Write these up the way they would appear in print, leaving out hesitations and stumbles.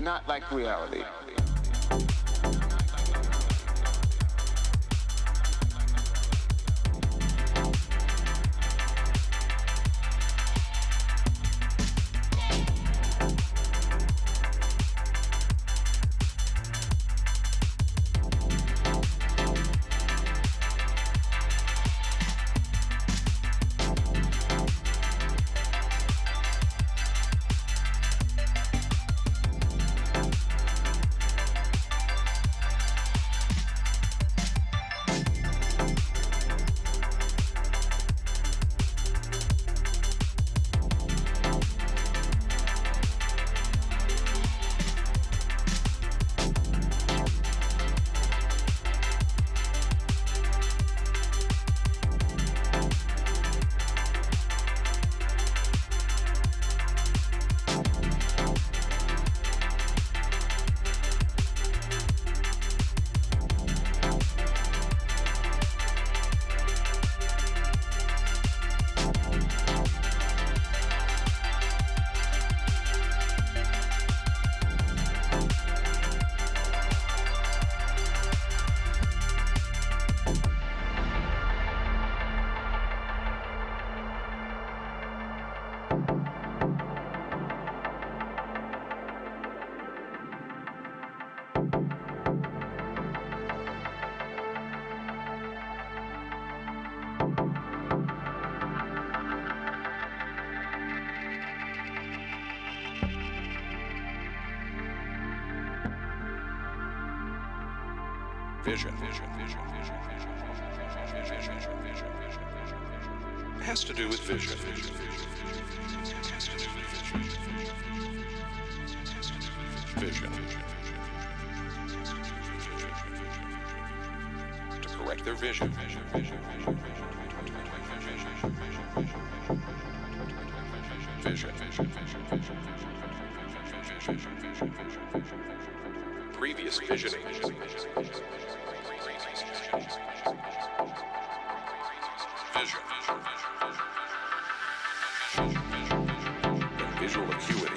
not like reality. Vision. Has to do with vision. Vision. To correct their vision. Vision. Previous visioning. Vision. And visual acuity.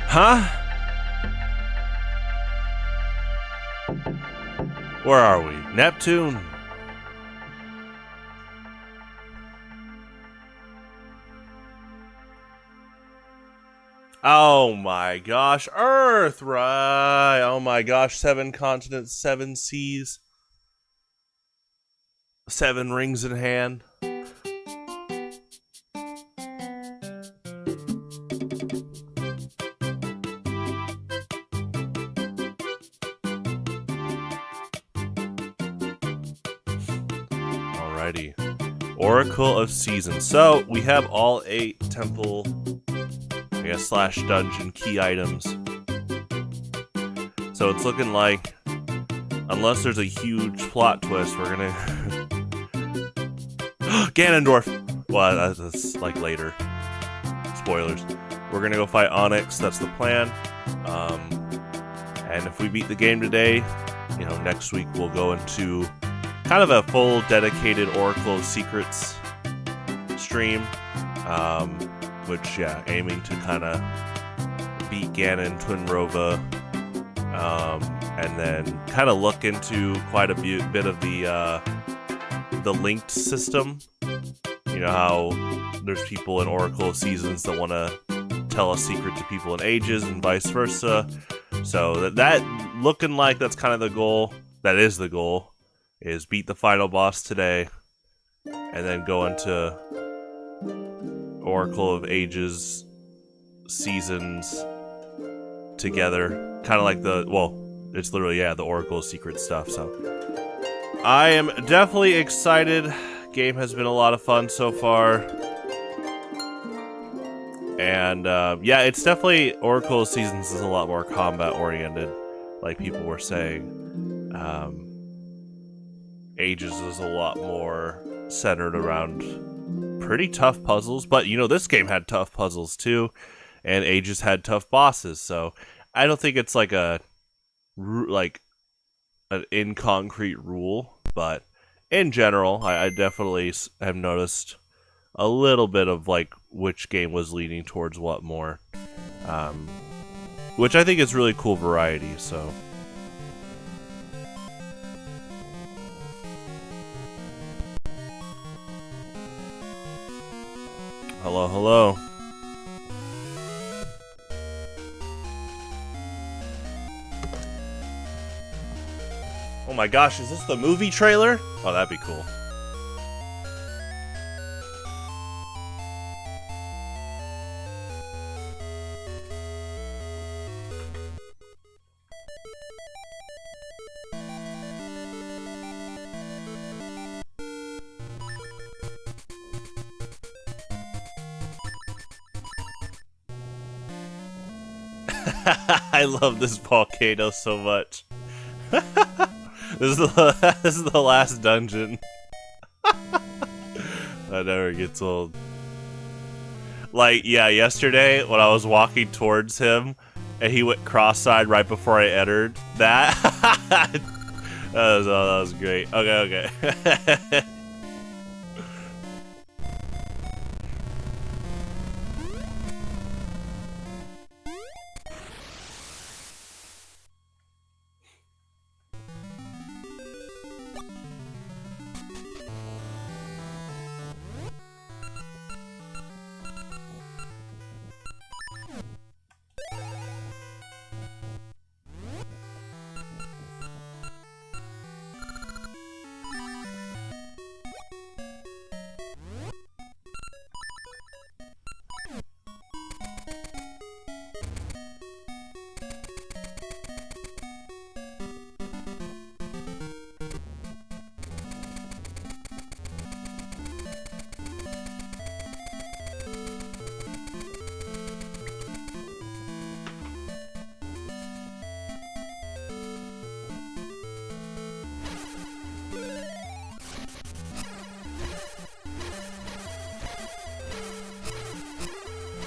Huh? Where are we? Neptune? Oh my gosh, Earth, right? Oh my gosh, 7 continents, 7 seas, 7 rings in hand. Alrighty. Oracle of Seasons. So, we have all 8 temple, I guess, slash dungeon key items. So it's looking like, unless there's a huge plot twist, we're gonna... Ganondorf! Well, that's like later. Spoilers. we're gonna go fight Onyx. That's the plan. And if we beat the game today, you know, next week we'll go into kind of a full dedicated Oracle of Secrets stream, which, yeah, aiming to kind of beat Ganon, Twinrova, and then kind of look into quite a bit of the linked system. You know how there's people in Oracle of Seasons that want to tell a secret to people in Ages and vice versa. So that looking like that's kind of the goal. That is the goal, is beat the final boss today, and then go into Oracle of Ages Seasons together. Kind of like it's literally, yeah, the Oracle of Secret stuff. So I am definitely excited. Game has been a lot of fun so far. And yeah, it's definitely, Oracle of Seasons is a lot more combat oriented, like people were saying. Ages is a lot more centered around pretty tough puzzles, but you know, this game had tough puzzles too, and Ages had tough bosses, so I don't think it's like an in concrete rule, but in general, I definitely have noticed a little bit of like which game was leaning towards what more, which I think is really cool variety. So hello, hello. Oh my gosh, is this the movie trailer? Oh, that'd be cool. I love this volcano so much. This is the last dungeon. That never gets old. Like, yeah, yesterday when I was walking towards him and he went cross-eyed right before I entered, that that was great. Okay.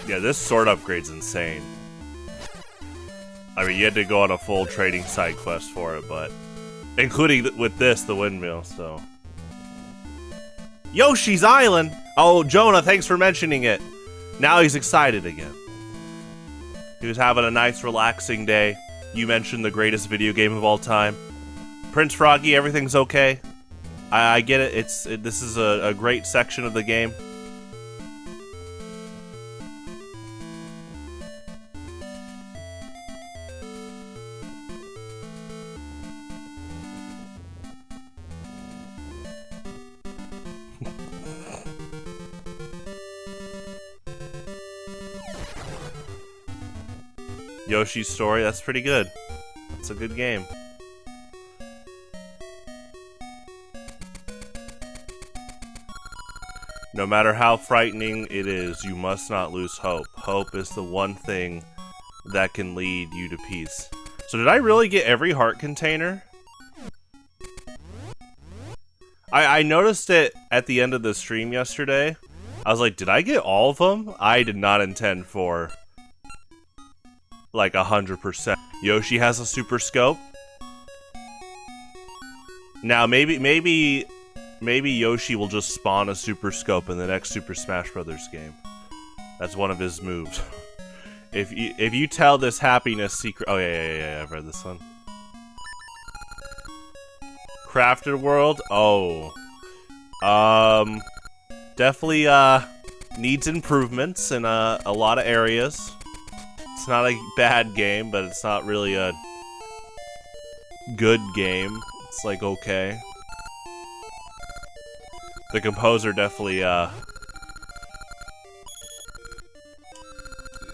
Yeah, this sword upgrade's insane. I mean, you had to go on a full trading side quest for it, but including with this, the windmill, so. Yoshi's Island! Oh, Jonah, thanks for mentioning it. Now he's excited again. He was having a nice, relaxing day. You mentioned the greatest video game of all time. Prince Froggy, everything's okay. I get it. This is a great section of the game. Yoshi's Story, that's pretty good. That's a good game. No matter how frightening it is, you must not lose hope. Hope is the one thing that can lead you to peace. So did I really get every heart container? I noticed it at the end of the stream yesterday. I was like, did I get all of them? I did not intend for like 100%. Yoshi has a super scope. Now maybe Yoshi will just spawn a super scope in the next Super Smash Brothers game. That's one of his moves. If you tell this happiness secret, oh yeah, I've read this one. Crafted World, oh, definitely needs improvements in a lot of areas. It's not a bad game, but it's not really a good game. It's like okay. The composer definitely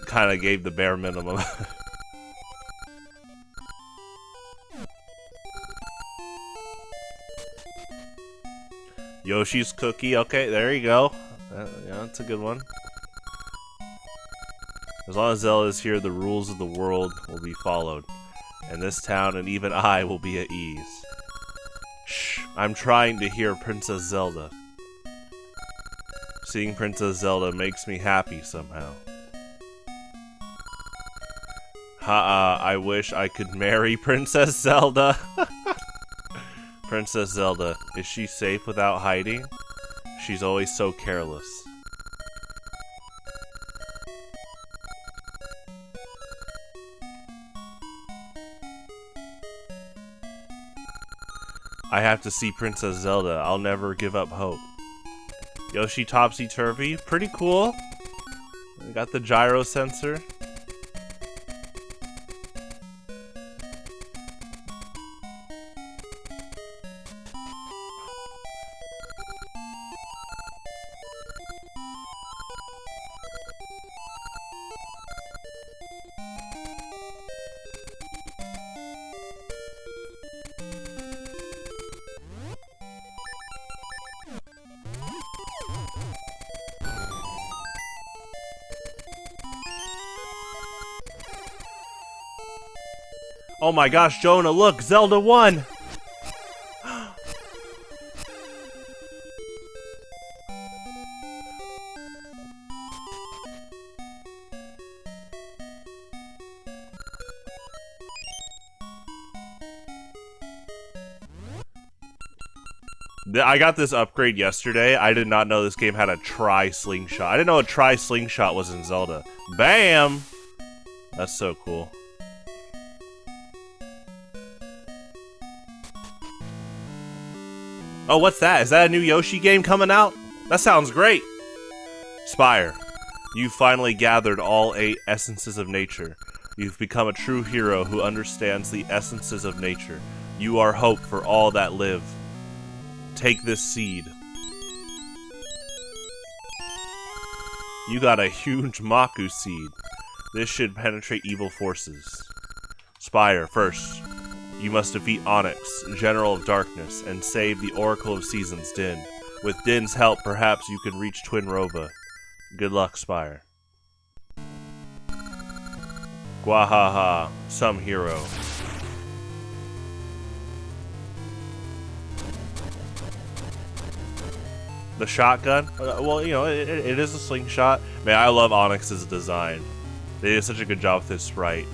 kind of gave the bare minimum. Yoshi's Cookie, okay, there you go. Yeah, that's a good one. As long as Zelda is here, the rules of the world will be followed. And this town and even I will be at ease. Shh, I'm trying to hear Princess Zelda. Seeing Princess Zelda makes me happy somehow. I wish I could marry Princess Zelda. Princess Zelda, is she safe without hiding? She's always so careless. I have to see Princess Zelda. I'll never give up hope. Yoshi Topsy-Turvy, pretty cool. We got the gyro sensor. Oh my gosh, Jonah, look! Zelda won! I got this upgrade yesterday. I did not know this game had a tri-slingshot. I didn't know a tri-slingshot was in Zelda. Bam! That's so cool. Oh, what's that? Is that a new Yoshi game coming out? That sounds great! Spire, you've finally gathered all 8 essences of nature. You've become a true hero who understands the essences of nature. You are hope for all that live. Take this seed. You got a huge Maku seed. This should penetrate evil forces. Spire, first, you must defeat Onyx, General of Darkness, and save the Oracle of Seasons, Din. With Din's help, perhaps you can reach Twin Rova. Good luck, Spire. Gwahaha, some hero. The shotgun? Well, you know, it is a slingshot. Man, I love Onyx's design. They did such a good job with this sprite.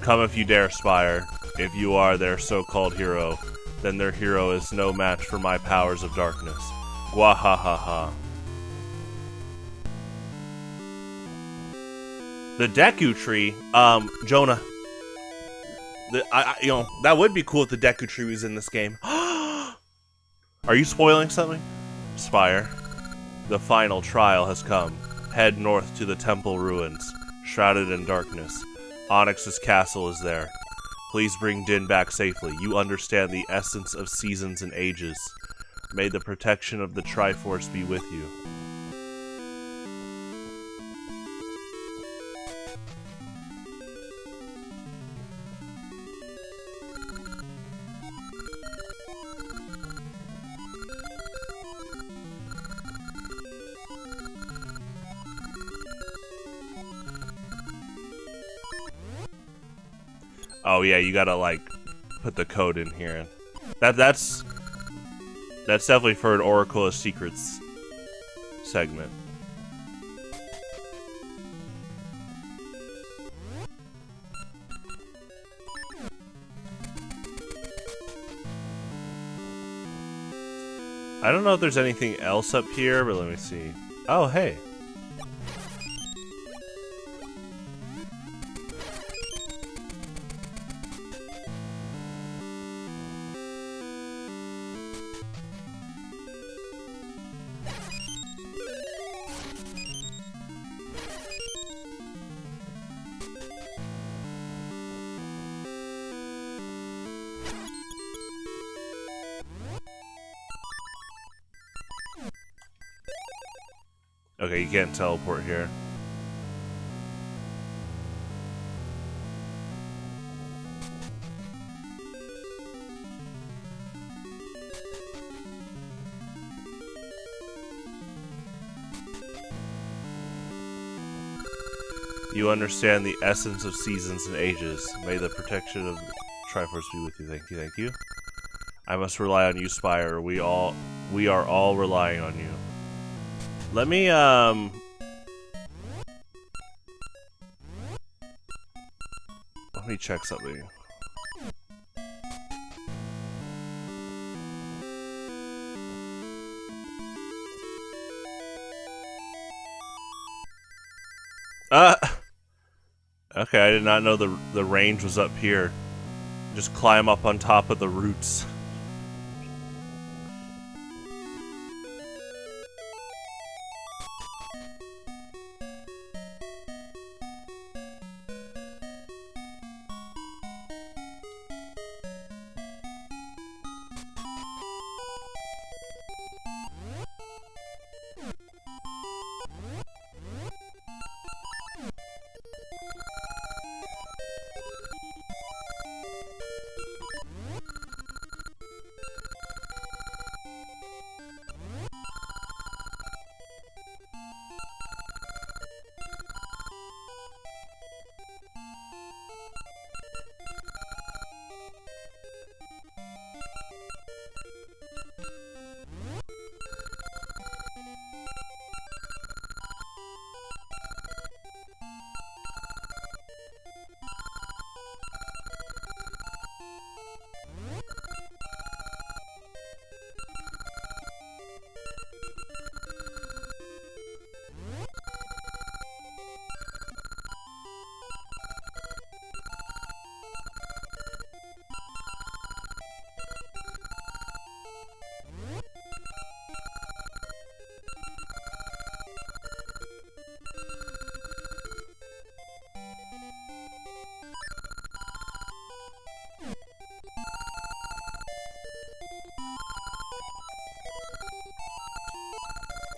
Come if you dare, Spire. If you are their so-called hero, then their hero is no match for my powers of darkness. Gwahahaha. The Deku Tree, Jonah. You know, that would be cool if the Deku Tree was in this game. Are you spoiling something? Spire, the final trial has come. Head north to the temple ruins, shrouded in darkness. Onyx's castle is there. Please bring Din back safely. You understand the essence of seasons and ages. May the protection of the Triforce be with you. Oh yeah, you gotta like put the code in here. That's definitely for an Oracle of Secrets segment. I don't know if there's anything else up here, but let me see. Oh, hey. Okay, you can't teleport here. You understand the essence of seasons and ages. May the protection of the Triforce be with you. Thank you, thank you. I must rely on you, Spire. We are all relying on you. Let me, let me check something. Okay, I did not know the range was up here. Just climb up on top of the roots.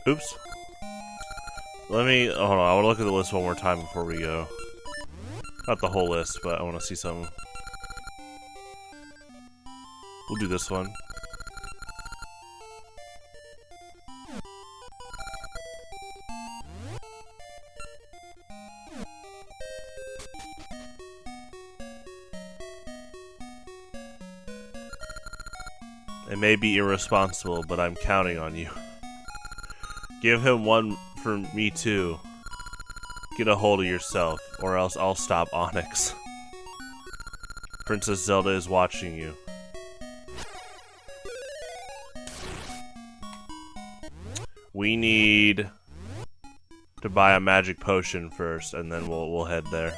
Oops. Let me, hold on, I want to look at the list one more time before we go. Not the whole list, but I want to see something. We'll do this one. It may be irresponsible, but I'm counting on you. Give him one for me too. Get a hold of yourself, or else I'll stop Onyx. Princess Zelda is watching you. We need to buy a magic potion first, and then we'll head there.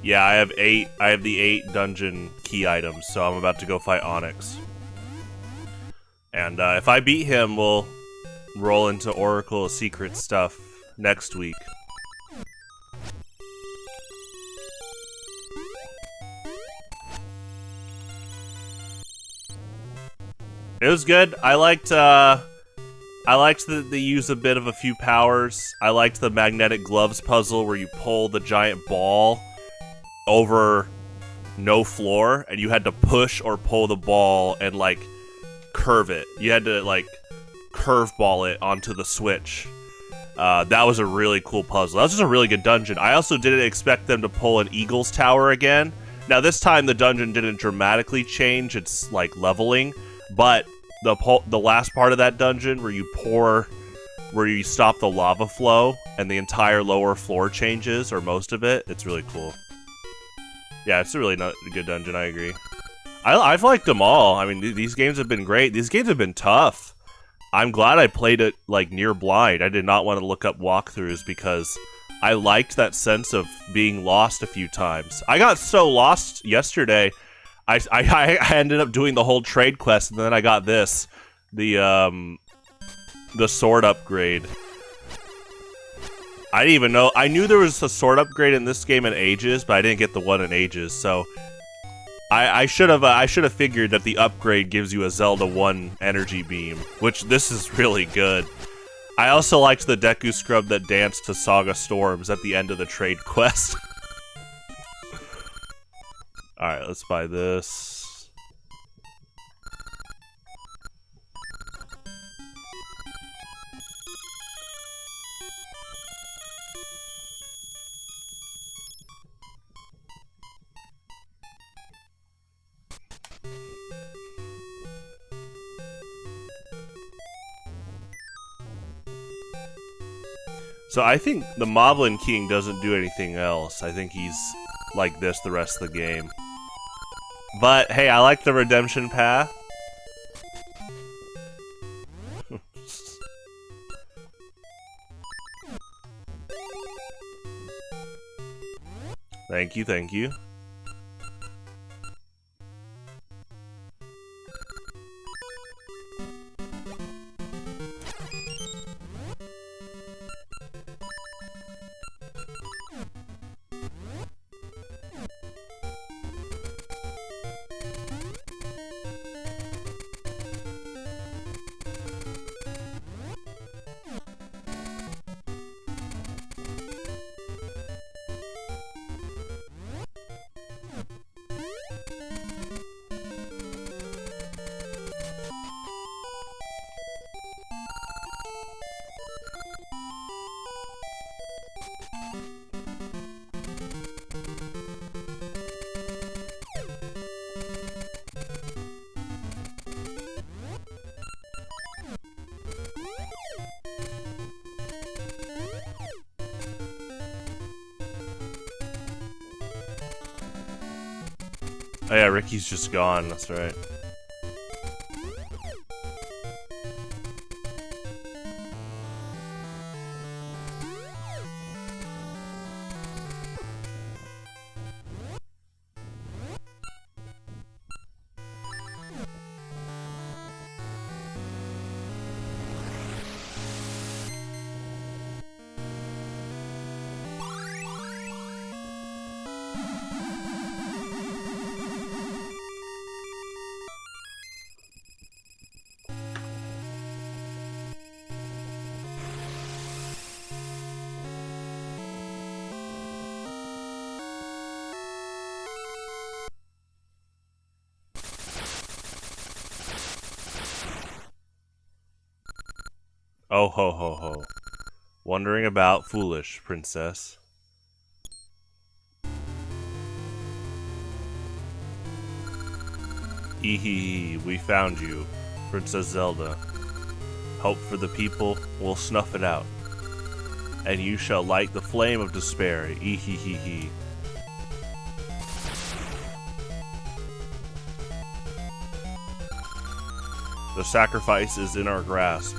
Yeah, I have the 8 dungeon key items, so I'm about to go fight Onyx. And if I beat him, we'll roll into Oracle Secret stuff next week. It was good. I liked the use a bit of a few powers. I liked the magnetic gloves puzzle where you pull the giant ball over no floor, and you had to push or pull the ball and, like, curve it. You had to, like, curveball it onto the switch. That was a really cool puzzle. That was just a really good dungeon. I also didn't expect them to pull an Eagle's Tower again. Now, this time the dungeon didn't dramatically change its, like, leveling, but the last part of that dungeon where you pour where you stop the lava flow and the entire lower floor changes, or most of it. It's really cool. Yeah, it's a really good dungeon, I agree. I've liked them all. I mean, these games have been great. These games have been tough. I'm glad I played it, like, near blind. I did not want to look up walkthroughs because I liked that sense of being lost a few times. I got so lost yesterday, I ended up doing the whole trade quest, and then I got this. The sword upgrade. I didn't even know. I knew there was a sword upgrade in this game in Ages, but I didn't get the one in Ages, so... I should have figured that the upgrade gives you a Zelda 1 energy beam, which this is really good. I also liked the Deku Scrub that danced to Saga Storms at the end of the trade quest. Alright, let's buy this. So I think the Moblin King doesn't do anything else. I think he's like this the rest of the game. But hey, I like the redemption path. Thank you, thank you. Oh yeah, Ricky's just gone, that's right. Oh ho ho ho. Wandering about foolish, princess. Eehee, we found you, Princess Zelda. Hope for the people, we'll snuff it out. And you shall light the flame of despair, eehee. The sacrifice is in our grasp.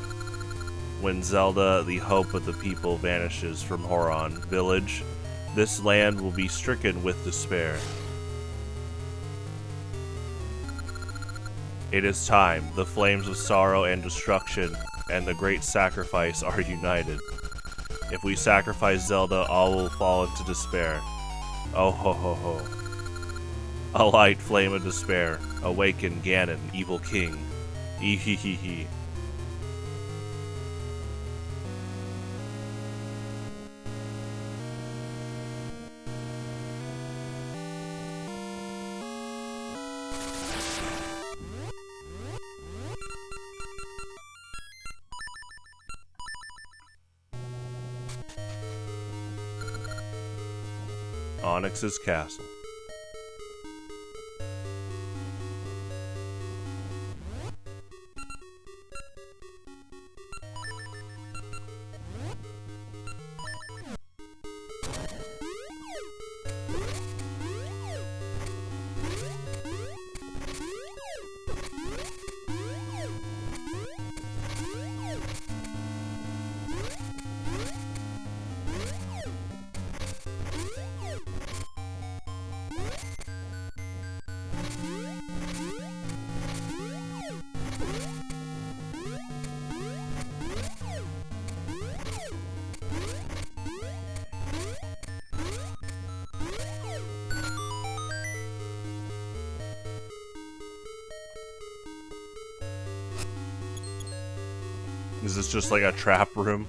When Zelda, the hope of the people, vanishes from Horon village, this land will be stricken with despair. It is time. The flames of sorrow and destruction and the great sacrifice are united. If we sacrifice Zelda, all will fall into despair. Oh ho ho ho. A light flame of despair. Awaken Ganon, evil king. Ehehehe. Onyx's castle. Is this just like a trap room?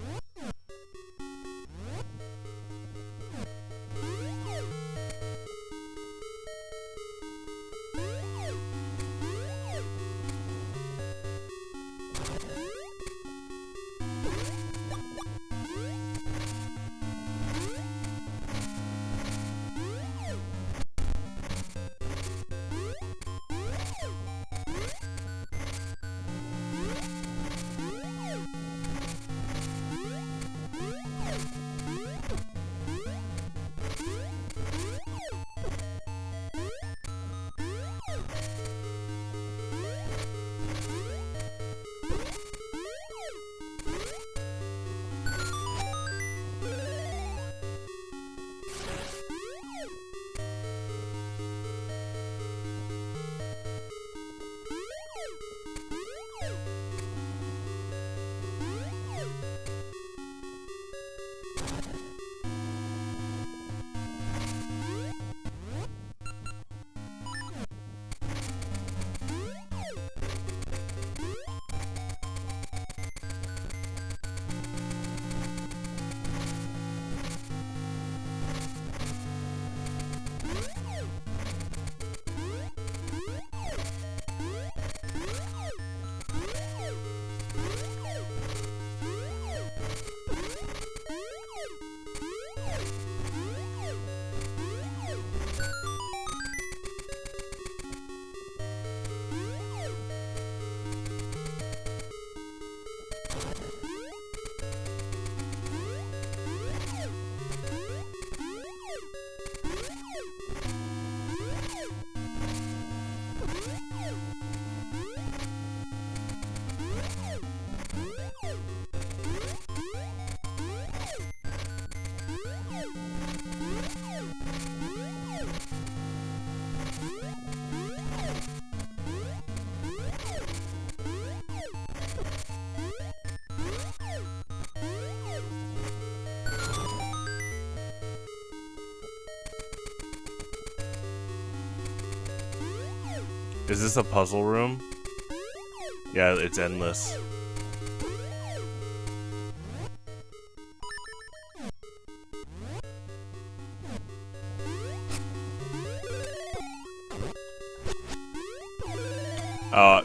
Is this a puzzle room? Yeah, it's endless.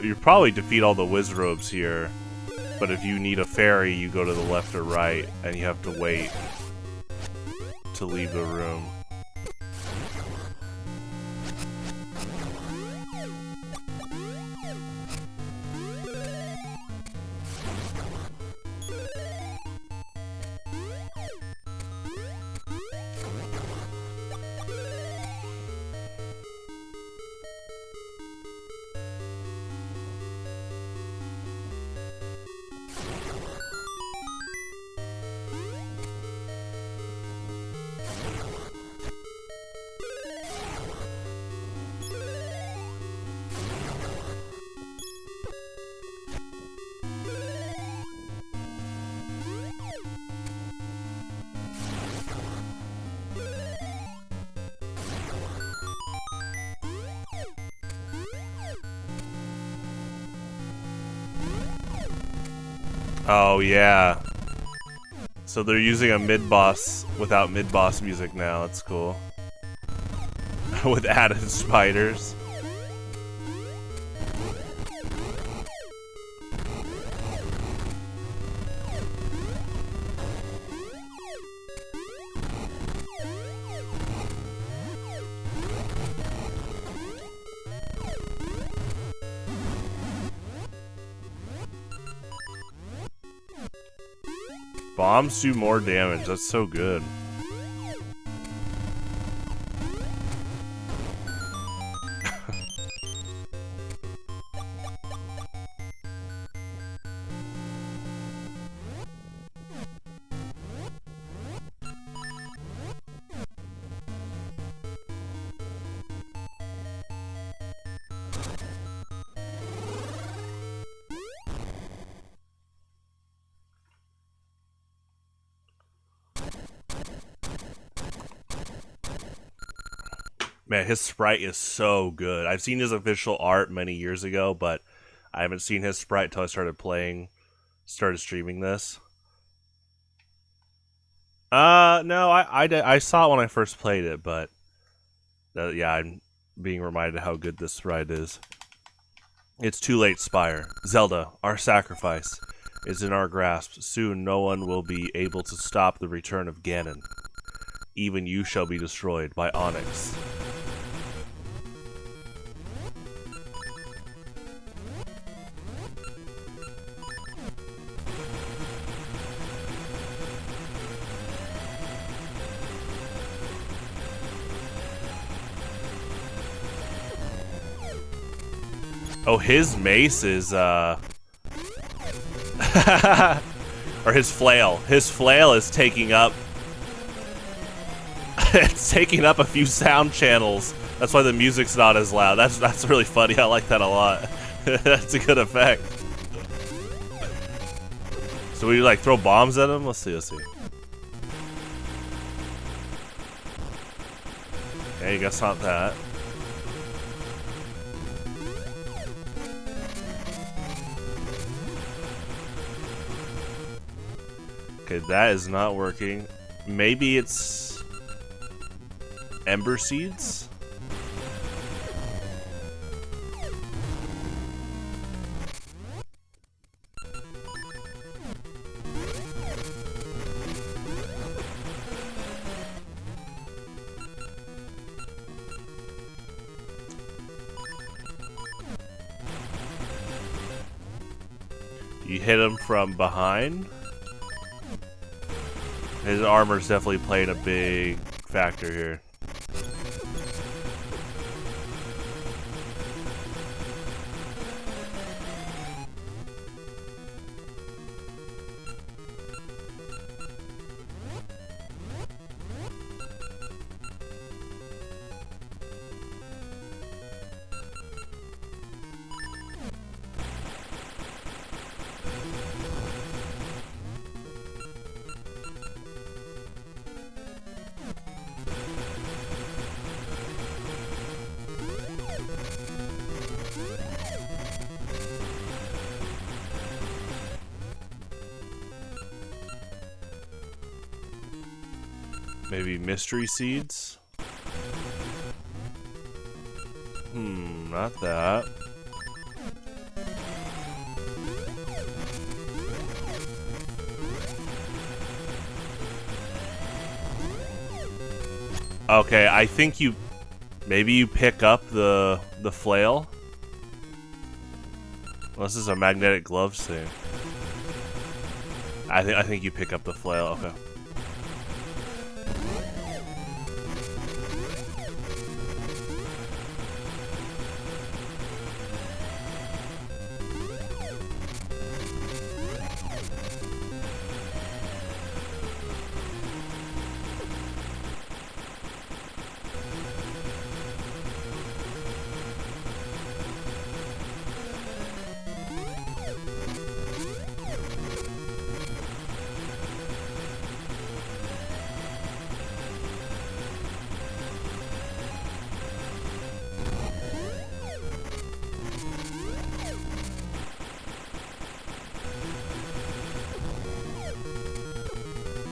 You probably defeat all the Wizrobes here, but if you need a fairy, you go to the left or right, and you have to wait to leave the room. Oh, yeah. So they're using a mid-boss without mid-boss music now. That's cool. With added spiders. Bombs do more damage. That's so good. Man, his sprite is so good. I've seen his official art many years ago, but I haven't seen his sprite until I started playing started streaming this. No, I saw it when I first played it, but yeah, I'm being reminded how good this ride is. It's too late, Spire. Zelda, our sacrifice is in our grasp. Soon no one will be able to stop the return of Ganon. Even you shall be destroyed by Onyx. Oh, his mace is, or his flail. His flail is taking up... it's taking up a few sound channels. That's why the music's not as loud. That's really funny. I like that a lot. That's a good effect. So we, like, throw bombs at him? Let's see. Okay, I guess not that. Okay, that is not working. Maybe it's Ember Seeds? You hit him from behind? His armor's definitely playing a big factor here. Maybe mystery seeds? Not that. Okay, I think maybe you pick up the flail. Well, this is a magnetic gloves thing. I think you pick up the flail. Okay.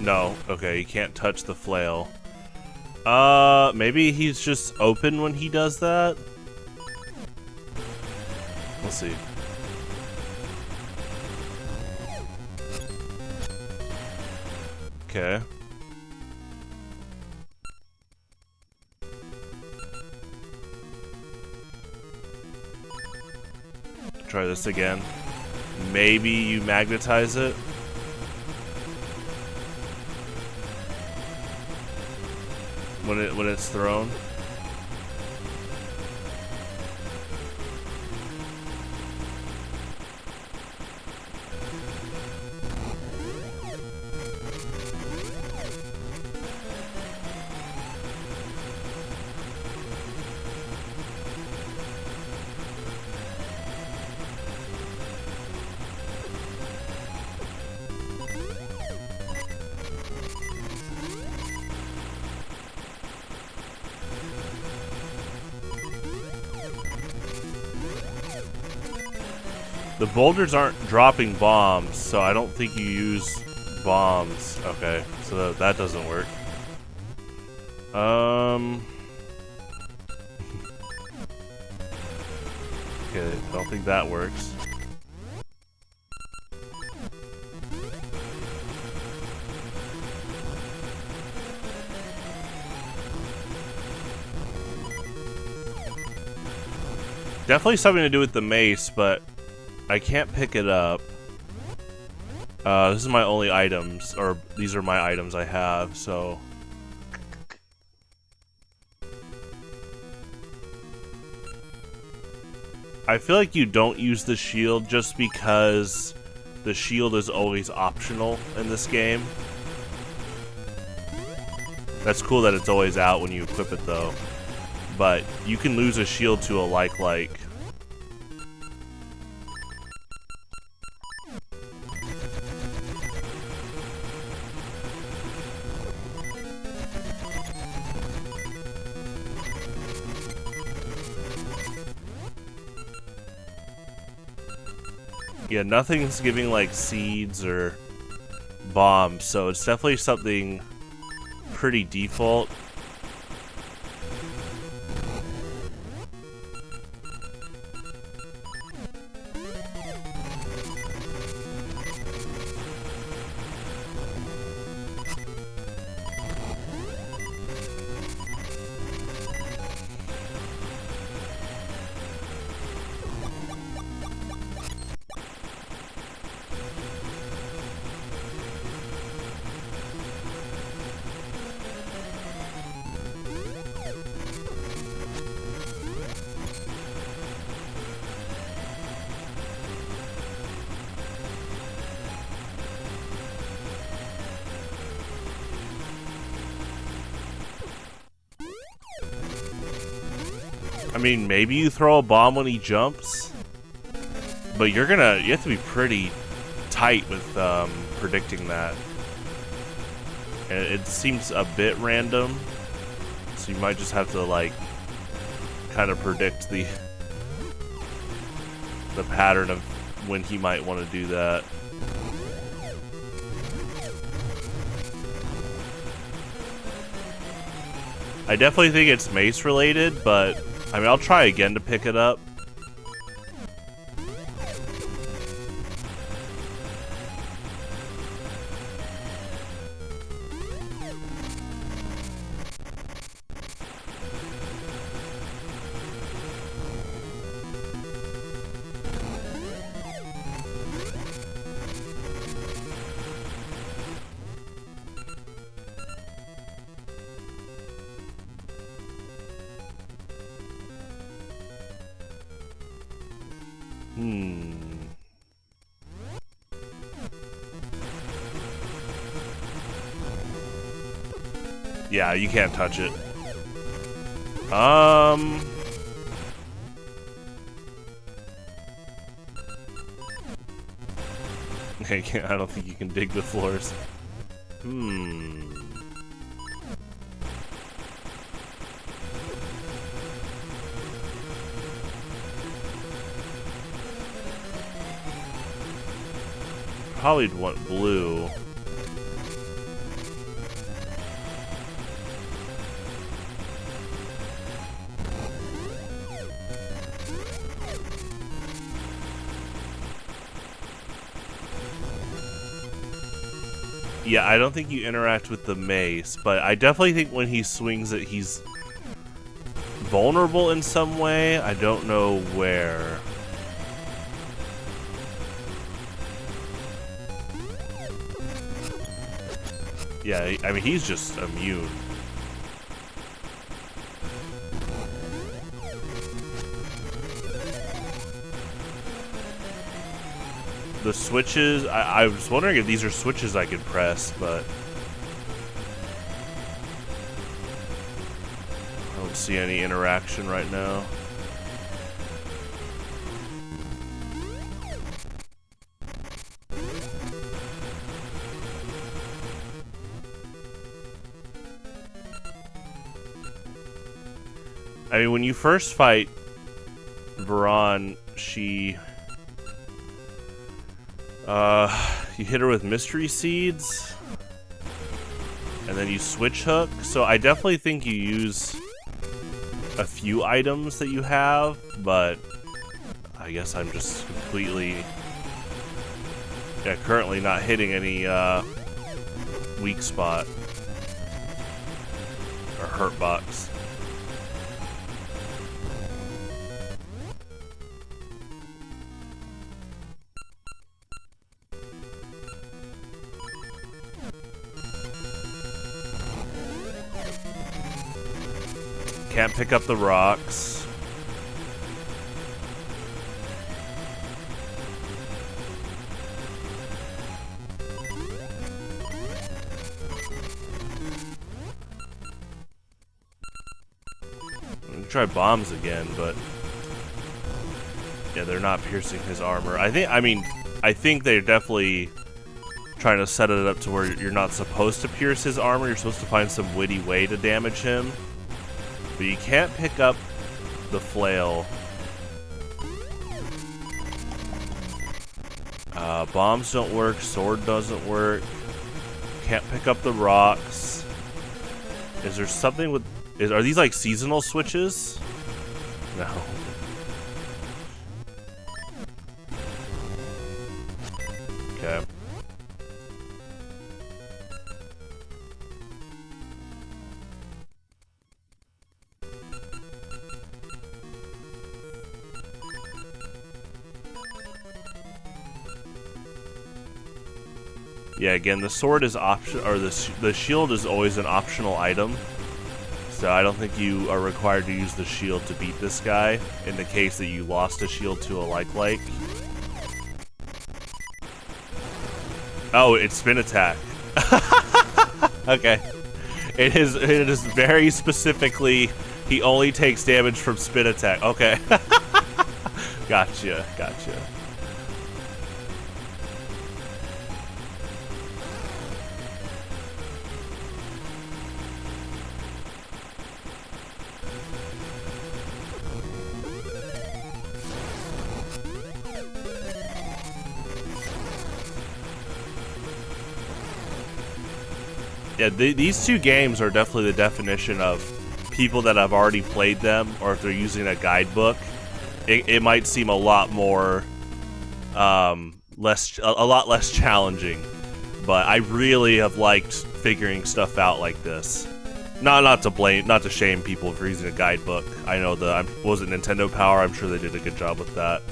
No. Okay, you can't touch the flail. Maybe he's just open when he does that? We'll see. Okay. Try this again. Maybe you magnetize it? When it's thrown. The boulders aren't dropping bombs, so I don't think you use bombs. Okay, so that doesn't work. Okay, I don't think that works. Definitely something to do with the mace, but I can't pick it up. This is my only items, or these are my items I have, so... I feel like you don't use the shield just because the shield is always optional in this game. That's cool that it's always out when you equip it though. But you can lose a shield to a like. Yeah, nothing's giving like seeds or bombs, so it's definitely something pretty default. I mean, maybe you throw a bomb when he jumps, but you have to be pretty tight with predicting that. And it seems a bit random, so you might just have to like kind of predict the pattern of when he might want to do that. I definitely think it's mace related, but I mean, I'll try again to pick it up. Yeah, you can't touch it. Okay, I don't think you can dig the floors. Probably want blue. Yeah, I don't think you interact with the mace, but I definitely think when he swings it, he's vulnerable in some way. I don't know where. Yeah, I mean, he's just immune. The switches, I was wondering if these are switches I could press, but I don't see any interaction right now. I mean, when you first fight Veron, she You hit her with mystery seeds, and then you switch hook. So I definitely think you use a few items that you have, but I guess I'm just completely, currently not hitting any weak spot or hurt box. Can't pick up the rocks. I'm gonna try bombs again, but yeah, they're not piercing his armor. I think they're definitely trying to set it up to where you're not supposed to pierce his armor. You're supposed to find some witty way to damage him. But you can't pick up the flail. Bombs don't work. Sword doesn't work. Can't pick up the rocks. Is there something with... Are these like seasonal switches? No. Okay. Yeah, again, the sword is option, or the shield is always an optional item. So I don't think you are required to use the shield to beat this guy in the case that you lost a shield to a like. Oh, it's spin attack. Okay. It is very specifically, he only takes damage from spin attack. Okay. Gotcha. Yeah, these two games are definitely the definition of people that have already played them, or if they're using a guidebook, it might seem a lot more, a lot less challenging. But I really have liked figuring stuff out like this. Not to shame people for using a guidebook. I know was it Nintendo Power? I'm sure they did a good job with that.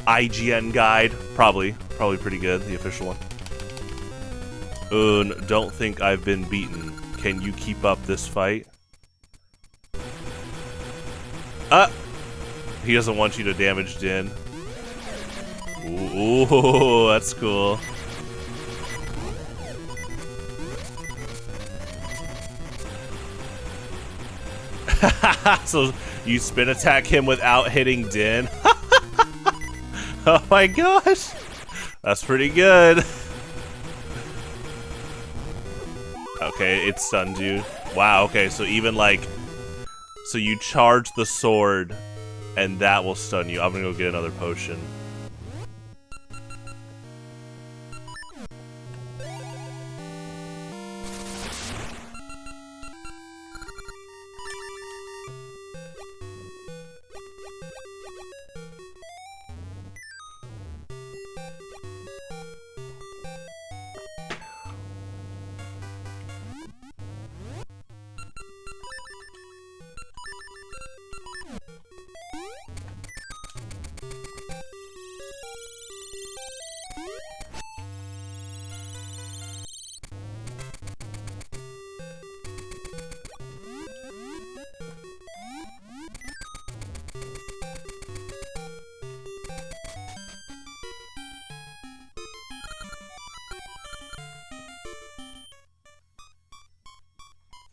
IGN guide, probably pretty good, the official one. Don't think I've been beaten. Can you keep up this fight? He doesn't want you to damage Din. Ooh, that's cool. So you spin attack him without hitting Din? Oh my gosh! That's pretty good. Okay, it stunned you. Wow, okay, so even so you charge the sword, and that will stun you. I'm gonna go get another potion.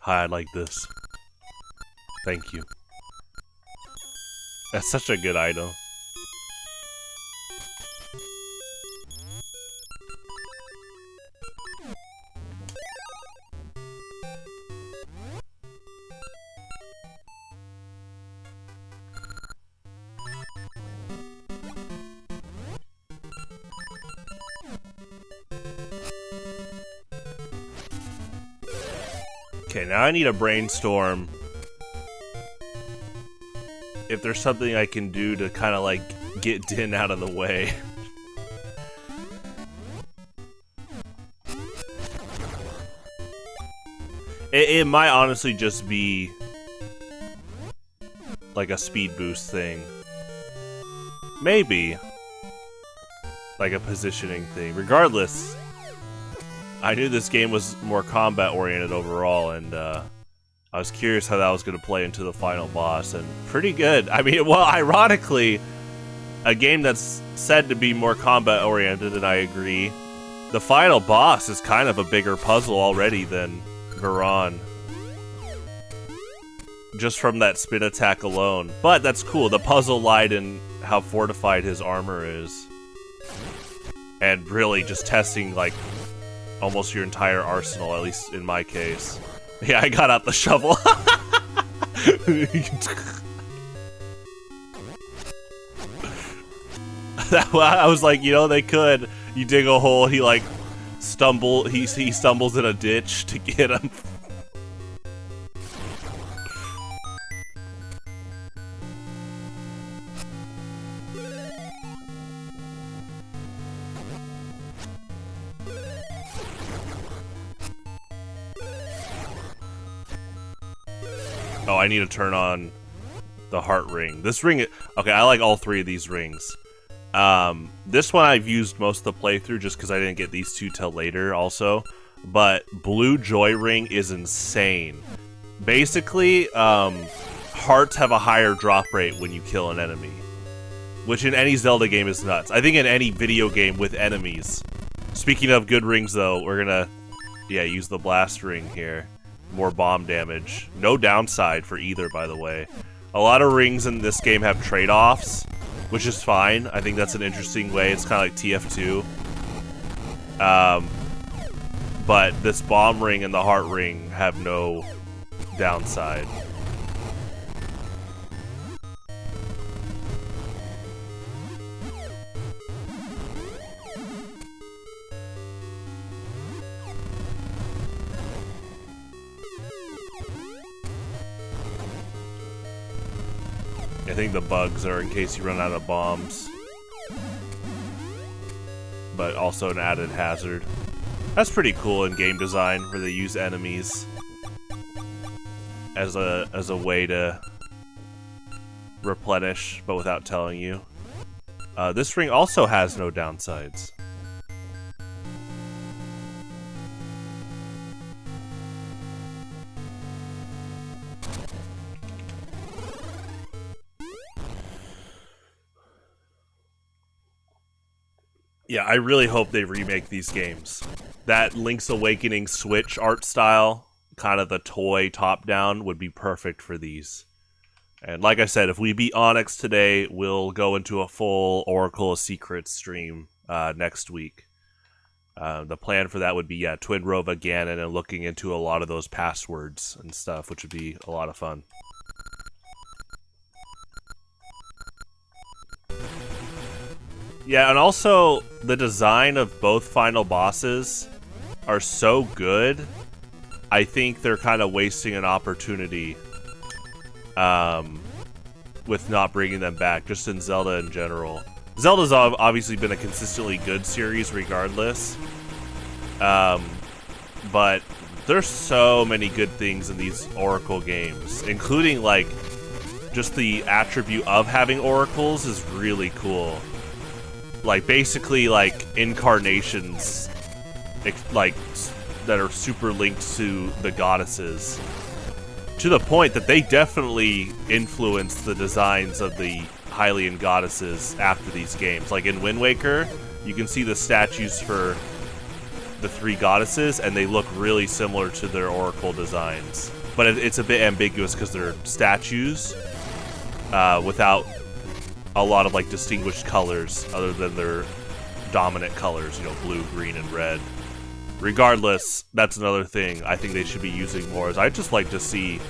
Hi, I like this. Thank you. That's such a good item. Okay, now I need a brainstorm if there's something I can do to kind of like get Din out of the way. It might honestly just be like a speed boost thing. Maybe. Like a positioning thing. Regardless, I knew this game was more combat oriented overall, and I was curious how that was going to play into the final boss, and pretty good. I mean, well, ironically, a game that's said to be more combat oriented, and I agree, the final boss is kind of a bigger puzzle already than Varan. Just from that spin attack alone. But that's cool. The puzzle lied in how fortified his armor is. And really just testing, like, almost your entire arsenal, at least in my case. Yeah, I got out the shovel. I was like, you know, they could. You dig a hole, he, like, he stumbles in a ditch to get him. Oh, I need to turn on the heart ring. This ring, okay, I like all three of these rings. This one I've used most of the playthrough just because I didn't get these two till later also. But Blue Joy Ring is insane. Basically, hearts have a higher drop rate when you kill an enemy. Which in any Zelda game is nuts. I think in any video game with enemies. Speaking of good rings though, we're gonna, yeah, use the blast ring here. More bomb damage. No downside for either, by the way. A lot of rings in this game have trade-offs, which is fine. I think that's an interesting way. It's kind of like TF2. But this bomb ring and the heart ring have no downside. I think the bugs are in case you run out of bombs. But also an added hazard. That's pretty cool in game design, where they use enemies as a way to replenish, but without telling you. This ring also has no downsides. Yeah, I really hope they remake these games. That Link's Awakening Switch art style, kind of the toy top-down, would be perfect for these. And like I said, if we beat Onyx today, we'll go into a full Oracle of Secrets stream next week. The plan for that would be, yeah, Twin Rova Ganon and looking into a lot of those passwords and stuff, which would be a lot of fun. Yeah, and also, the design of both final bosses are so good, I think they're kind of wasting an opportunity with not bringing them back, just in Zelda in general. Zelda's obviously been a consistently good series regardless, but there's so many good things in these Oracle games, including, like, just the attribute of having Oracles is really cool. Like, basically, like, incarnations, like, that are super linked to the goddesses. To the point that they definitely influenced the designs of the Hylian goddesses after these games. Like, in Wind Waker, you can see the statues for the three goddesses, and they look really similar to their Oracle designs. But it's a bit ambiguous because they're statues without a lot of, like, distinguished colors other than their dominant colors, you know, blue, green, and red. Regardless, that's another thing I think they should be using more, is I'd just like to see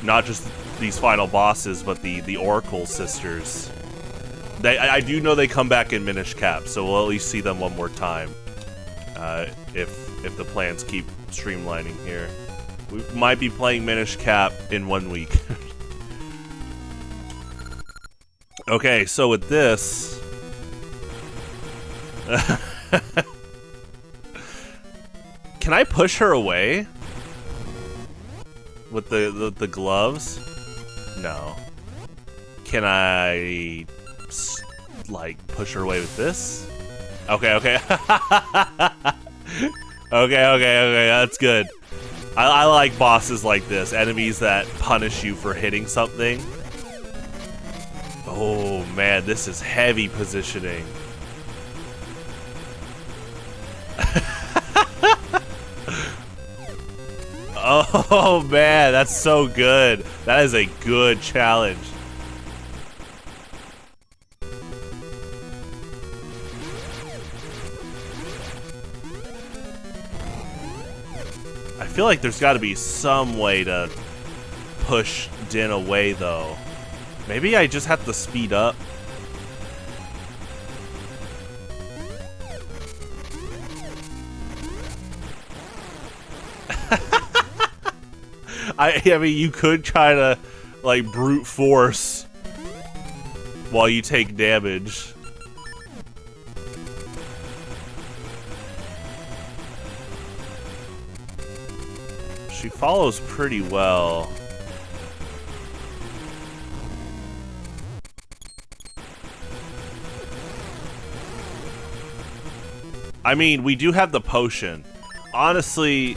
not just these final bosses, but the Oracle sisters. I do know they come back in Minish Cap, so we'll at least see them one more time. If the plans keep streamlining here. We might be playing Minish Cap in 1 week. Okay, so with this... Can I push her away? With the gloves? No. Can I... like, push her away with this? Okay, okay. Okay, that's good. I like bosses like this. Enemies that punish you for hitting something. Oh man, this is heavy positioning. Oh man, that's so good. That is a good challenge. I feel like there's got to be some way to push Din away, though. Maybe I just have to speed up. I mean, you could try to, like, brute force while you take damage. She follows pretty well. I mean, we do have the potion. Honestly,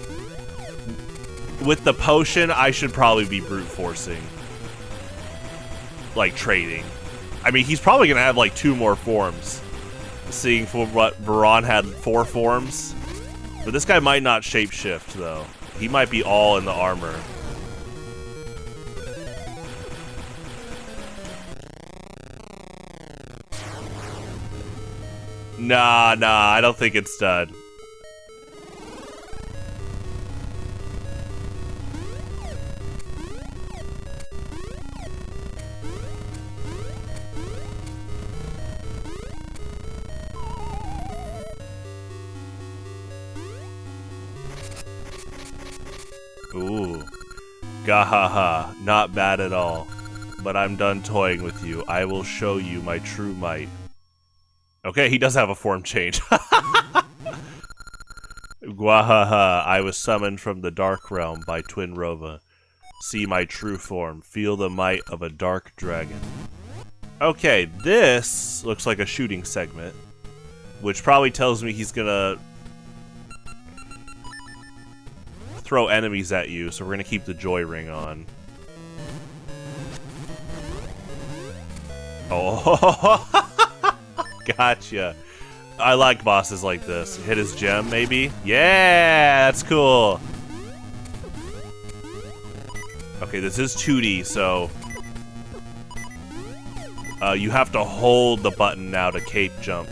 with the potion, I should probably be brute forcing. Like, trading. I mean, he's probably gonna have, like, 2 more forms. Seeing for what Baron had 4 forms. But this guy might not shapeshift, though. He might be all in the armor. Nah, I don't think it's done. Ooh. Gahaha. Not bad at all. But I'm done toying with you. I will show you my true might. Okay, he does have a form change. Gwahaha. I was summoned from the dark realm by Twin Rova. See my true form. Feel the might of a dark dragon. Okay, this looks like a shooting segment. Which probably tells me he's gonna throw enemies at you, so we're gonna keep the joy ring on. Oh, gotcha. I like bosses like this. Hit his gem, maybe? Yeah, that's cool. Okay, this is 2D, so you have to hold the button now to cape jump.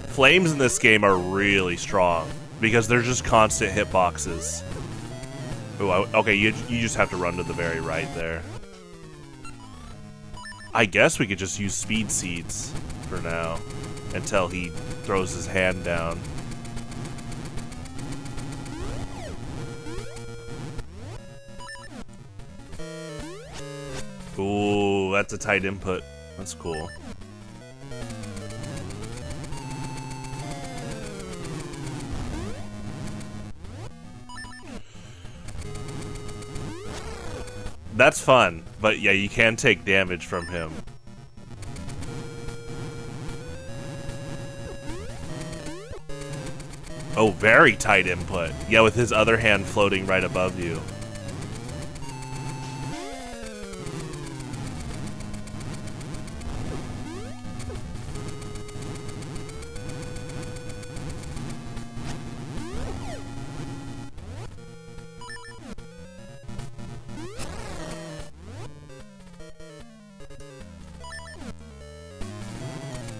Flames in this game are really strong because they're just constant hitboxes. Oh, okay, you just have to run to the very right there. I guess we could just use speed seeds for now until he throws his hand down. Ooh, that's a tight input. That's cool. That's fun, but yeah, you can take damage from him. Oh, very tight input. Yeah, with his other hand floating right above you.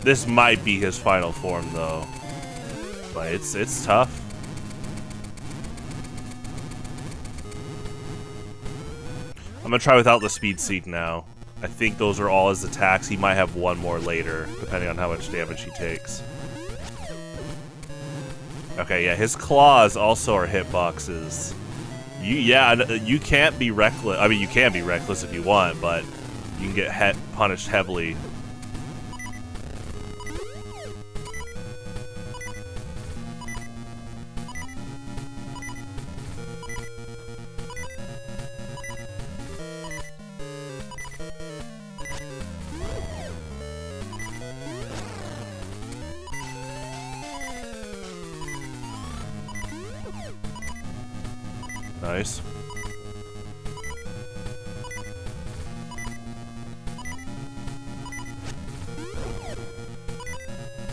This might be his final form, though. But it's tough. I'm gonna try without the speed seed now. I think those are all his attacks. He might have one more later, depending on how much damage he takes. Okay, yeah, his claws also are hitboxes. You can't be reckless. I mean, you can be reckless if you want, but you can get punished heavily. Nice.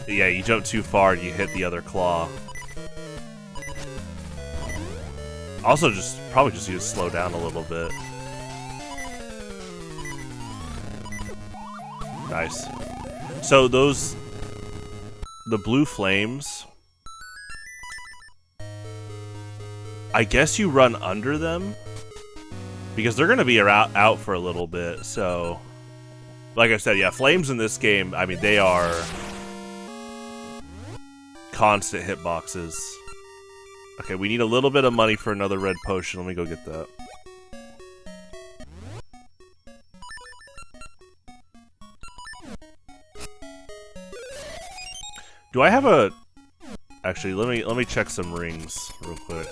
Yeah, you jump too far and you hit the other claw. Also, probably just need to slow down a little bit. Nice. So the blue flames, I guess you run under them because they're gonna be out for a little bit. So, like I said, yeah, flames in this game, I mean, they are constant hitboxes. Okay, we need a little bit of money for another red potion. Let me go get that. Do I have a... Actually, let me check some rings real quick.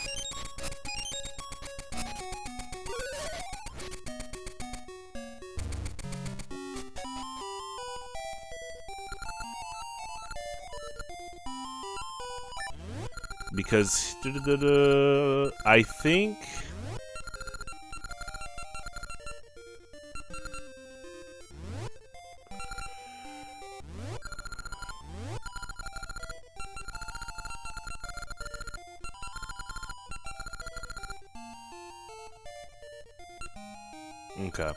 Because I think okay.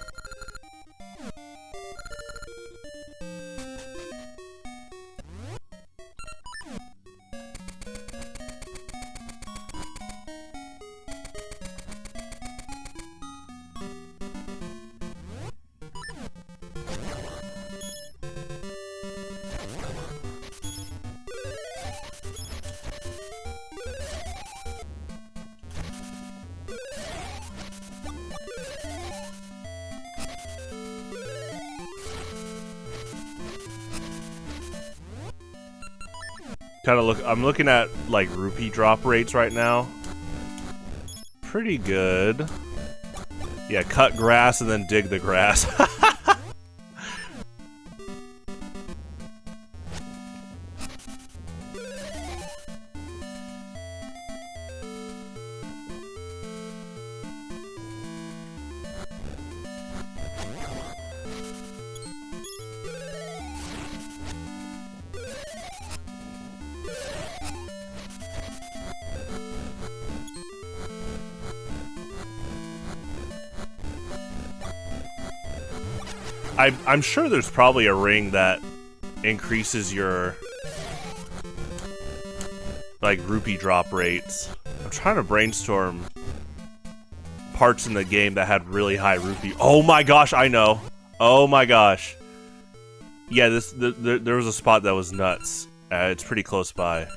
I'm looking at like rupee drop rates right now. Pretty good. Yeah, cut grass and then dig the grass. I'm sure there's probably a ring that increases your like rupee drop rates. I'm trying to brainstorm parts in the game that had really high rupee. Oh my gosh, I know. Oh my gosh. Yeah, there was a spot that was nuts. It's pretty close by.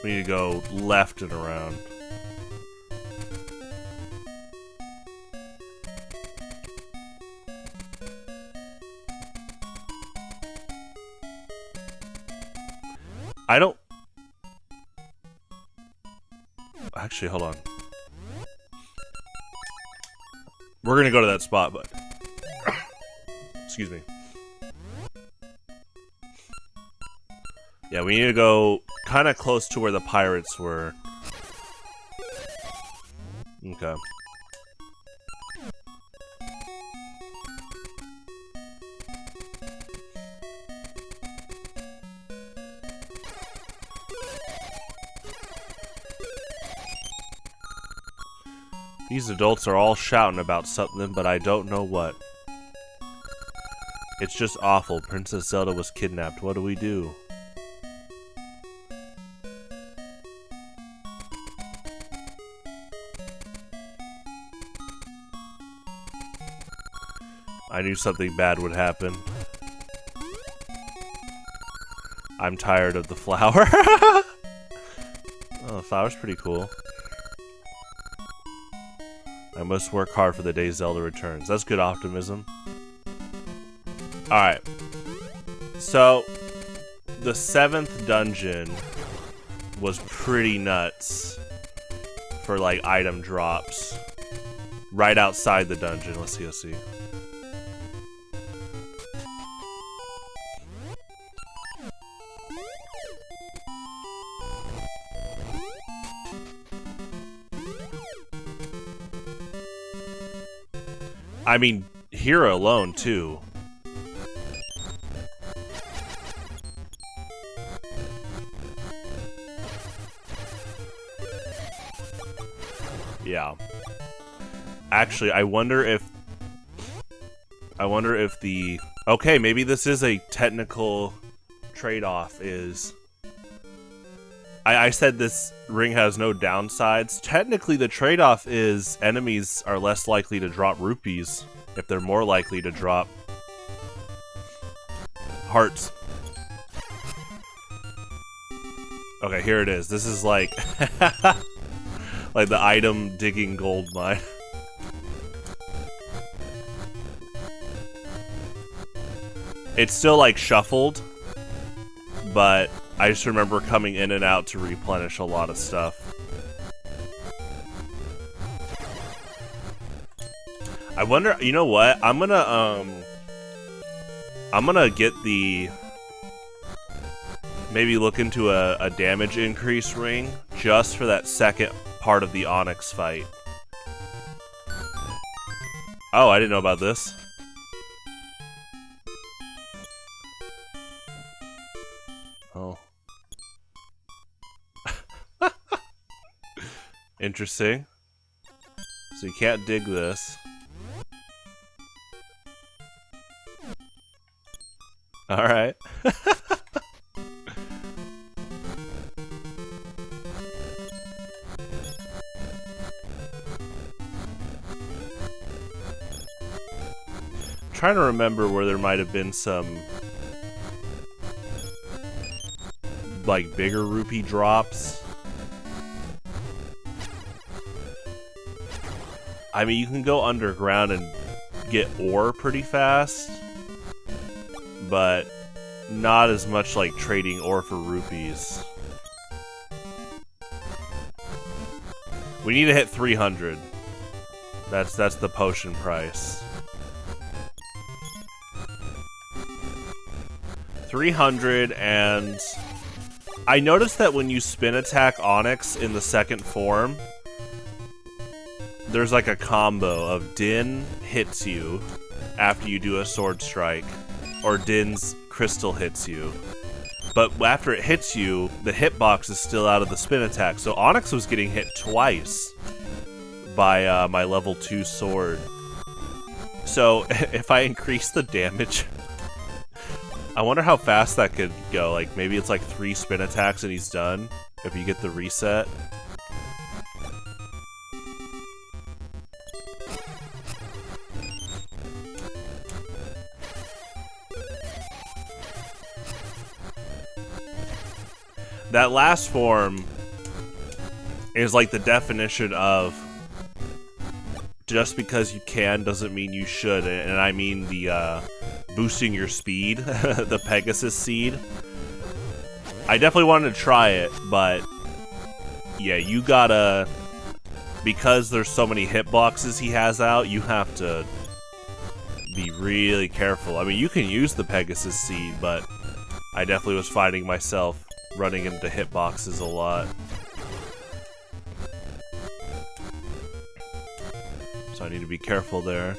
We need to go left and around. I don't... Actually, hold on. We're gonna go to that spot, but... Excuse me. Yeah, we need to go kind of close to where the pirates were. Okay. These adults are all shouting about something, but I don't know what. It's just awful. Princess Zelda was kidnapped. What do we do? I knew something bad would happen. I'm tired of the flower. Oh, the flower's pretty cool. I must work hard for the day Zelda returns. That's good optimism. Alright. So, the 7th dungeon was pretty nuts for, like, item drops. Right outside the dungeon. Let's see. I mean, here alone, too. Yeah. Actually, I wonder if the... Okay, maybe this is a technical trade-off is... I said this ring has no downsides. Technically, the trade-off is enemies are less likely to drop rupees if they're more likely to drop hearts. Okay, here it is. This is like like the item digging gold mine. It's still like shuffled, but I just remember coming in and out to replenish a lot of stuff. I wonder, you know what? I'm gonna get the... Maybe look into a damage increase ring just for that second part of the Onyx fight. Oh, I didn't know about this. Oh. Interesting. So you can't dig this. Alright. Trying to remember where there might have been some like bigger rupee drops. I mean, you can go underground and get ore pretty fast, but not as much like trading ore for rupees. We need to hit 300. That's the potion price. 300, and I noticed that when you spin attack Onyx in the second form, there's like a combo of Din hits you after you do a sword strike, or Din's crystal hits you. But after it hits you, the hitbox is still out of the spin attack. So Onyx was getting hit twice by my level 2 sword. So if I increase the damage, I wonder how fast that could go. Like maybe it's like 3 spin attacks and he's done if you get the reset. That last form is like the definition of just because you can doesn't mean you should, and I mean the boosting your speed, the Pegasus seed. I definitely wanted to try it, but yeah, you gotta, because there's so many hitboxes he has out, you have to be really careful. I mean, you can use the Pegasus seed, but I definitely was finding myself running into hitboxes a lot. So I need to be careful there.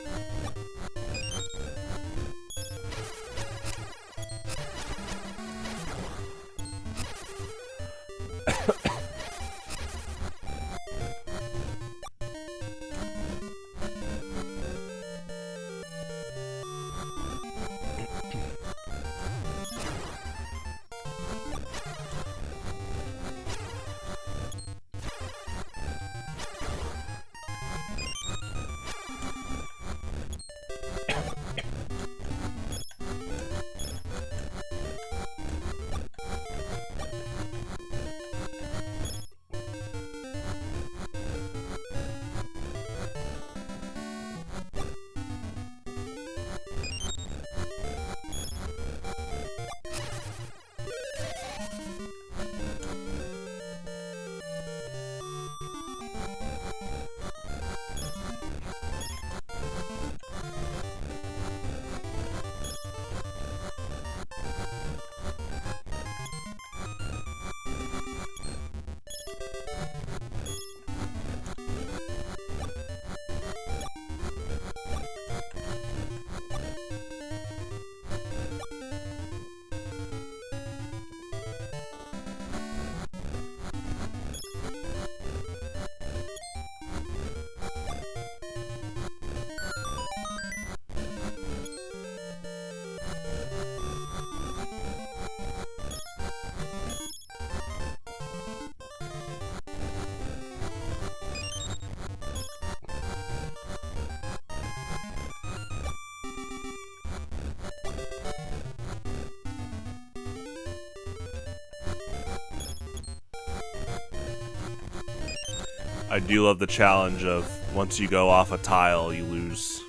I do love the challenge of once you go off a tile, you lose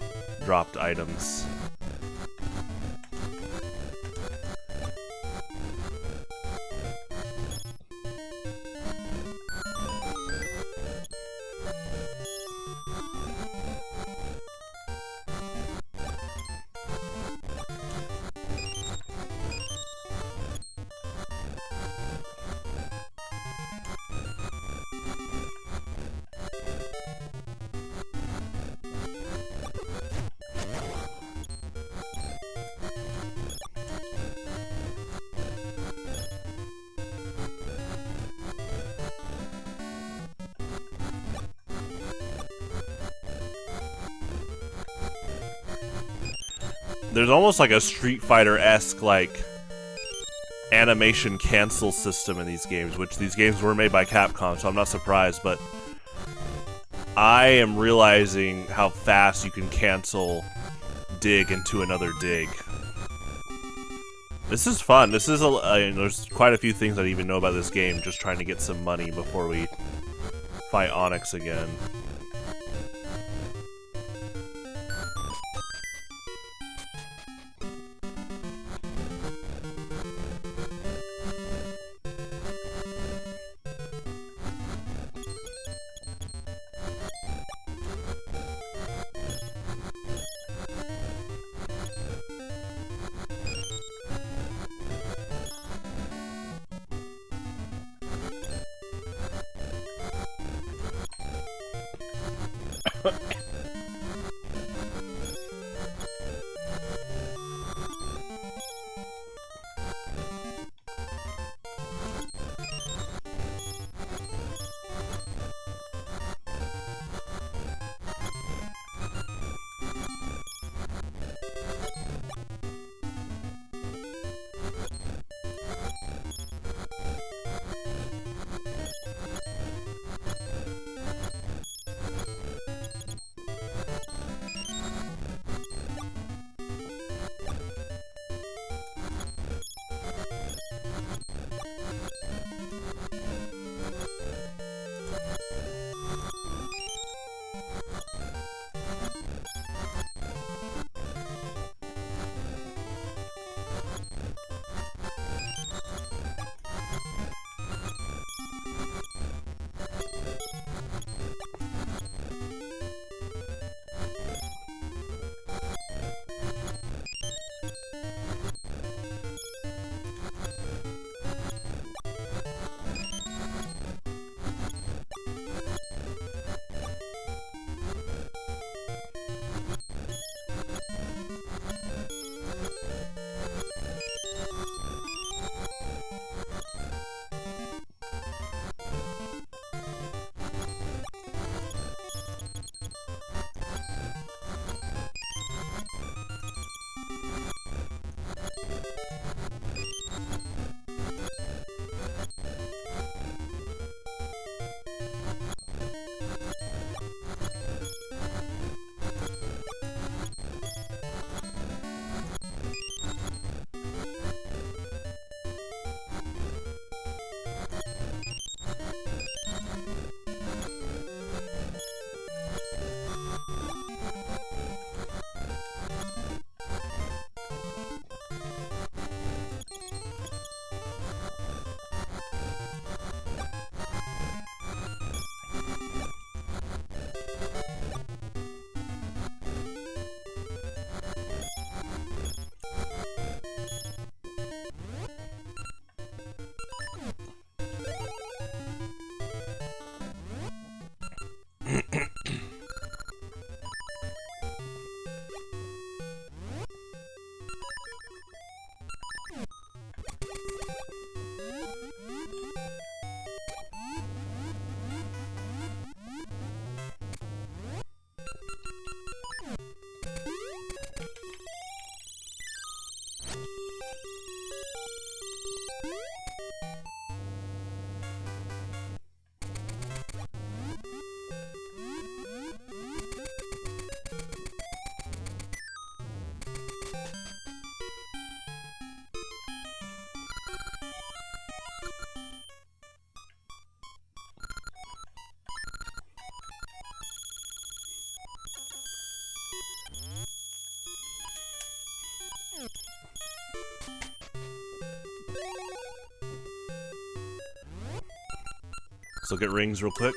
dropped items. There's almost like a Street Fighter-esque like animation cancel system in these games, which these games were made by Capcom, so I'm not surprised, but I am realizing how fast you can cancel dig into another dig. This is fun. This is there's quite a few things I didn't even know about this game, just trying to get some money before we fight Onyx again. Let's look at rings real quick.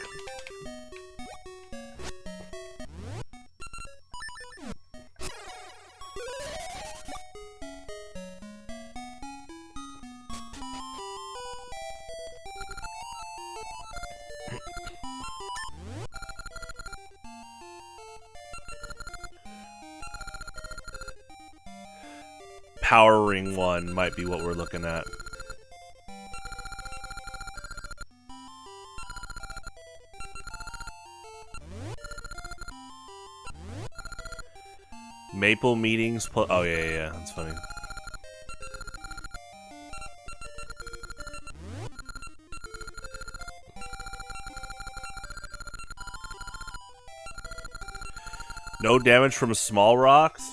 Power Ring 1 might be what we're looking at. Maple meetings. Oh yeah, that's funny. No damage from small rocks.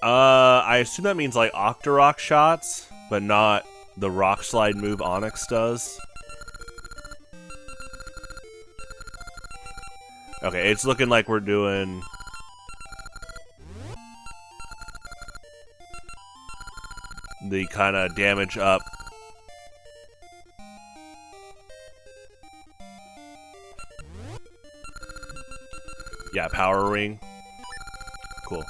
I assume that means like Octorok shots, but not the rock slide move Onyx does. Okay, it's looking like we're doing the kind of damage up. Yeah, power ring. Cool.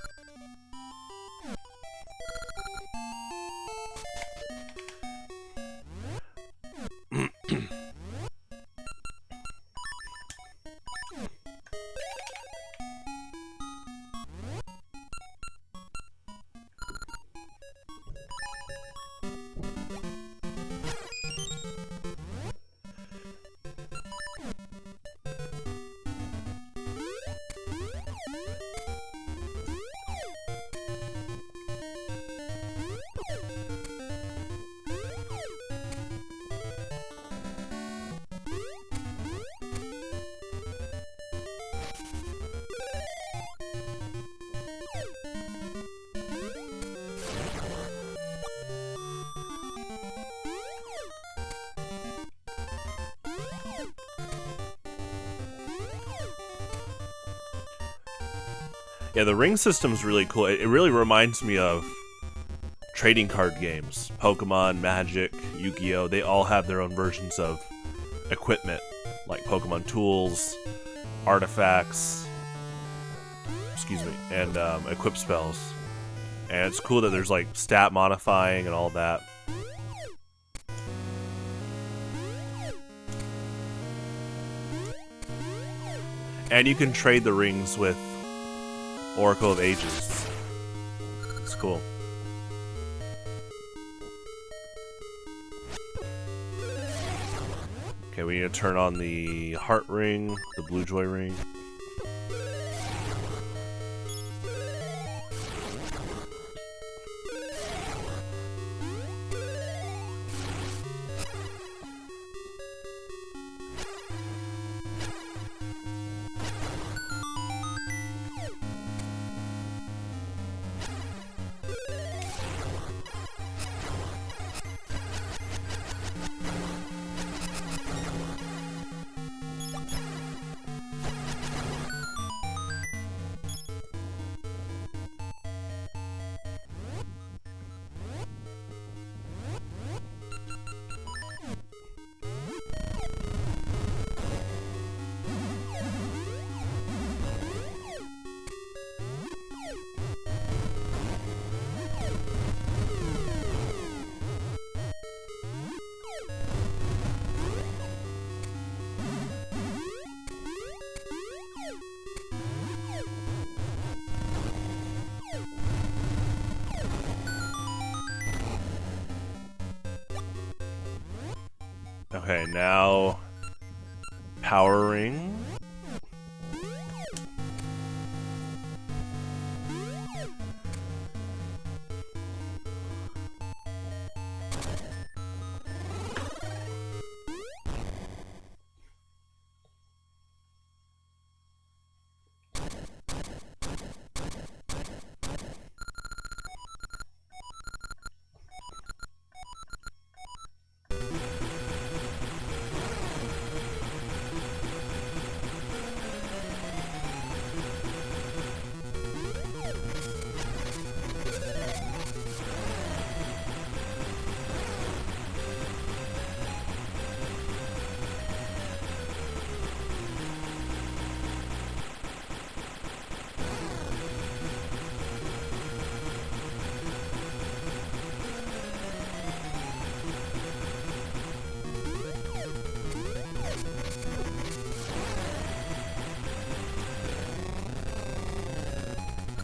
Yeah, the ring system's really cool. It really reminds me of trading card games. Pokemon, Magic, Yu-Gi-Oh! They all have their own versions of equipment, like Pokemon tools, artifacts, and equip spells. And it's cool that there's like stat modifying and all that. And you can trade the rings with Oracle of Ages. It's cool. Okay, we need to turn on the heart ring, the blue joy ring. Okay, now power ring.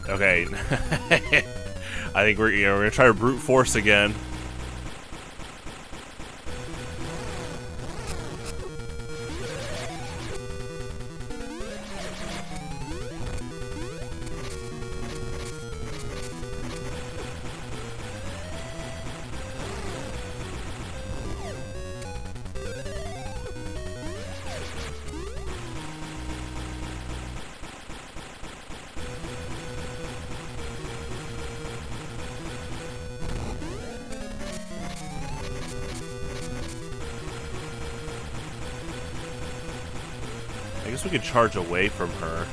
Okay. I think we're gonna try to brute force again. I guess we could charge away from her.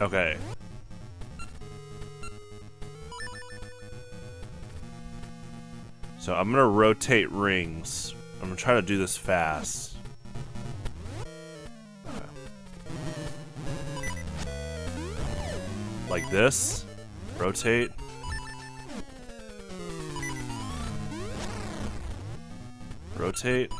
Okay. So I'm gonna rotate rings. I'm gonna try to do this fast. Like this. Rotate. Rotate.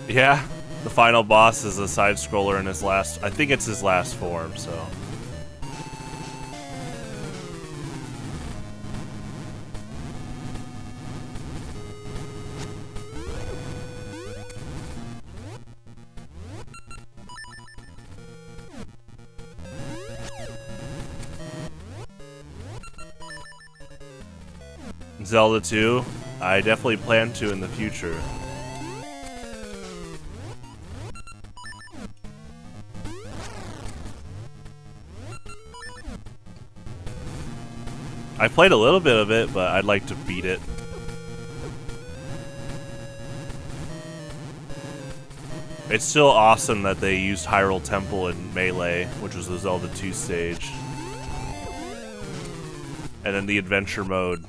Yeah, the final boss is a side scroller in his last. I think it's his last form, so. Zelda 2, I definitely plan to in the future. I played a little bit of it, but I'd like to beat it. It's still awesome that they used Hyrule Temple in Melee, which was the Zelda 2 stage. And then the adventure mode,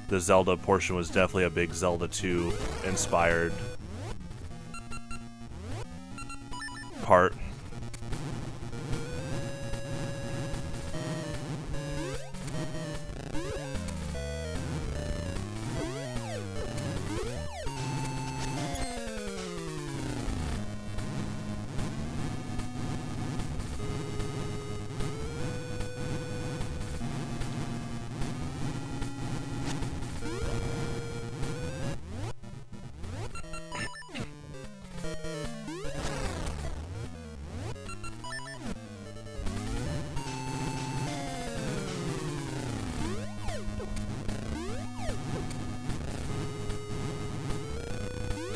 the Zelda portion was definitely a big Zelda 2 inspired part.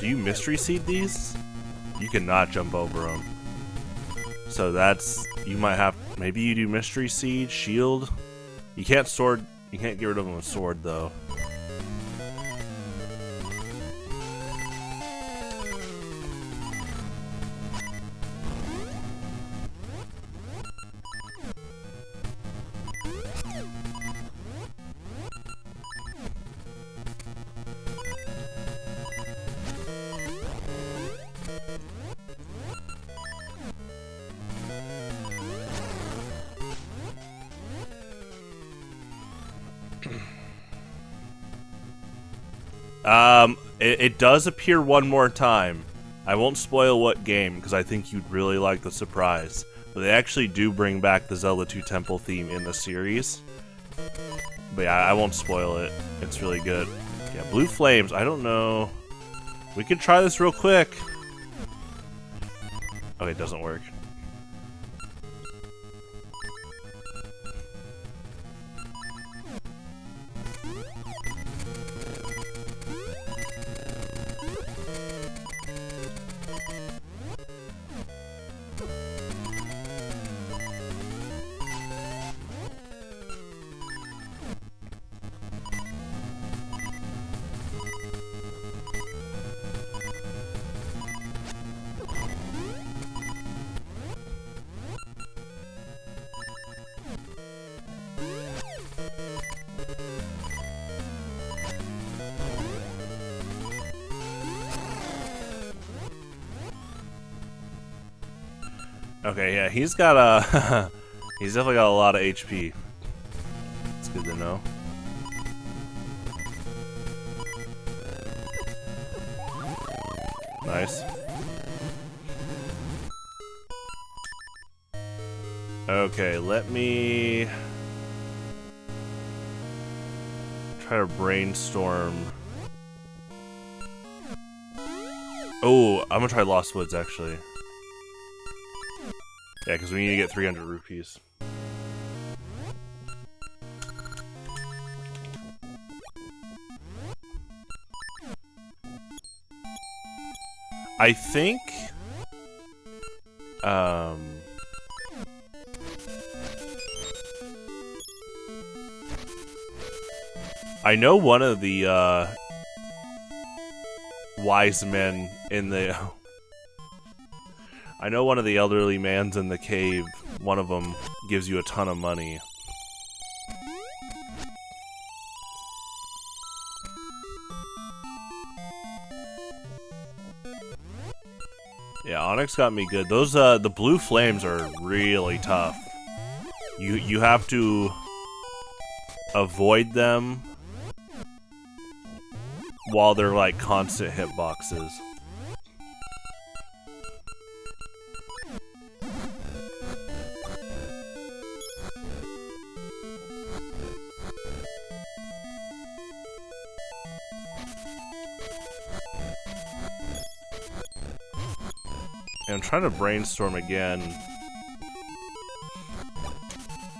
Do you mystery seed these? You cannot jump over them. So that's, you might have, maybe you do mystery seed, shield. You can't sword, you can't get rid of them with sword though. It does appear one more time. I won't spoil what game, because I think you'd really like the surprise. But they actually do bring back the Zelda 2 Temple theme in the series. But yeah, I won't spoil it. It's really good. Yeah, Blue Flames, I don't know. We could try this real quick. Okay, it doesn't work. Okay, yeah, he's got a... he's definitely got a lot of HP. It's good to know. Nice. Okay, let me... try to brainstorm. Oh, I'm gonna try Lost Woods, actually. Yeah, because we need to get 300 rupees. I think... I know one of the, wise men in the... I know one of the elderly mans in the cave, one of them gives you a ton of money. Yeah, Onyx got me good. Those, the blue flames are really tough. You have to avoid them while they're like constant hitboxes. And I'm trying to brainstorm again.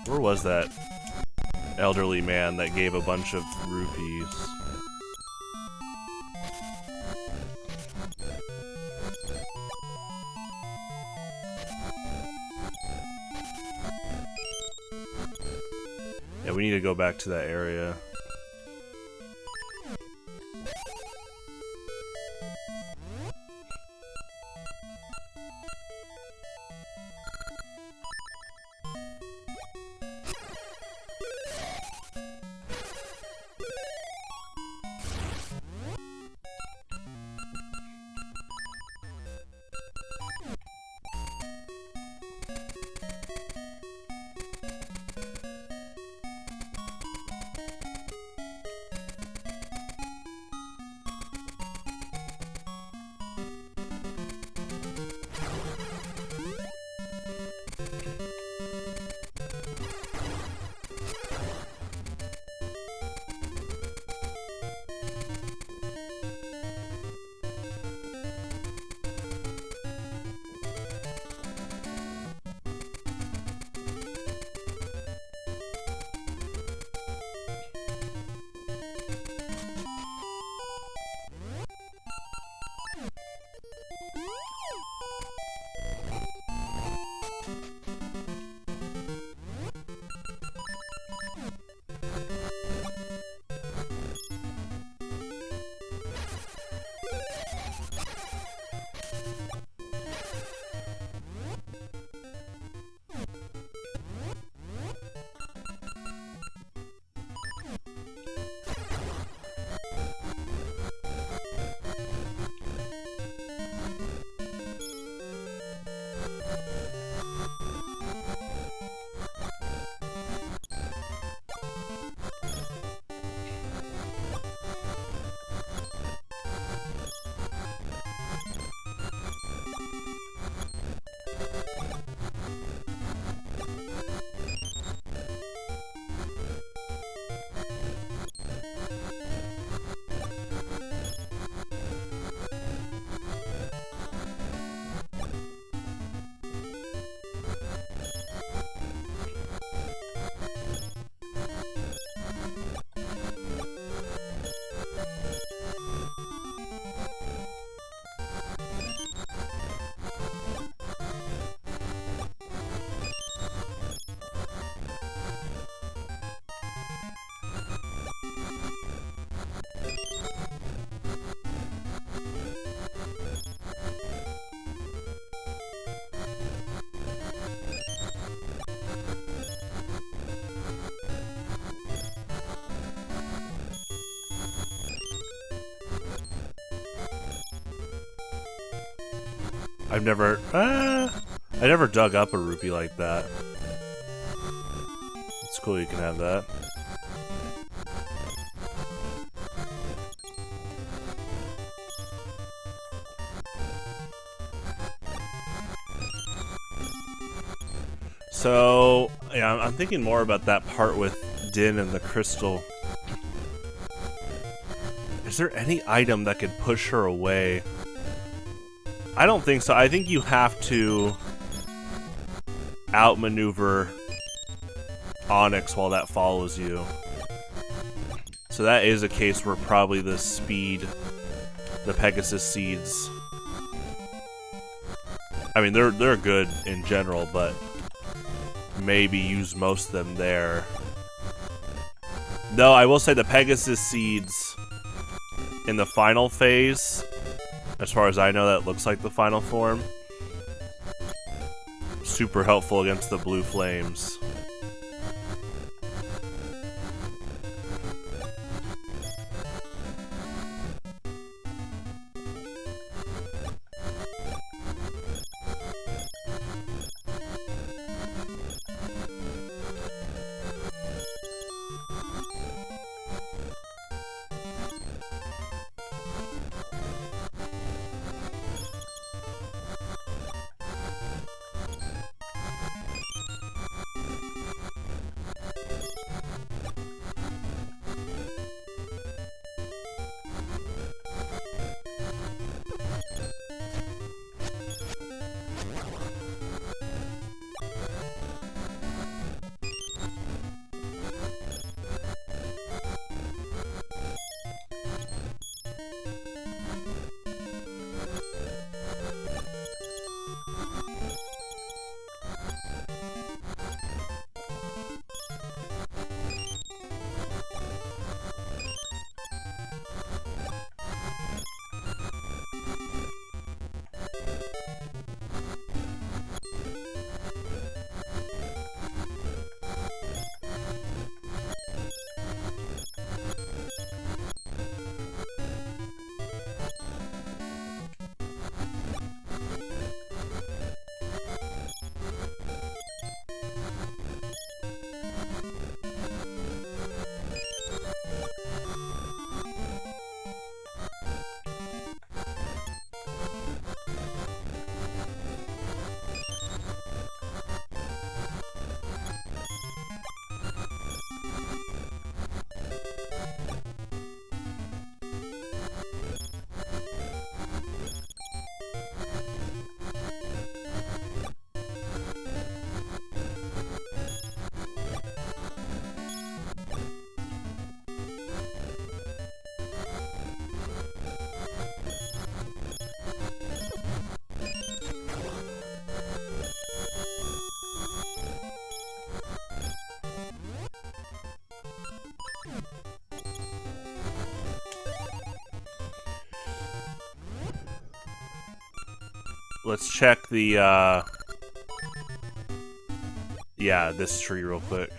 Where was that elderly man that gave a bunch of rupees? Yeah, we need to go back to that area. I never dug up a rupee like that. It's cool you can have that. So, yeah, I'm thinking more about that part with Din and the crystal. Is there any item that could push her away? I don't think so. I think you have to outmaneuver Onyx while that follows you. So that is a case where probably the speed, the Pegasus seeds, I mean, they're good in general, but maybe use most of them there. Though I will say the Pegasus seeds in the final phase, as far as I know, that looks like the final form. Super helpful against the blue flames. Let's check the, yeah, this tree real quick.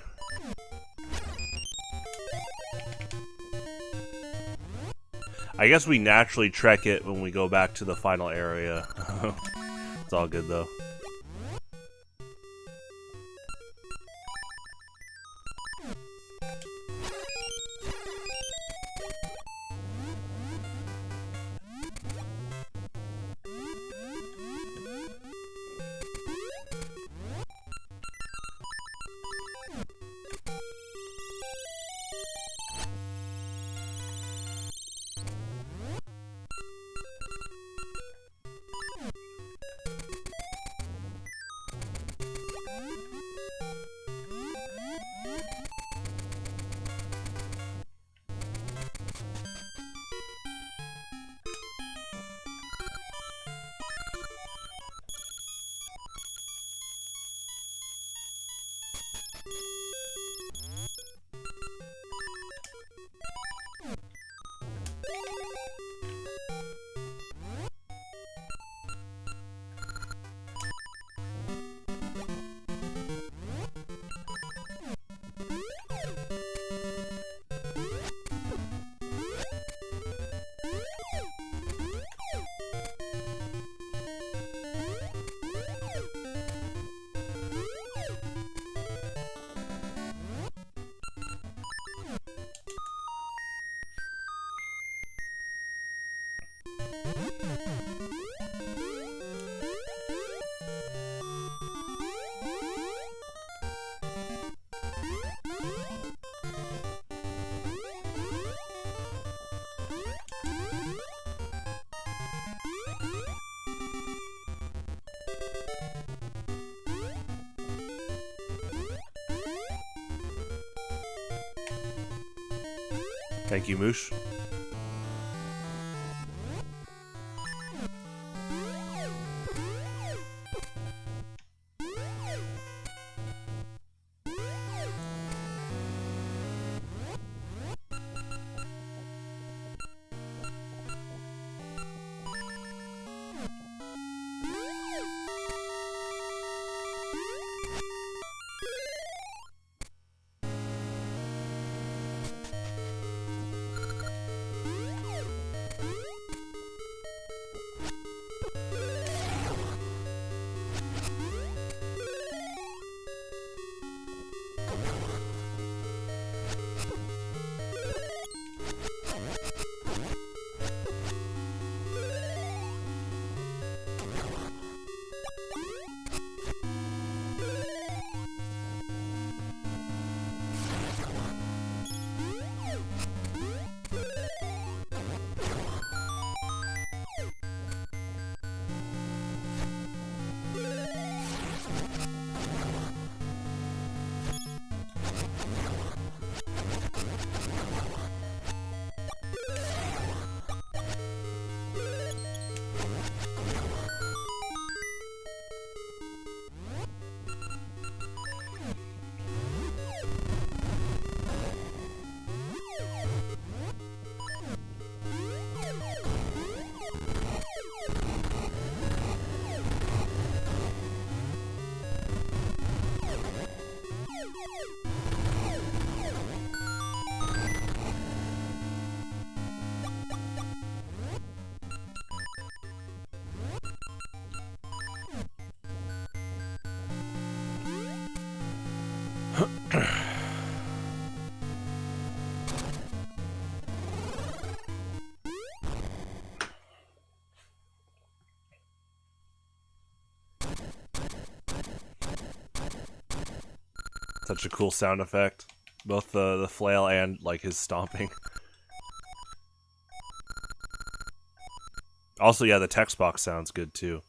I guess we naturally trek it when we go back to the final area. It's all good, though. Thank you, Moosh. Such a cool sound effect. Both the flail and like his stomping. Also, yeah, the text box sounds good too.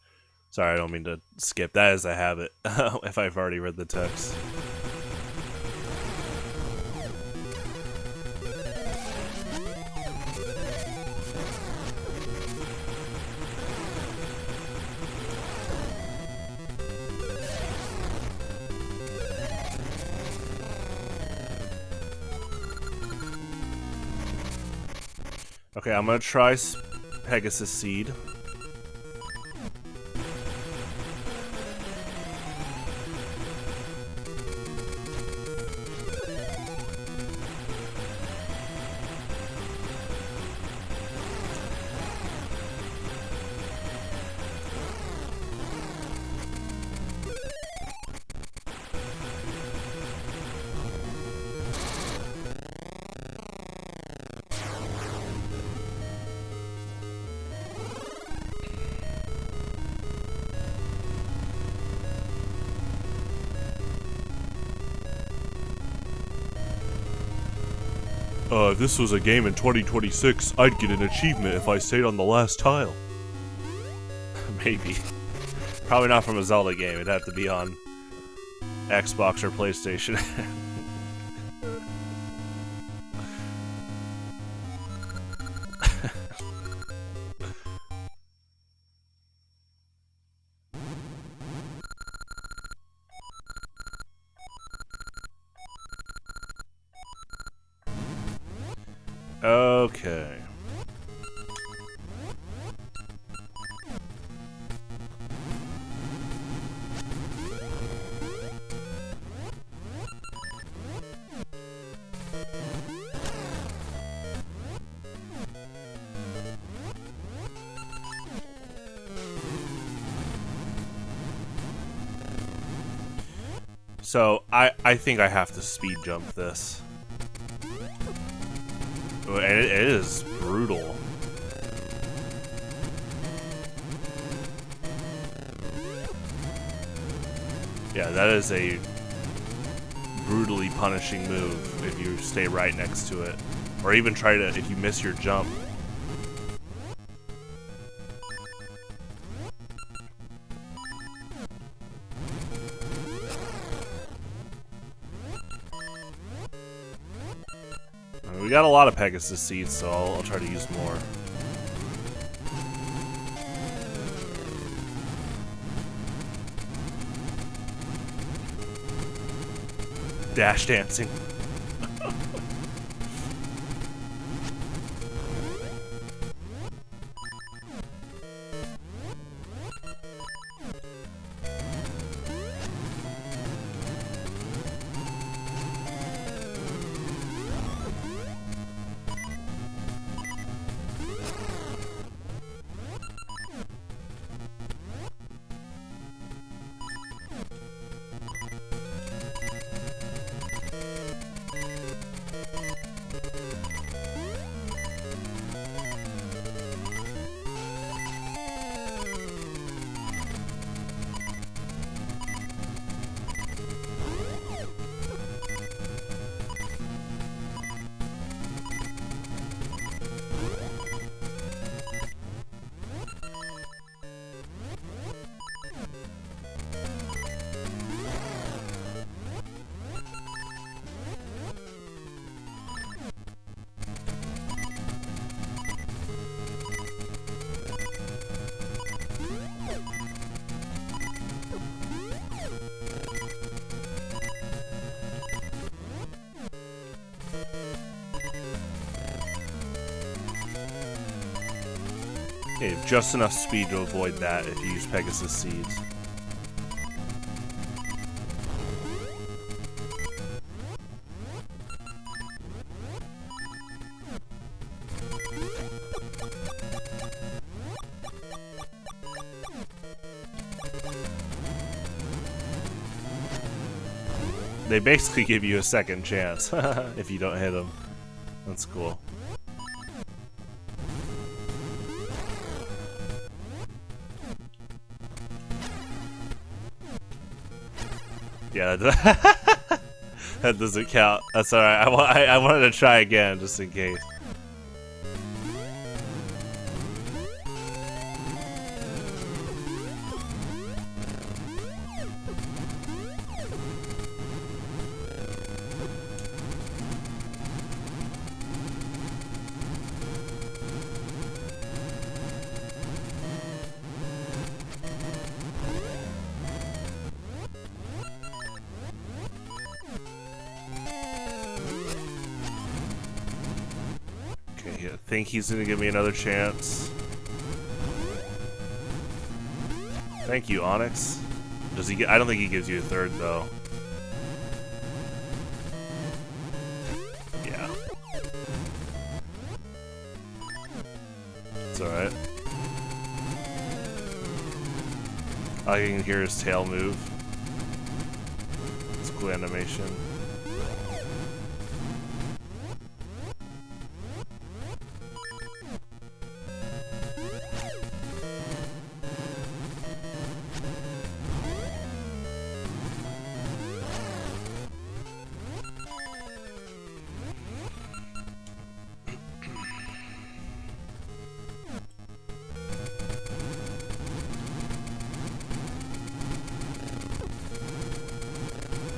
Sorry, I don't mean to skip. That is a habit if I've already read the text. Okay, I'm gonna try Pegasus Seed. If this was a game in 2026, I'd get an achievement if I stayed on the last tile. Maybe. Probably not from a Zelda game. It'd have to be on Xbox or PlayStation. Okay. So, I think I have to speed jump this. It is brutal. Yeah, that is a brutally punishing move if you stay right next to it. Or even try to, if you miss your jump. We got a lot of Pegasus seeds, so I'll try to use more. Dash dancing. Okay, you have just enough speed to avoid that if you use Pegasus seeds. They basically give you a second chance if you don't hit them. That's cool. Yeah, that doesn't count. That's alright. I wanted to try again just in case. I think he's gonna give me another chance. Thank you, Onyx. Does he? I don't think he gives you a third though. Yeah, it's all right. I can hear his tail move. It's cool animation.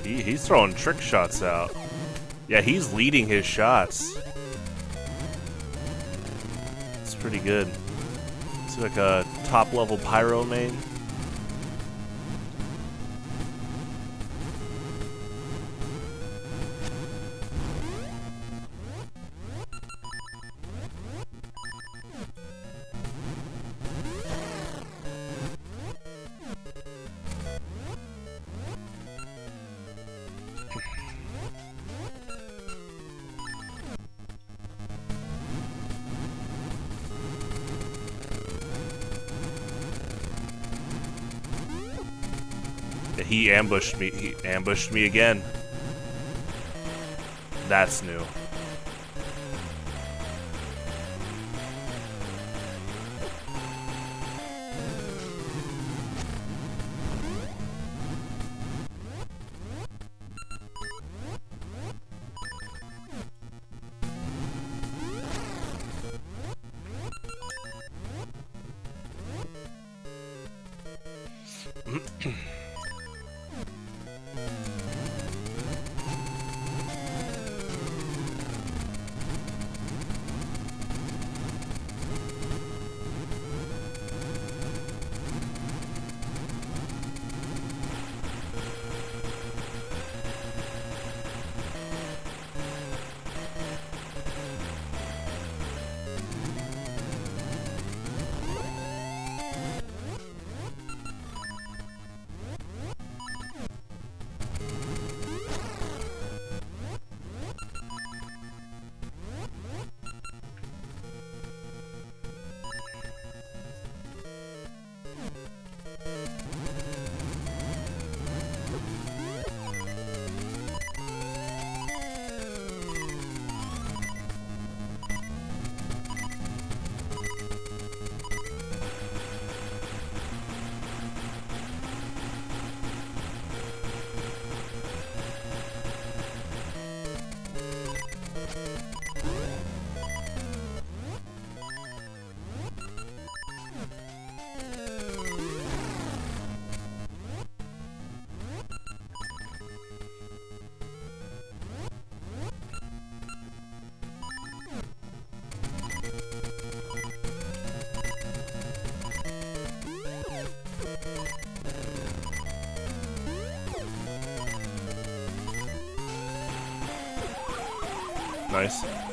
He's throwing trick shots out. Yeah, he's leading his shots. It's pretty good. It's like a top level pyro main. He ambushed me. He ambushed me again. That's new. nice.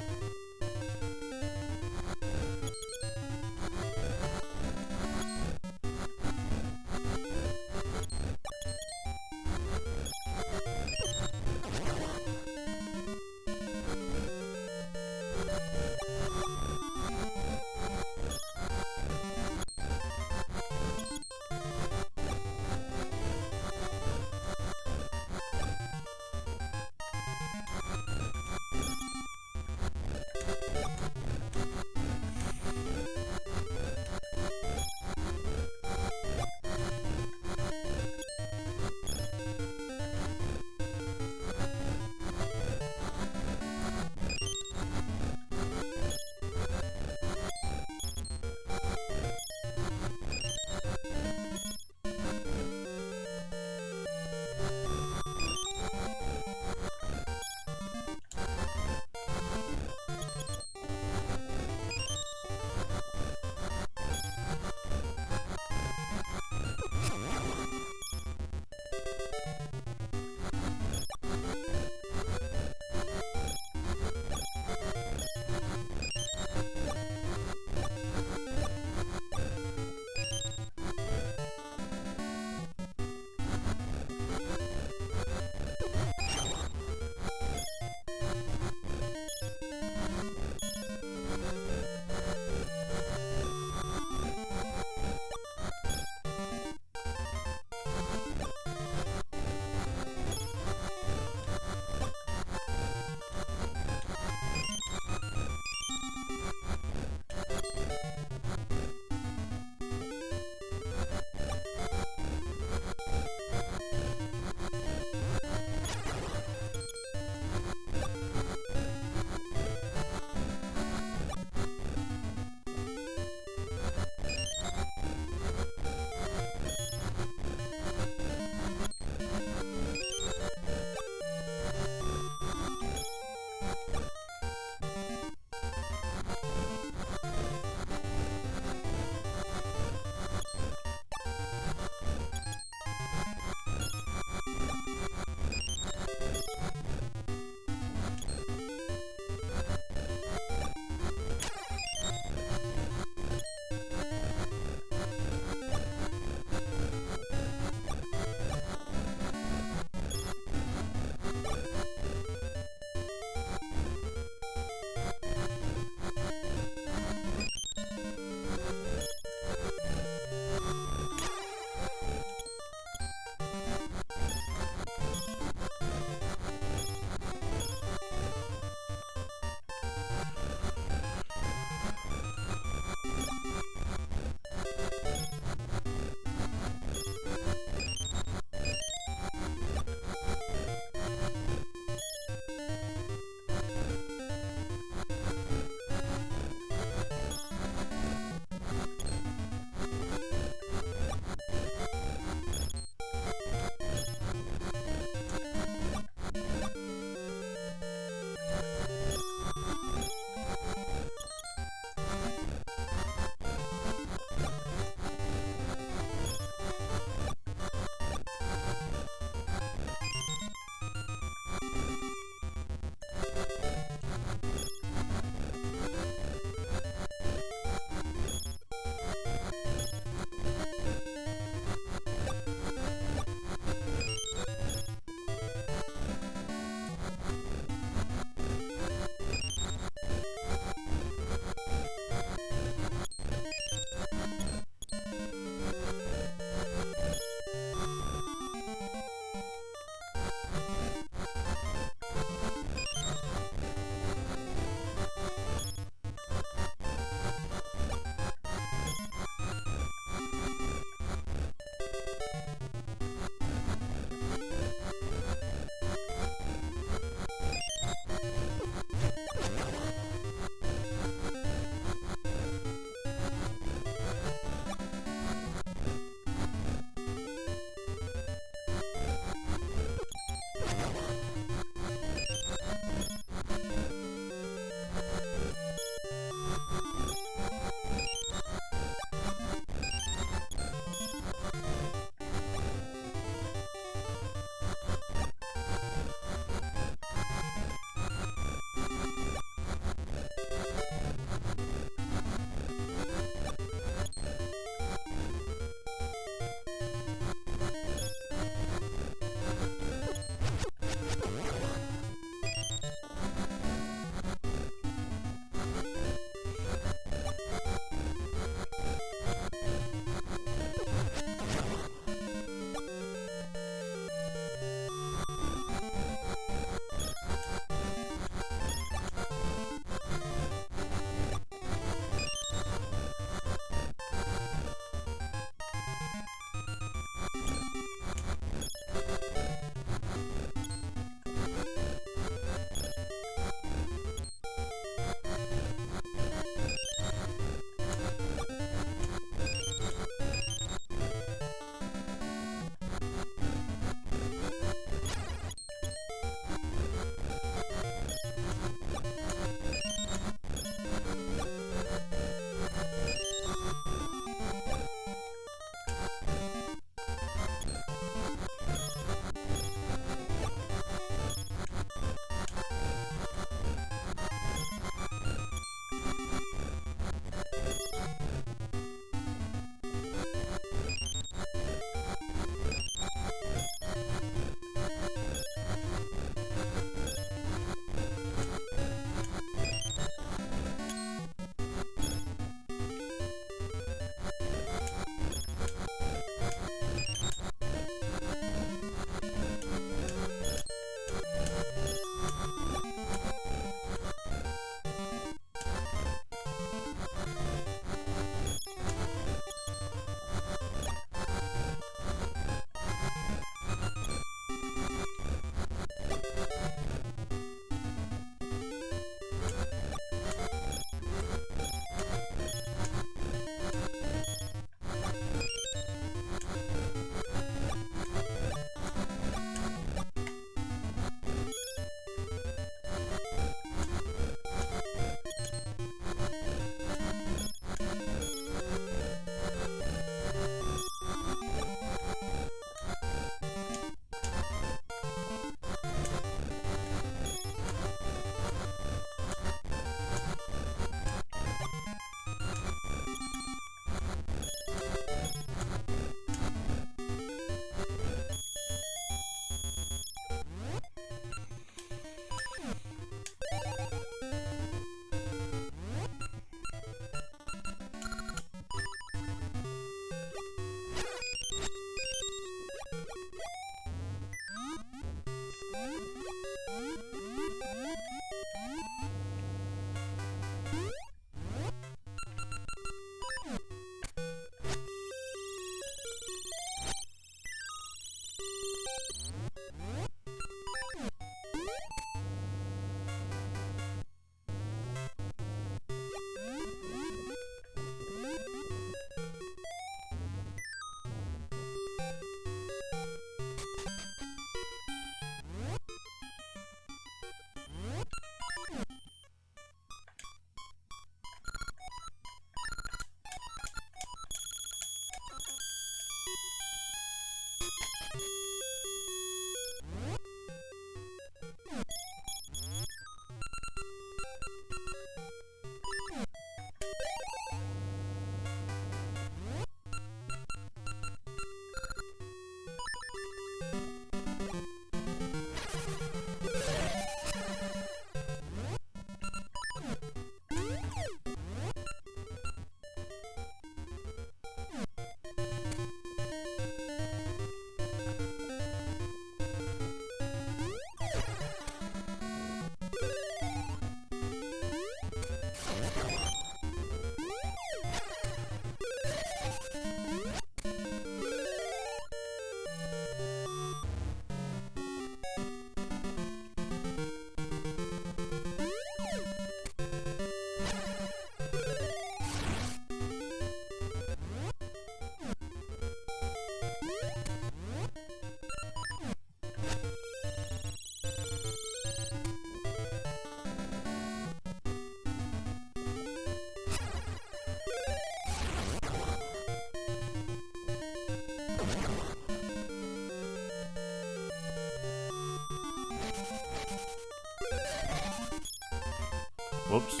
Whoops.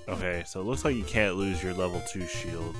Okay, so it looks like you can't lose your level 2 shield.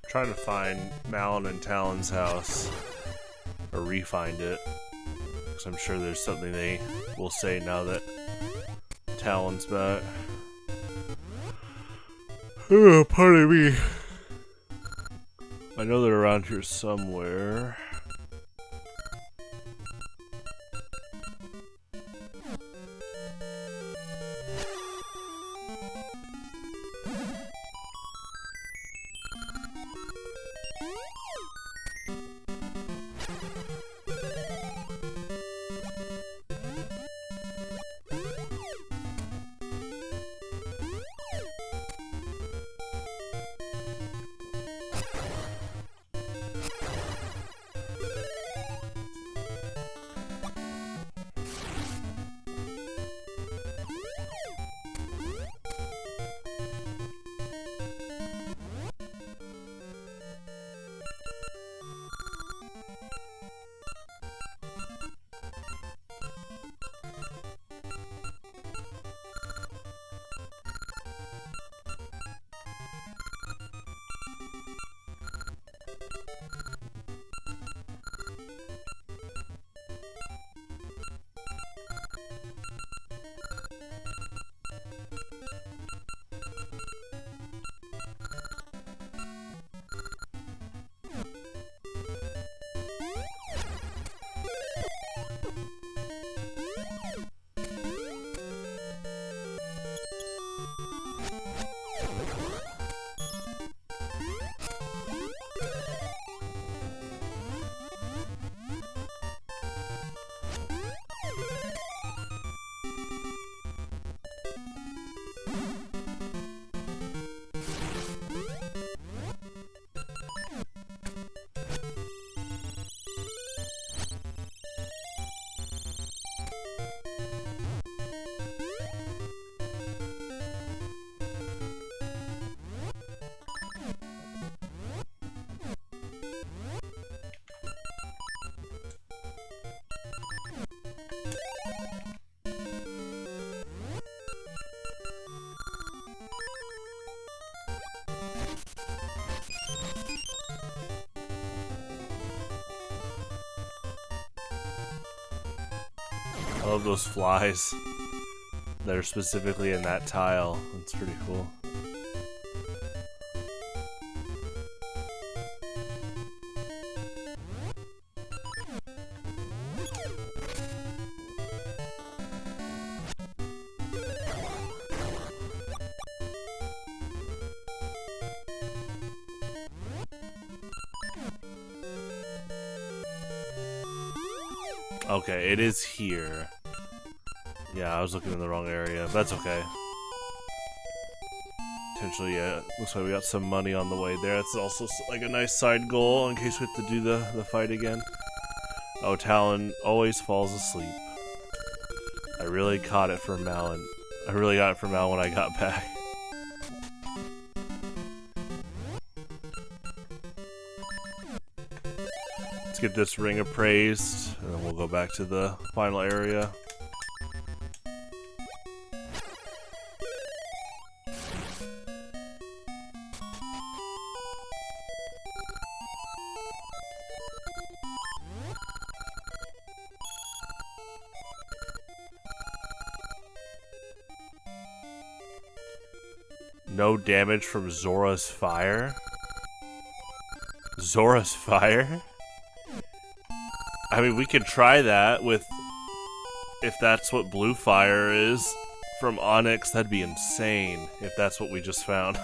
Trying to find Malon and Talon's house, or re-find it, because I'm sure there's something they will say now that Talon's back. Oh, pardon me. I know they're around here somewhere. I love those flies that are specifically in that tile. It's pretty cool. Okay, it is here. Yeah, I was looking in the wrong area, but that's okay. Potentially, yeah, looks like we got some money on the way there. That's also like a nice side goal in case we have to do the fight again. Oh, Talon always falls asleep. I really caught it from Mal, I really got it from Mal when I got back. Let's get this ring appraised, and then we'll go back to the final area. No damage from Zora's fire? Zora's fire? I mean, we could try that with... If that's what blue fire is from Onyx, that'd be insane if that's what we just found.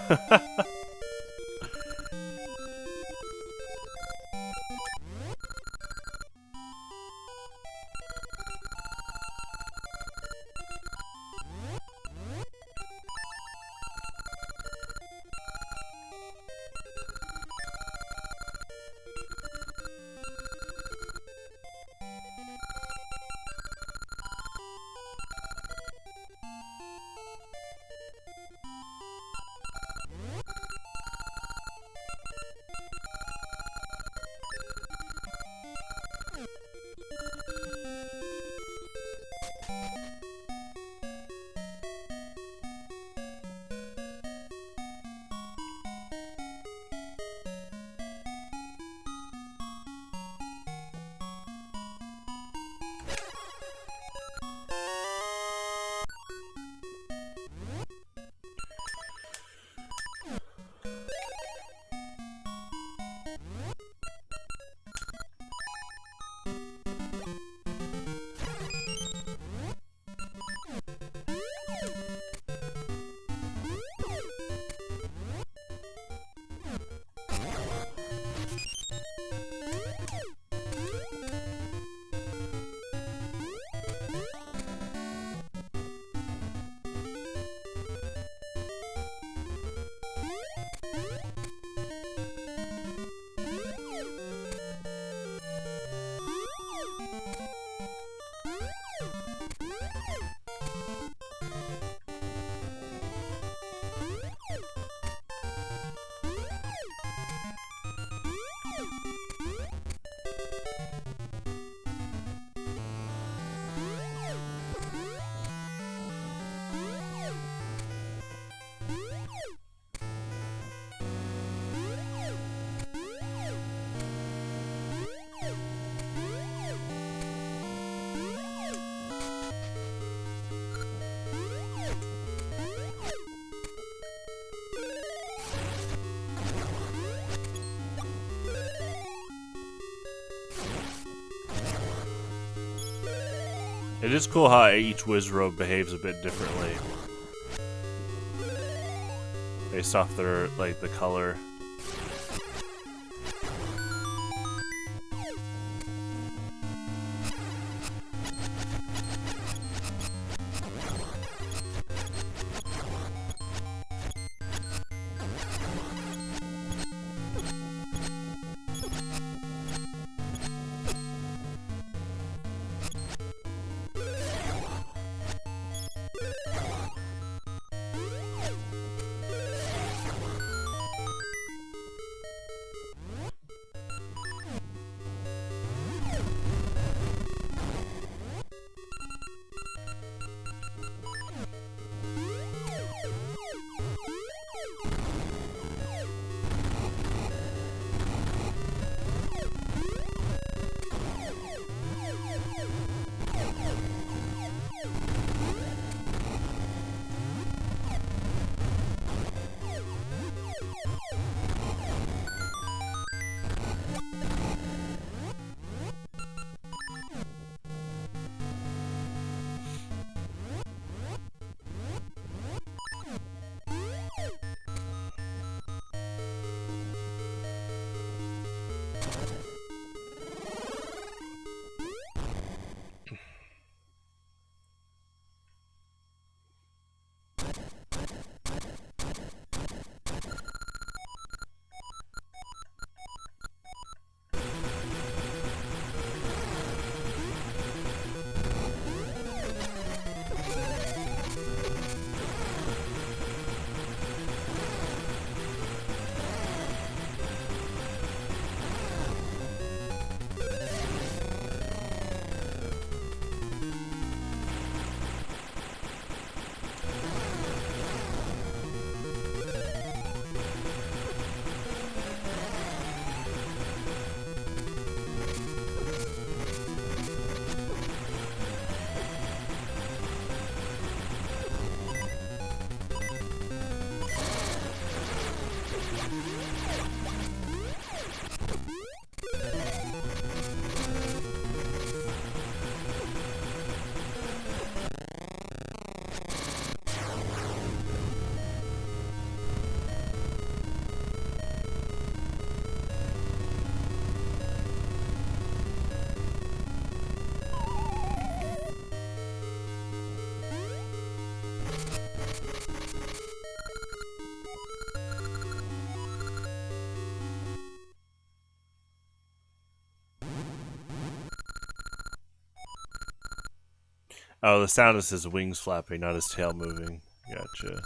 It is cool how each Wizrobe behaves a bit differently based off their, like, the color. Oh, the sound is his wings flapping, not his tail moving. Gotcha.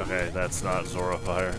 Okay, that's not Zora Fire.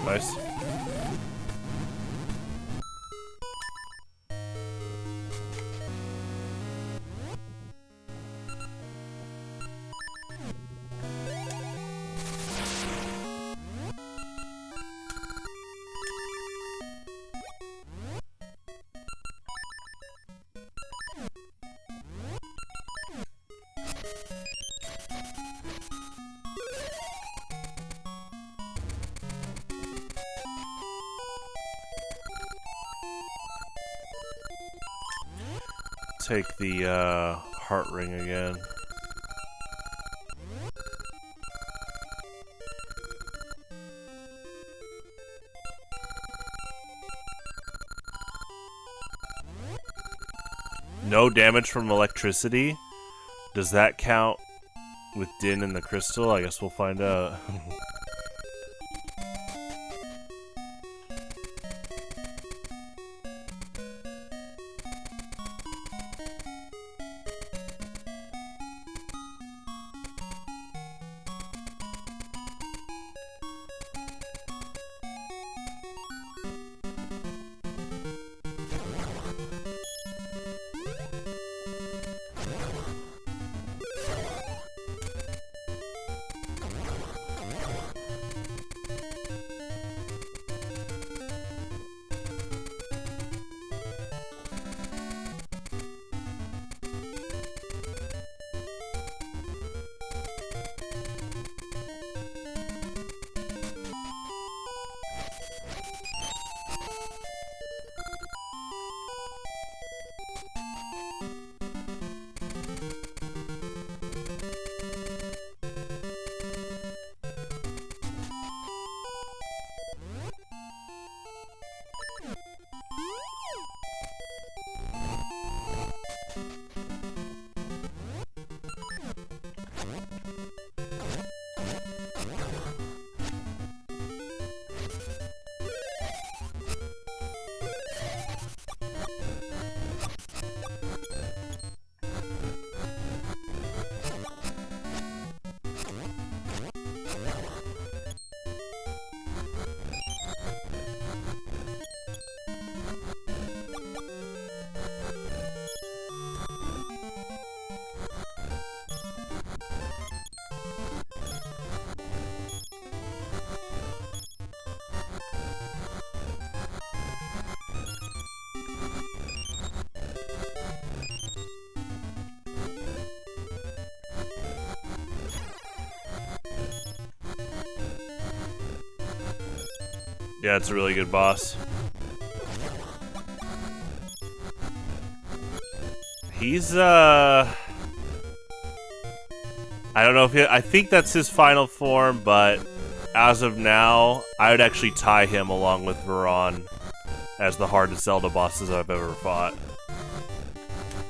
Nice. Take the heart ring again. No damage from electricity? Does that count with Din and the crystal? I guess we'll find out. Yeah, it's a really good boss. He's I don't know if I think that's his final form, but as of now, I would actually tie him along with Veron as the hardest Zelda bosses I've ever fought.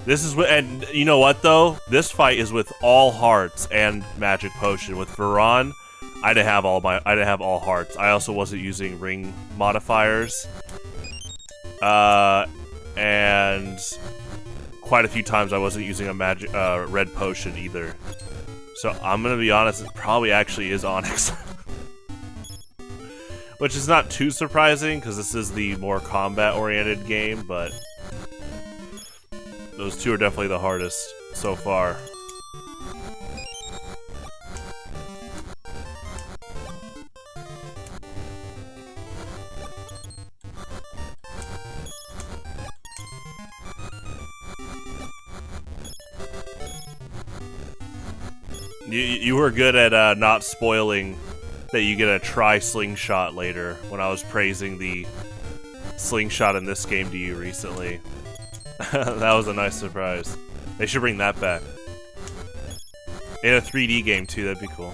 This is and you know what though? This fight is with all hearts and magic potion. With Veron, I didn't have all hearts. I also wasn't using ring modifiers. And quite a few times I wasn't using a magic red potion either. So I'm gonna be honest, it probably actually is Onyx. Which is not too surprising, because this is the more combat-oriented game, but those two are definitely the hardest so far. You were good at not spoiling that you get a slingshot later when I was praising the slingshot in this game to you recently. That was a nice surprise. They should bring that back. In a 3D game too, that'd be cool.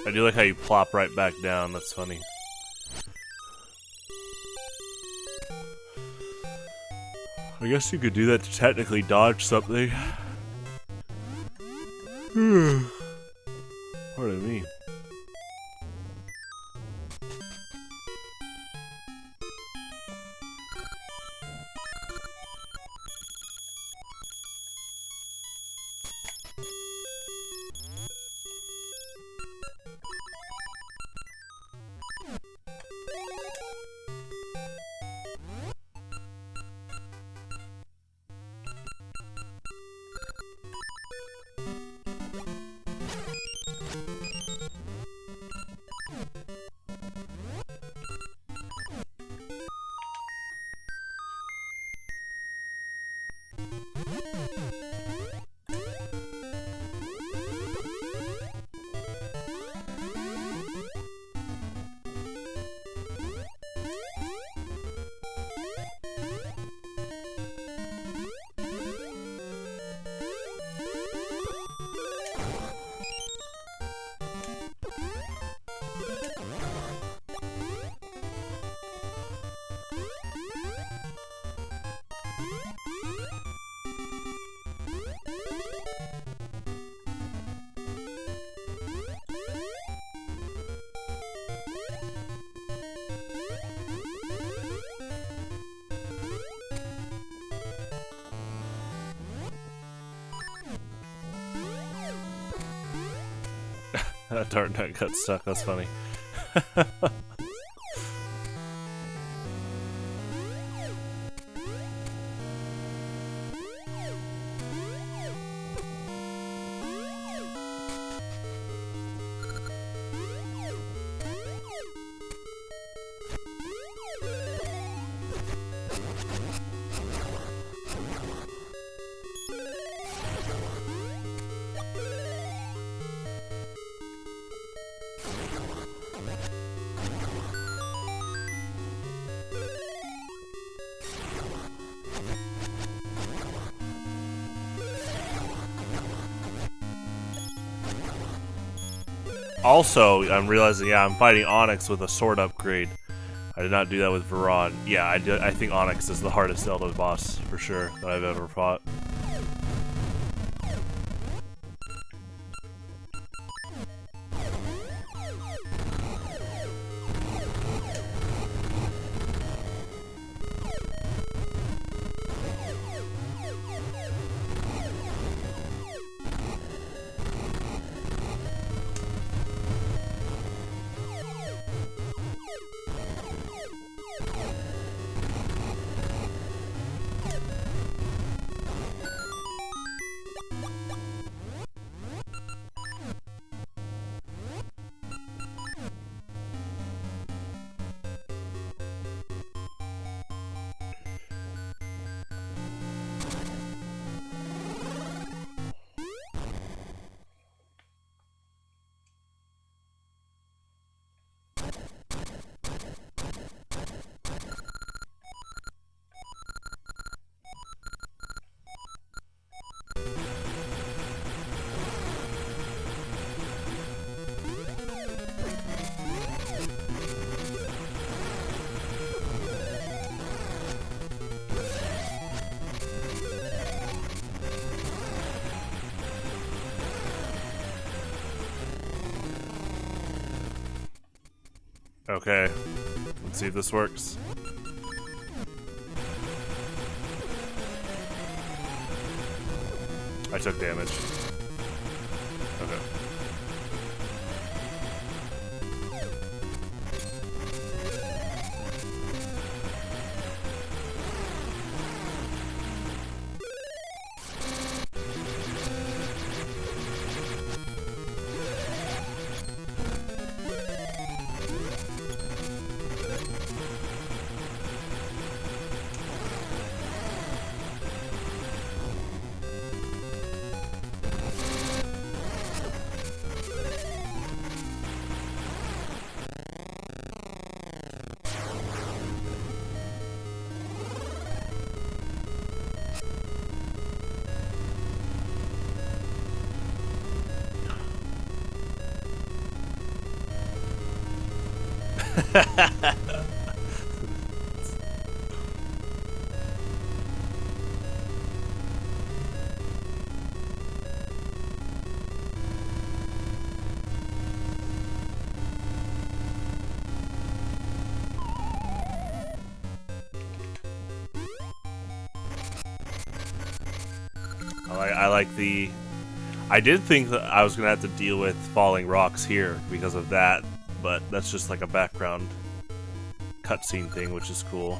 I do like how you plop right back down. That's funny. I guess you could do that to technically dodge something. Pardon me. That dart nut got stuck, that's funny. Also, I'm realizing, yeah, I'm fighting Onyx with a sword upgrade. I did not do that with Veron. Yeah, I think Onyx is the hardest Zelda boss, for sure, that I've ever fought. Okay, let's see if this works. I took damage. Okay. I like the... I did think that I was going to have to deal with falling rocks here because of that, but that's just like a background cutscene thing, which is cool.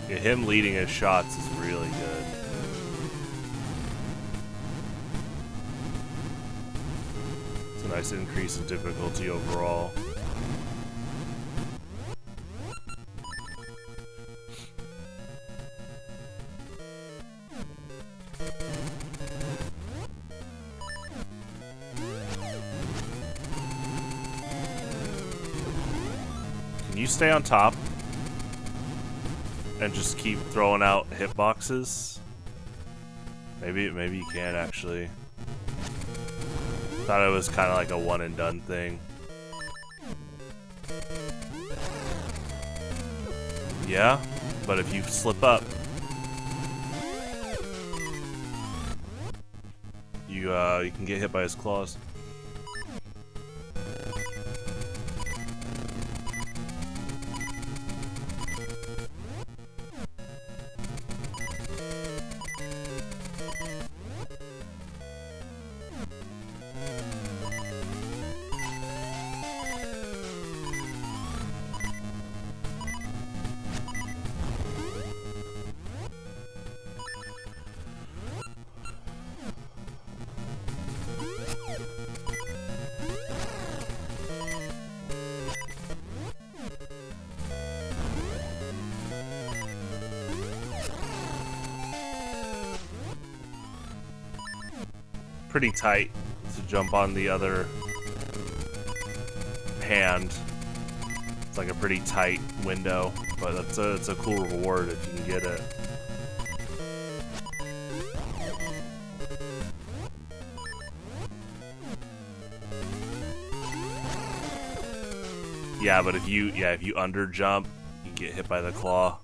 Yeah, him leading his shots is really good. It's a nice increase in difficulty overall. Can you stay on top? And just keep throwing out hitboxes? Maybe you can actually. Thought it was kind of like a one and done thing. Yeah, but if you slip up, you can get hit by his claws. Pretty tight to jump on the other hand. It's like a pretty tight window, but it's a cool reward if you can get it. Yeah, but if you under jump, you get hit by the claw.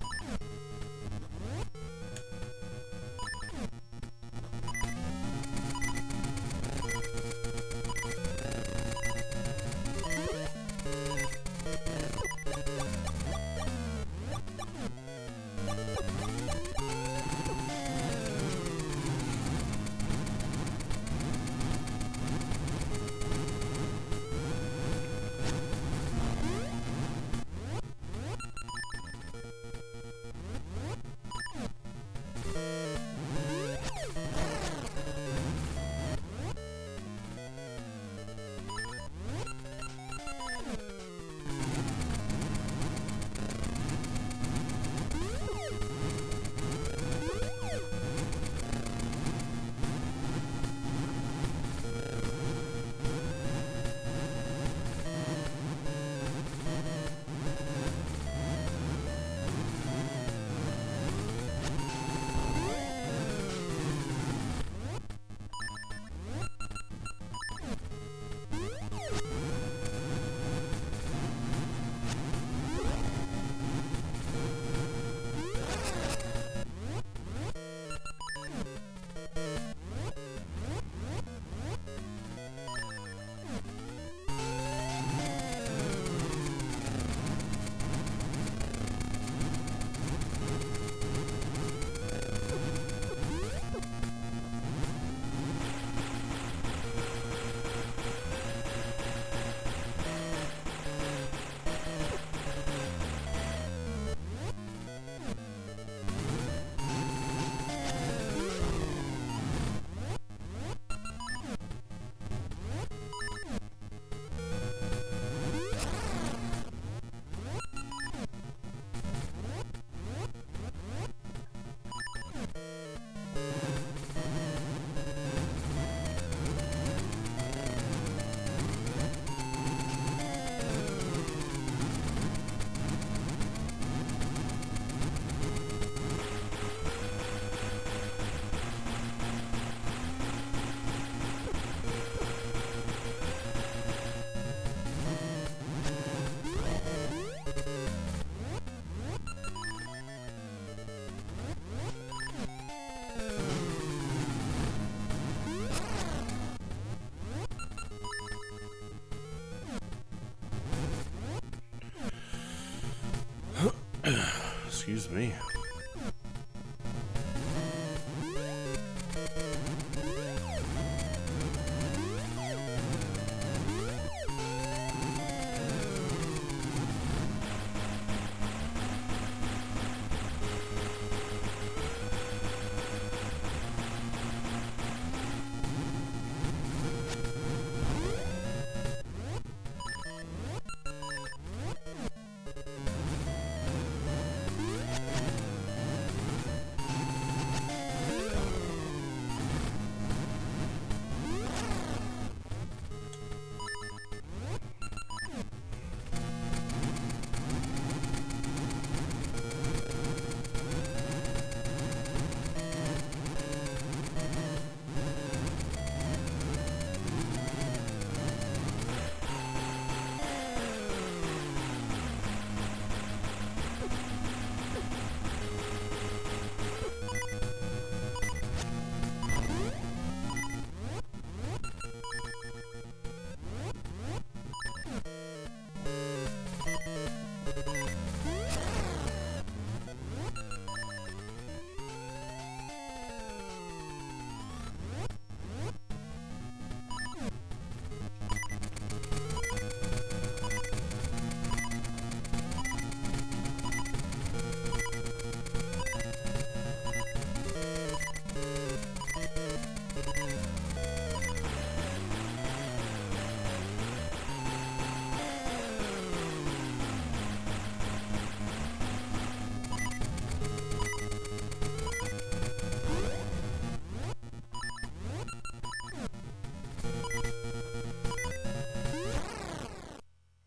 Excuse me.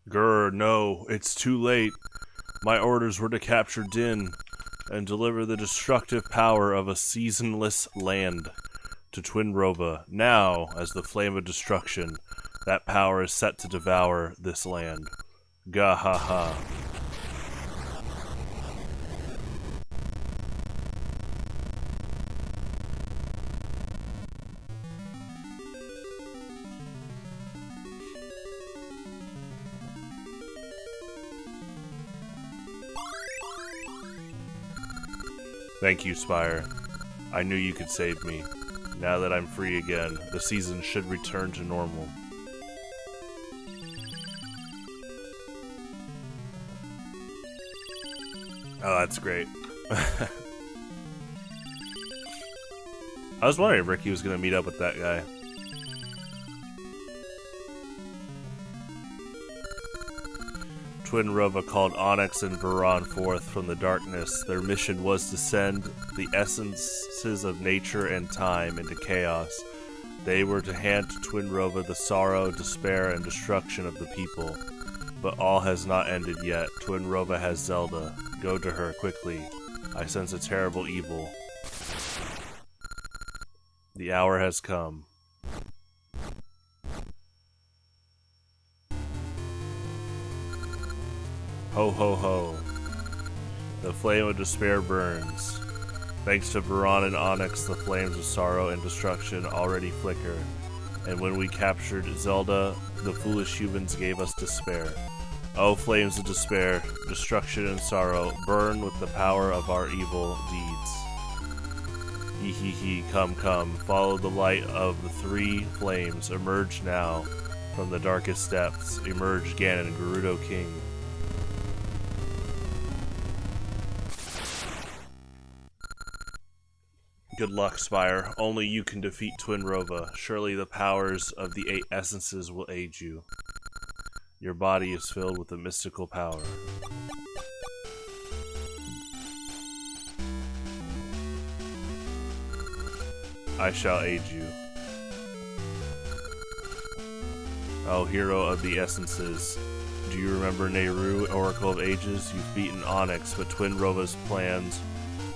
Grr, no, it's too late. My orders were to capture Din and deliver the destructive power of a seasonless land to Twinrova. Now, as the flame of destruction, that power is set to devour this land. Gahaha. Thank you, Spire. I knew you could save me. Now that I'm free again, the season should return to normal. Oh, that's great. I was wondering if Ricky was going to meet up with that guy. Twinrova called Onyx and Veron forth from the darkness. Their mission was to send the essences of nature and time into chaos. They were to hand to Twinrova the sorrow, despair, and destruction of the people. But all has not ended yet. Twinrova has Zelda. Go to her quickly. I sense a terrible evil. The hour has come. Ho ho ho. The flame of despair burns. Thanks to Veron and Onyx, the flames of sorrow and destruction already flicker. And when we captured Zelda, the foolish humans gave us despair. Oh, flames of despair, destruction and sorrow, burn with the power of our evil deeds. Hee hee hee, come come, follow the light of the three flames, emerge now from the darkest depths, emerge Ganon, Gerudo King. Good luck, Spire. Only you can defeat Twinrova. Surely the powers of the 8 essences will aid you. Your body is filled with a mystical power. I shall aid you. Oh, hero of the essences. Do you remember Nehru, Oracle of Ages? You've beaten Onyx, but Twinrova's plans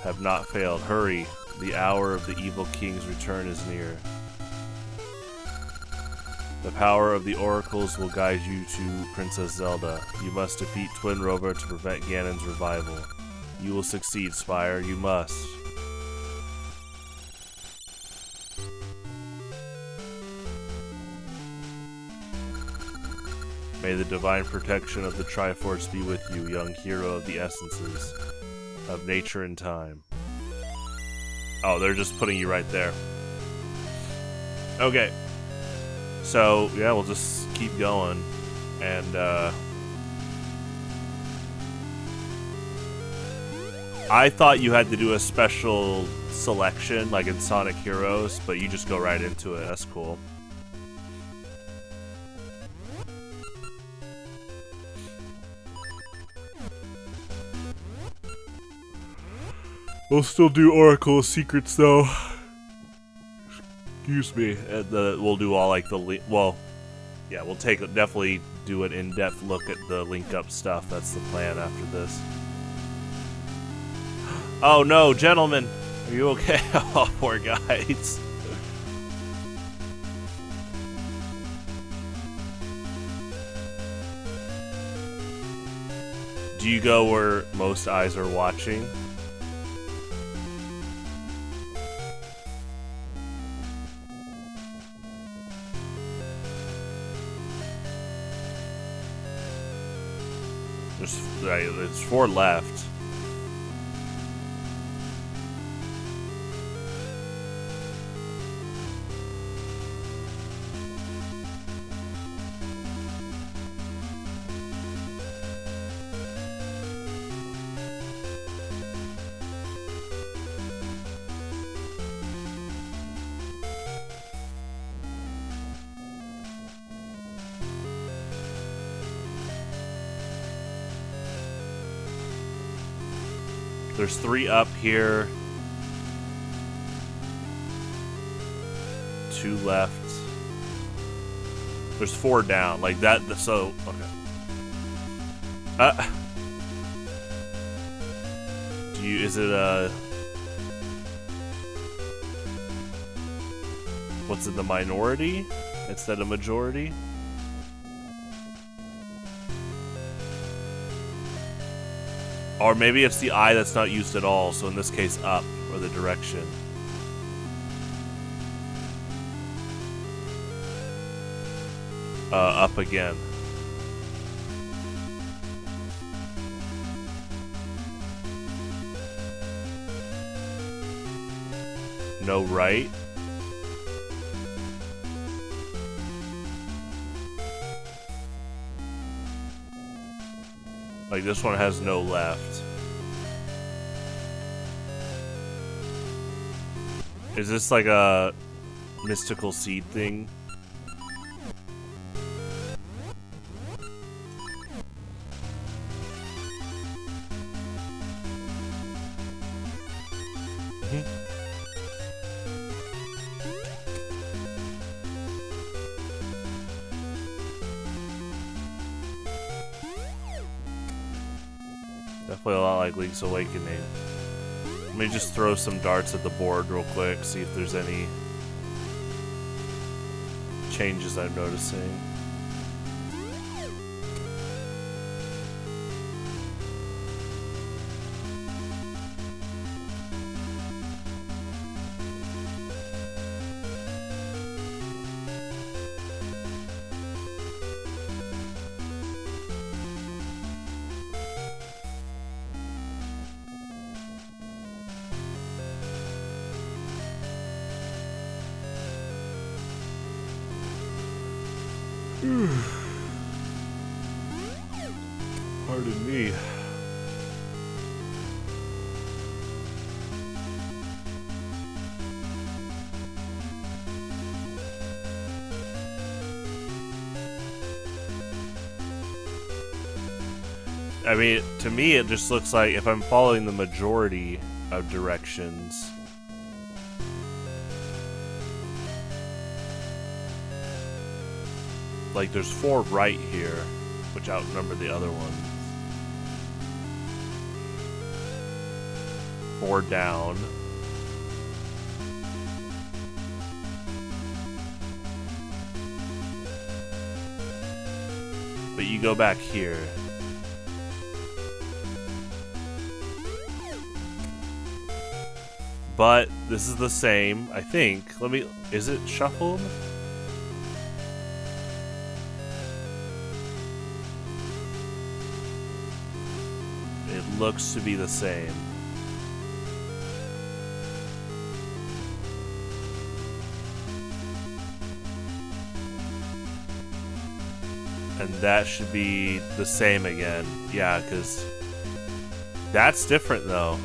have not failed. Hurry! The hour of the evil king's return is near. The power of the oracles will guide you to Princess Zelda. You must defeat Twinrova to prevent Ganon's revival. You will succeed, Spire. You must. May the divine protection of the Triforce be with you, young hero of the essences. of nature and time. Oh, they're just putting you right there. Okay. So, yeah, we'll just keep going. And, I thought you had to do a special selection, like in Sonic Heroes, but you just go right into it. That's cool. We'll still do Oracle Secrets, though. Excuse me. We'll do all, like, well, yeah, we'll definitely do an in-depth look at the link-up stuff. That's the plan after this. Oh no, gentlemen! Are you okay? Oh, poor guys. Do you go where most eyes are watching? There's 4 left. There's 3 up here. 2 left. There's 4 down. Like that, so, okay. Is it what's it, the minority instead of majority? Or maybe it's the eye that's not used at all, so in this case up, or the direction. Up again. No right. Like this one has no left. Is this like a mystical seed thing? Definitely a lot like Link's Awakening. Let me just throw some darts at the board real quick, see if there's any changes I'm noticing. Pardon me. I mean, to me it just looks like if I'm following the majority of directions, like there's 4 right here, which outnumber the other ones. 4 down. But you go back here. But this is the same, I think. Is it shuffled? It looks to be the same. And that should be the same again. Yeah, because that's different though.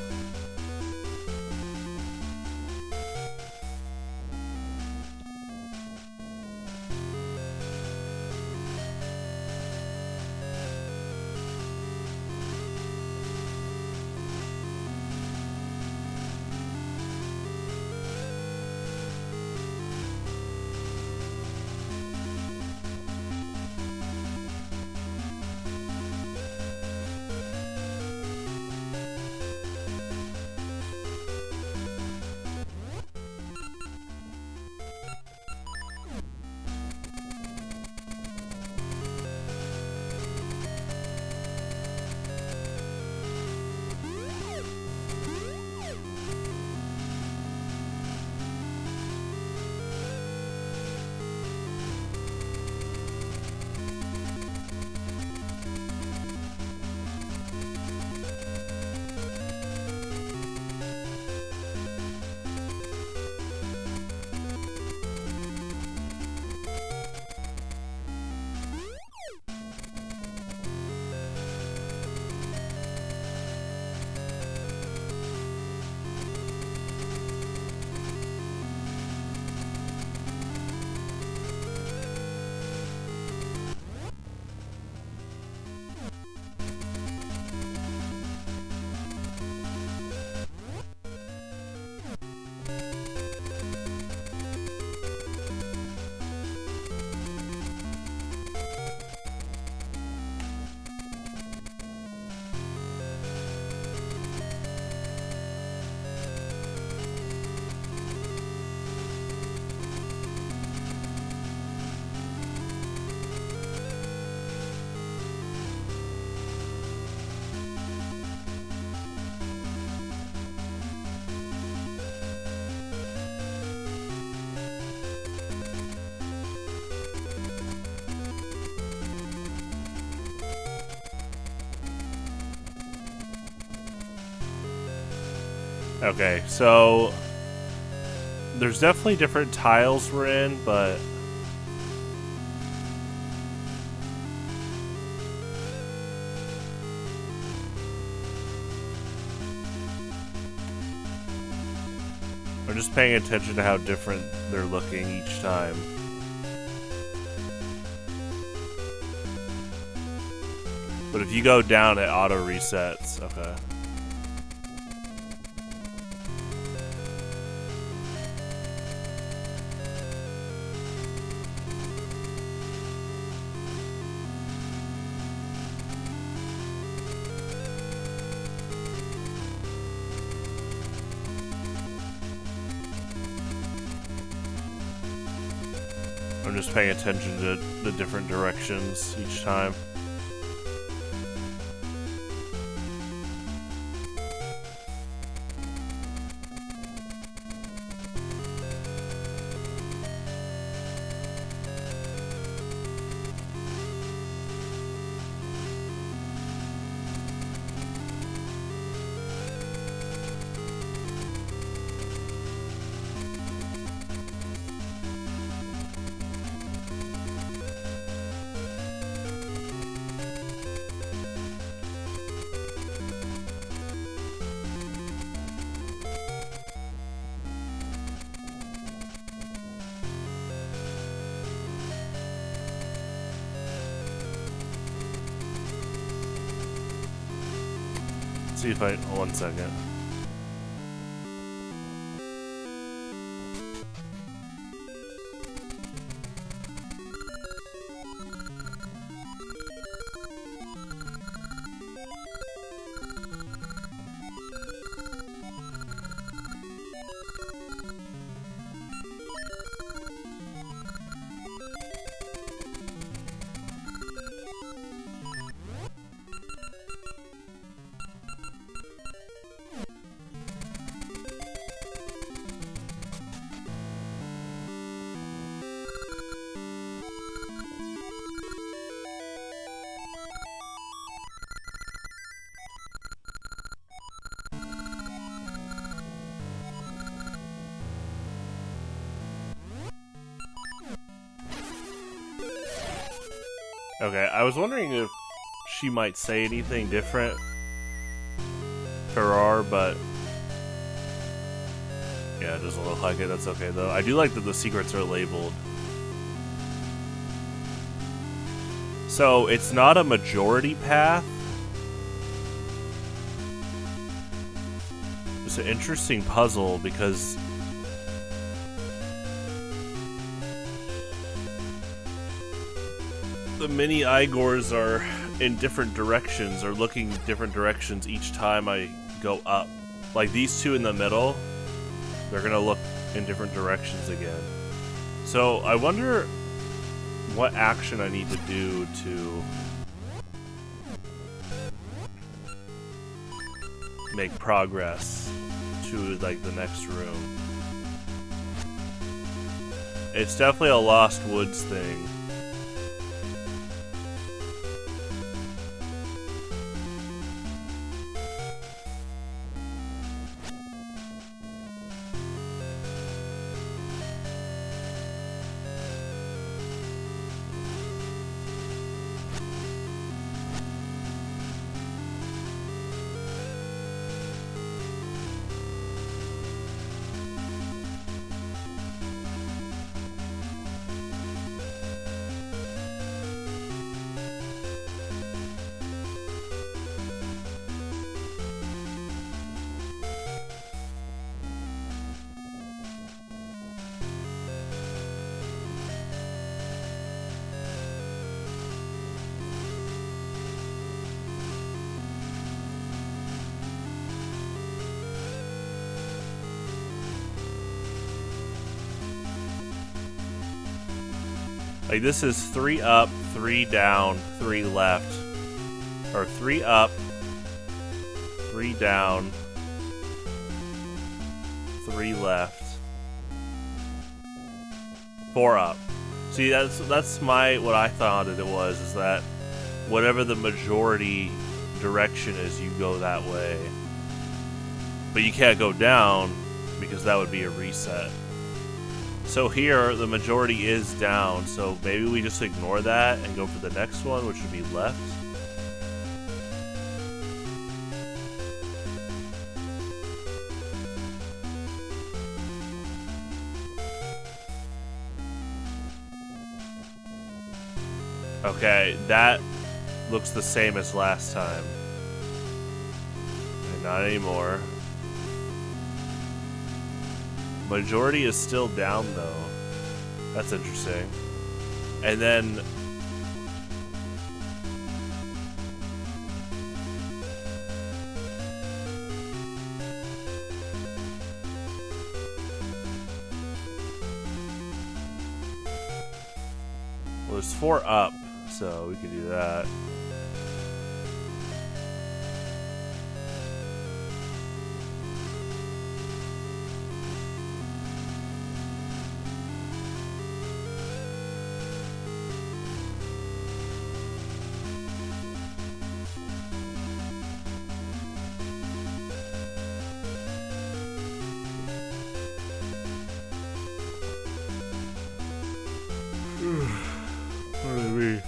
Okay, so there's definitely different tiles we're in, but I'm just paying attention to how different they're looking each time. But if you go down, it auto resets. Okay. I'm just paying attention to the different directions each time. See if I... 1 second. Okay, I was wondering if she might say anything different, Ferrar, but yeah, it doesn't look like it. That's okay though. I do like that the secrets are labeled. So it's not a majority path. It's an interesting puzzle because the mini Igors are in different directions, or looking different directions each time I go up. Like these two in the middle, they're gonna look in different directions again. So I wonder what action I need to do to make progress to like the next room. It's definitely a Lost Woods thing. Like this is 3 up, 3 down, 3 left. Or 3 up, 3 down, 3 left, 4 up. See, that's what I thought it was, is that whatever the majority direction is, you go that way. But you can't go down because that would be a reset. So here, the majority is down, so maybe we just ignore that and go for the next one, which would be left. Okay, that looks the same as last time. Okay, not anymore. Majority is still down though. That's interesting. And then well, there's 4 up, so we could do that. What do we?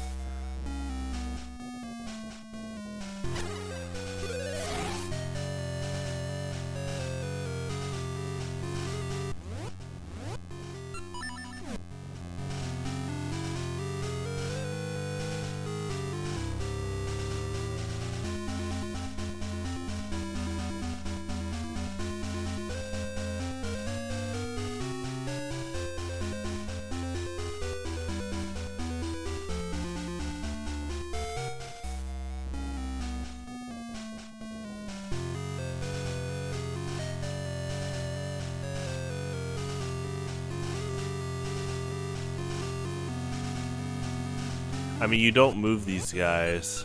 I mean, you don't move these guys,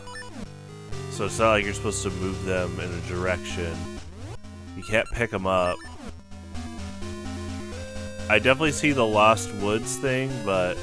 so it's not like you're supposed to move them in a direction. You can't pick them up. I definitely see the Lost Woods thing, but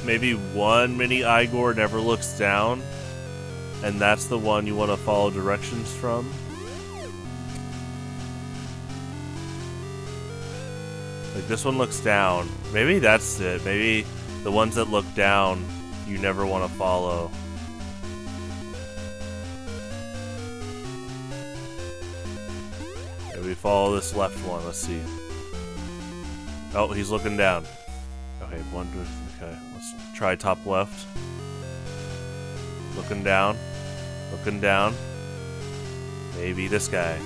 maybe one mini Igor never looks down, and that's the one you want to follow directions from. Like this one looks down. Maybe that's it. Maybe the ones that look down you never want to follow. Maybe follow this left one. Let's see. Oh, he's looking down. Okay, okay, let's try top left. Looking down. Looking down. Maybe this guy.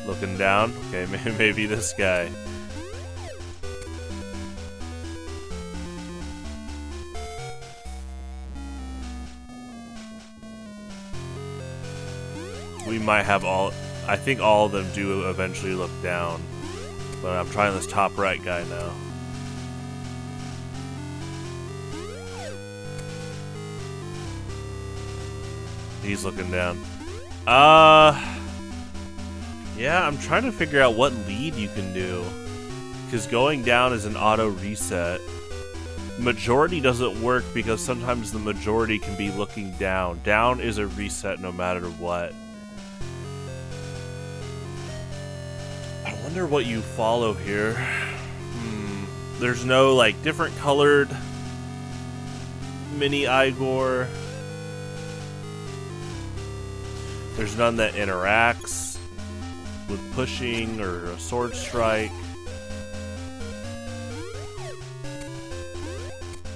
Looking down. Okay, maybe this guy. We might have all... I think all of them do eventually look down. But I'm trying this top right guy now. He's looking down. Yeah, I'm trying to figure out what lead you can do. Because going down is an auto reset. Majority doesn't work because sometimes the majority can be looking down. Down is a reset no matter what. I wonder what you follow here. There's no like different colored mini Igor. There's none that interacts with pushing or a sword strike.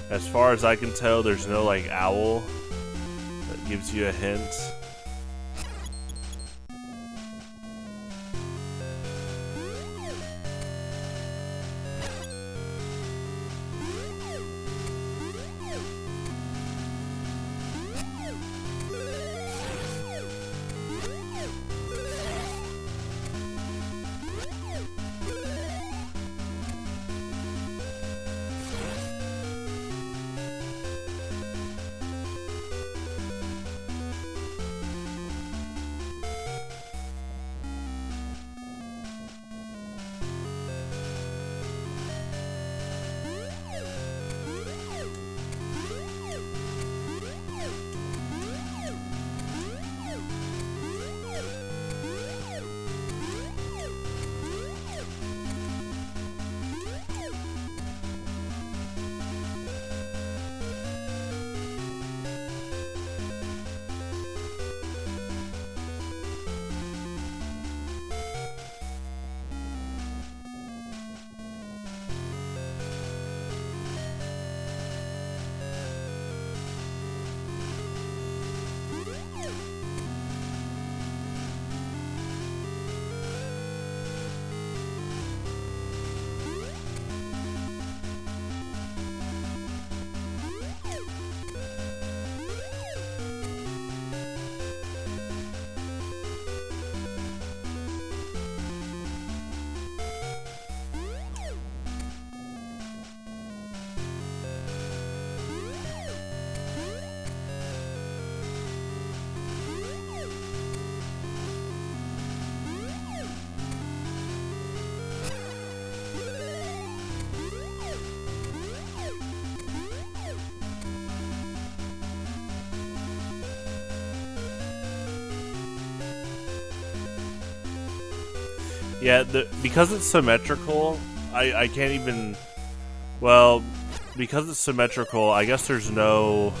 As far as I can tell, there's no like owl that gives you a hint. Yeah, because it's symmetrical, I can't even... Well, because it's symmetrical, I guess there's no...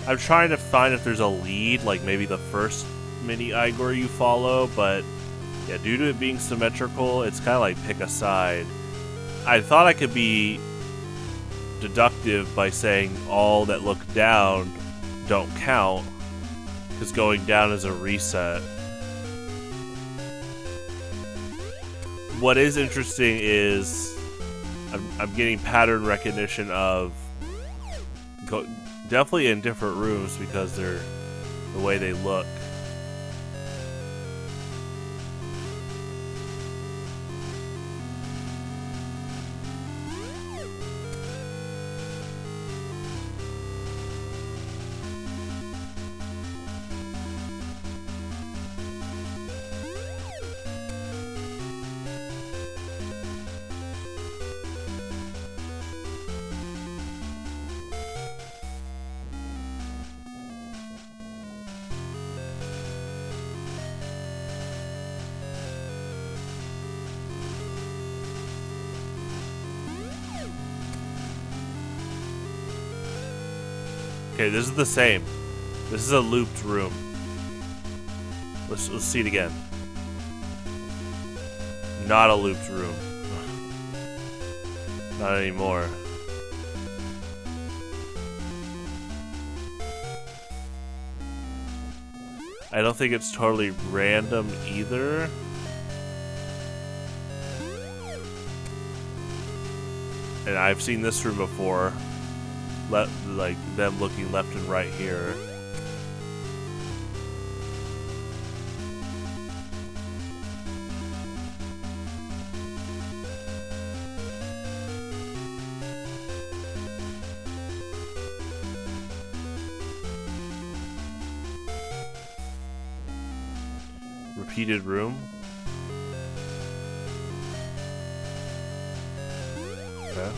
I'm trying to find if there's a lead, like maybe the first mini Igor you follow, but yeah, due to it being symmetrical, it's kind of like pick a side. I thought I could be deductive by saying all that look down don't count, because going down is a reset. What is interesting is I'm getting pattern recognition of definitely in different rooms because they're the way they look. Okay, this is the same. This is a looped room. Let's see it again. Not a looped room. Not anymore. I don't think it's totally random either. And I've seen this room before. Like them looking left and right here. Repeated room. Okay.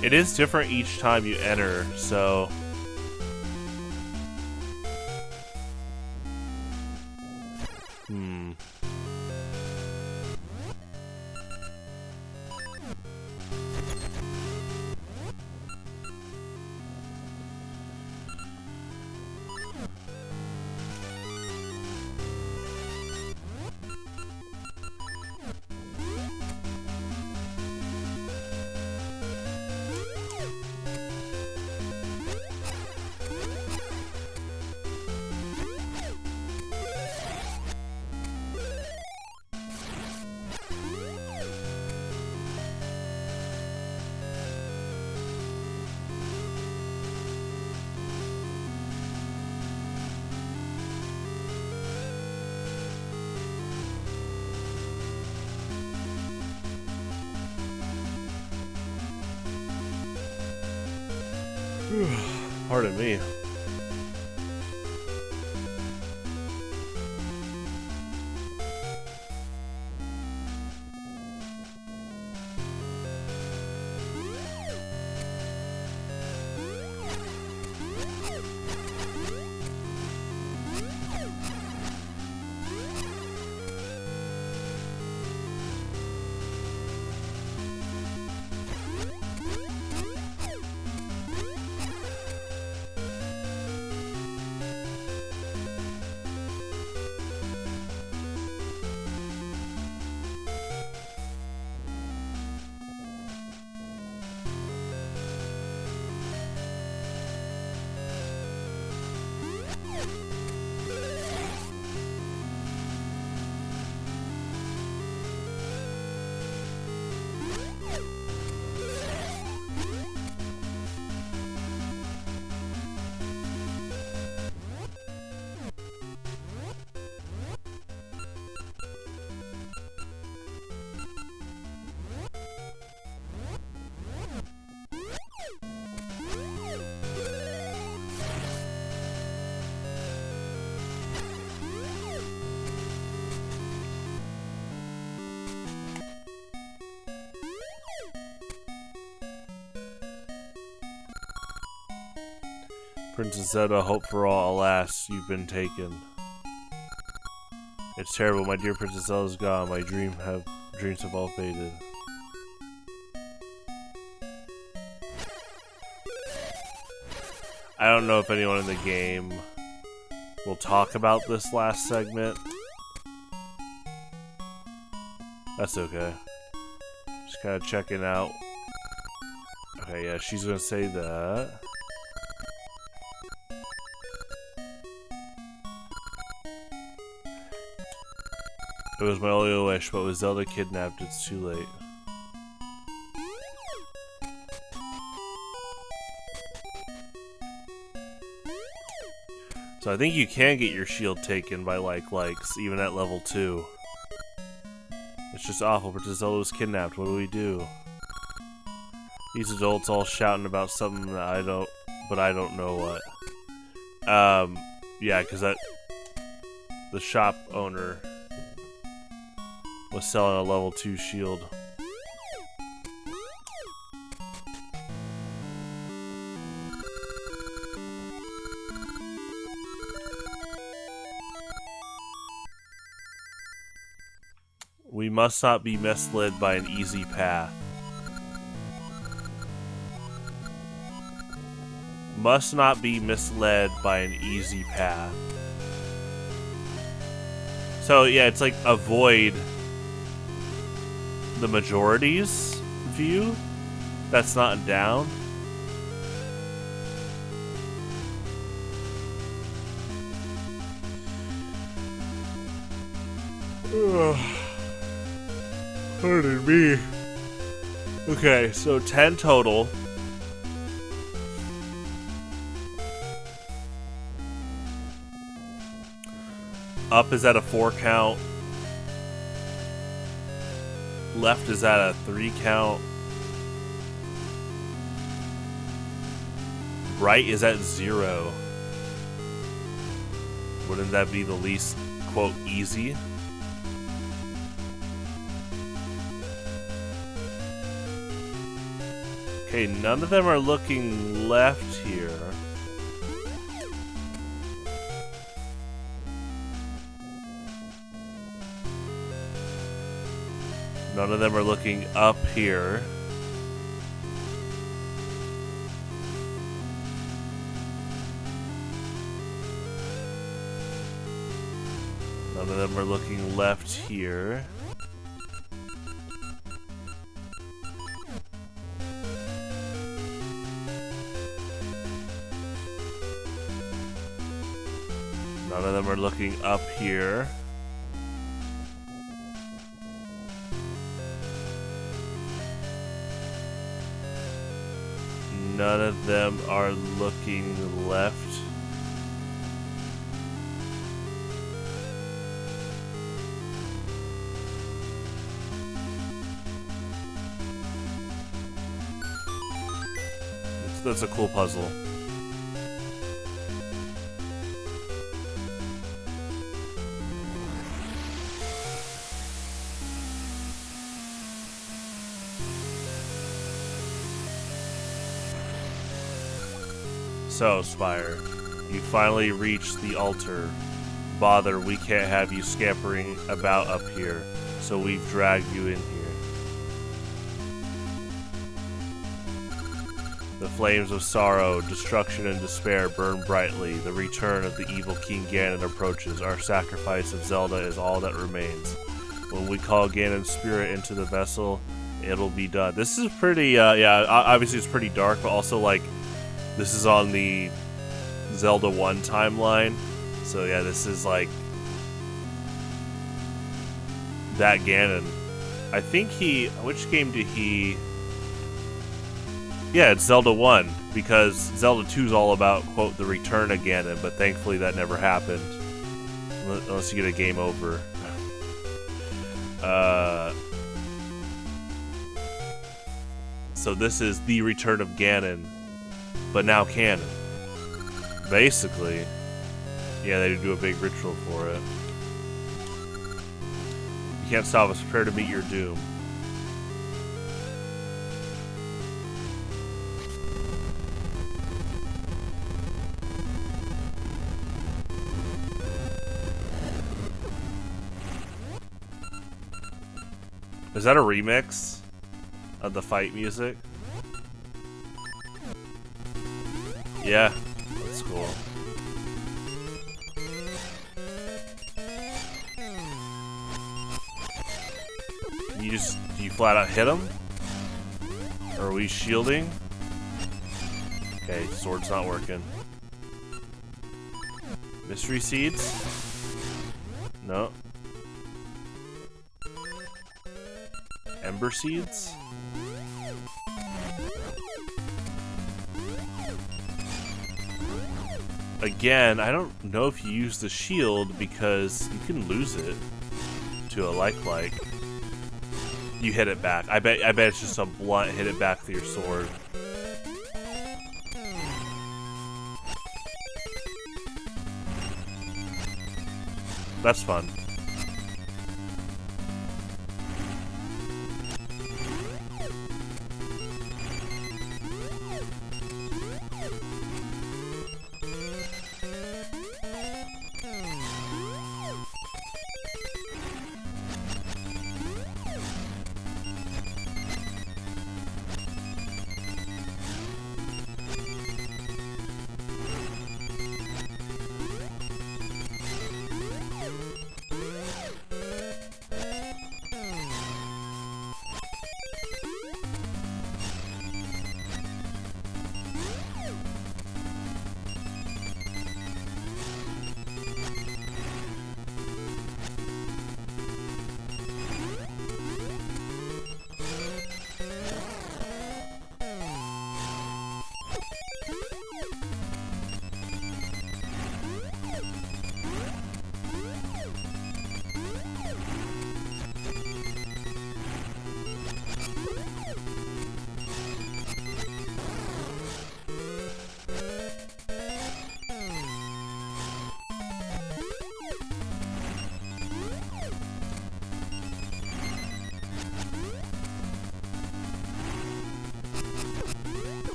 It is different each time you enter, so... Pardon me. Princess Zelda, hope for all, alas, you've been taken. It's terrible, my dear Princess Zelda's gone, my dreams have all faded. I don't know if anyone in the game will talk about this last segment. That's okay. Just kind of checking out. Okay, yeah, she's gonna say that. It was my only wish, but with Zelda kidnapped, it's too late. So I think you can get your shield taken by likes, even at level 2. It's just awful. Princess Zelda was kidnapped. What do we do? These adults all shouting about something that I don't know what. Yeah, because the shop owner was selling a level 2 shield. We must not be misled by an easy path. Must not be misled by an easy path. So yeah, it's like avoid the majority's view. That's not down. Pardon me. Okay, so 10 total. Up is at a 4 count. Left is at a 3 count. Right is at 0. Wouldn't that be the least, quote, easy? Okay, none of them are looking left here. None of them are looking up here. None of them are looking left here. None of them are looking up here. None of them are looking left. That's a cool puzzle. So, Spire, you finally reached the altar. Bother, we can't have you scampering about up here, so we've dragged you in here. The flames of sorrow, destruction, and despair burn brightly. The return of the evil King Ganon approaches. Our sacrifice of Zelda is all that remains. When we call Ganon's spirit into the vessel, it'll be done. This is pretty, yeah, obviously it's pretty dark, but also, like, this is on the Zelda 1 timeline. So yeah, this is like that Ganon. I think which game did he... Yeah, it's Zelda 1, because Zelda 2 is all about, quote, the return of Ganon, but thankfully that never happened. Unless you get a game over. So this is the return of Ganon, but now canon. Basically. Yeah, they do a big ritual for it. You can't stop us. Prepare to meet your doom. Is that a remix of the fight music? Yeah, that's cool. Do you flat out hit him? Or are we shielding? Okay, sword's not working. Mystery seeds? No. Ember seeds? again, I don't know if you use the shield because you can lose it to a like. You hit it back. I bet it's just a blunt hit it back with your sword. That's fun.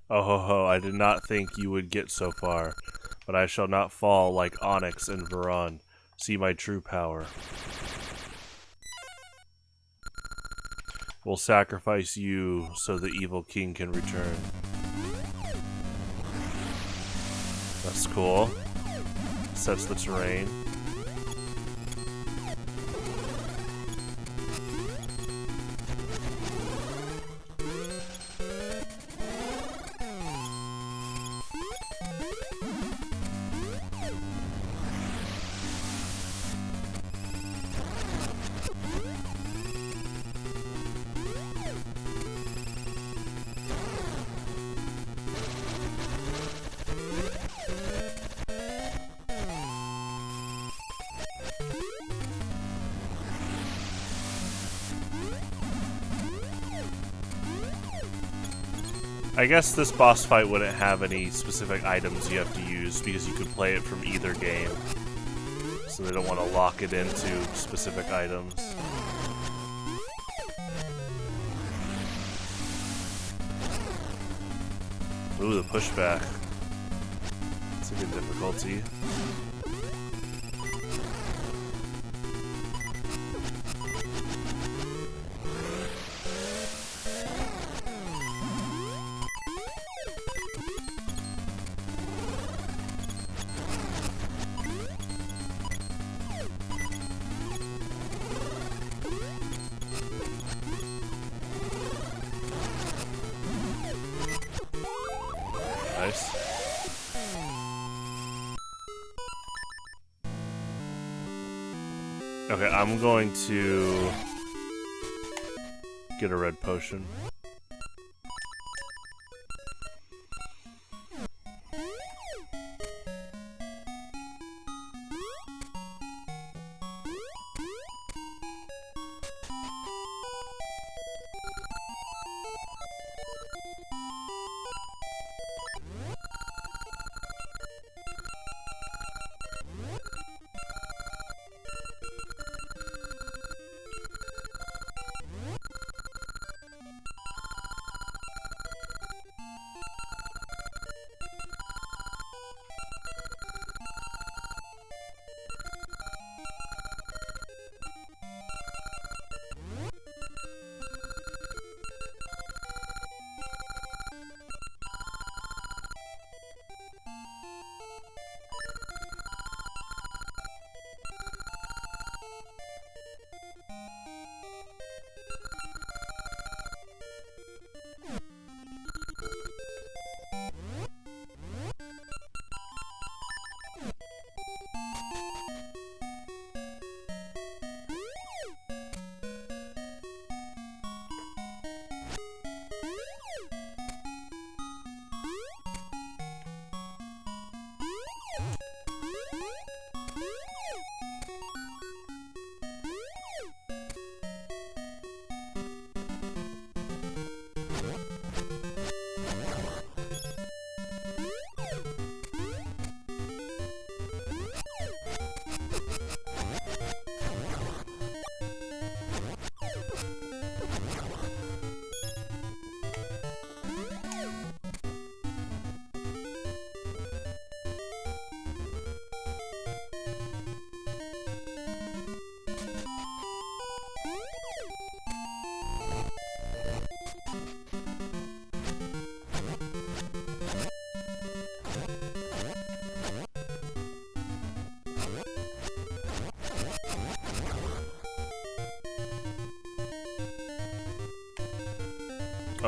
Oh ho ho, I did not think you would get so far, but I shall not fall like Onyx and Veron. See my true power. We'll sacrifice you so the evil king can return. That's cool. Sets the terrain. I guess this boss fight wouldn't have any specific items you have to use because you could play it from either game. So they don't want to lock it into specific items. Ooh, the pushback. It's a good difficulty. Nice. Okay, I'm going to get a red potion.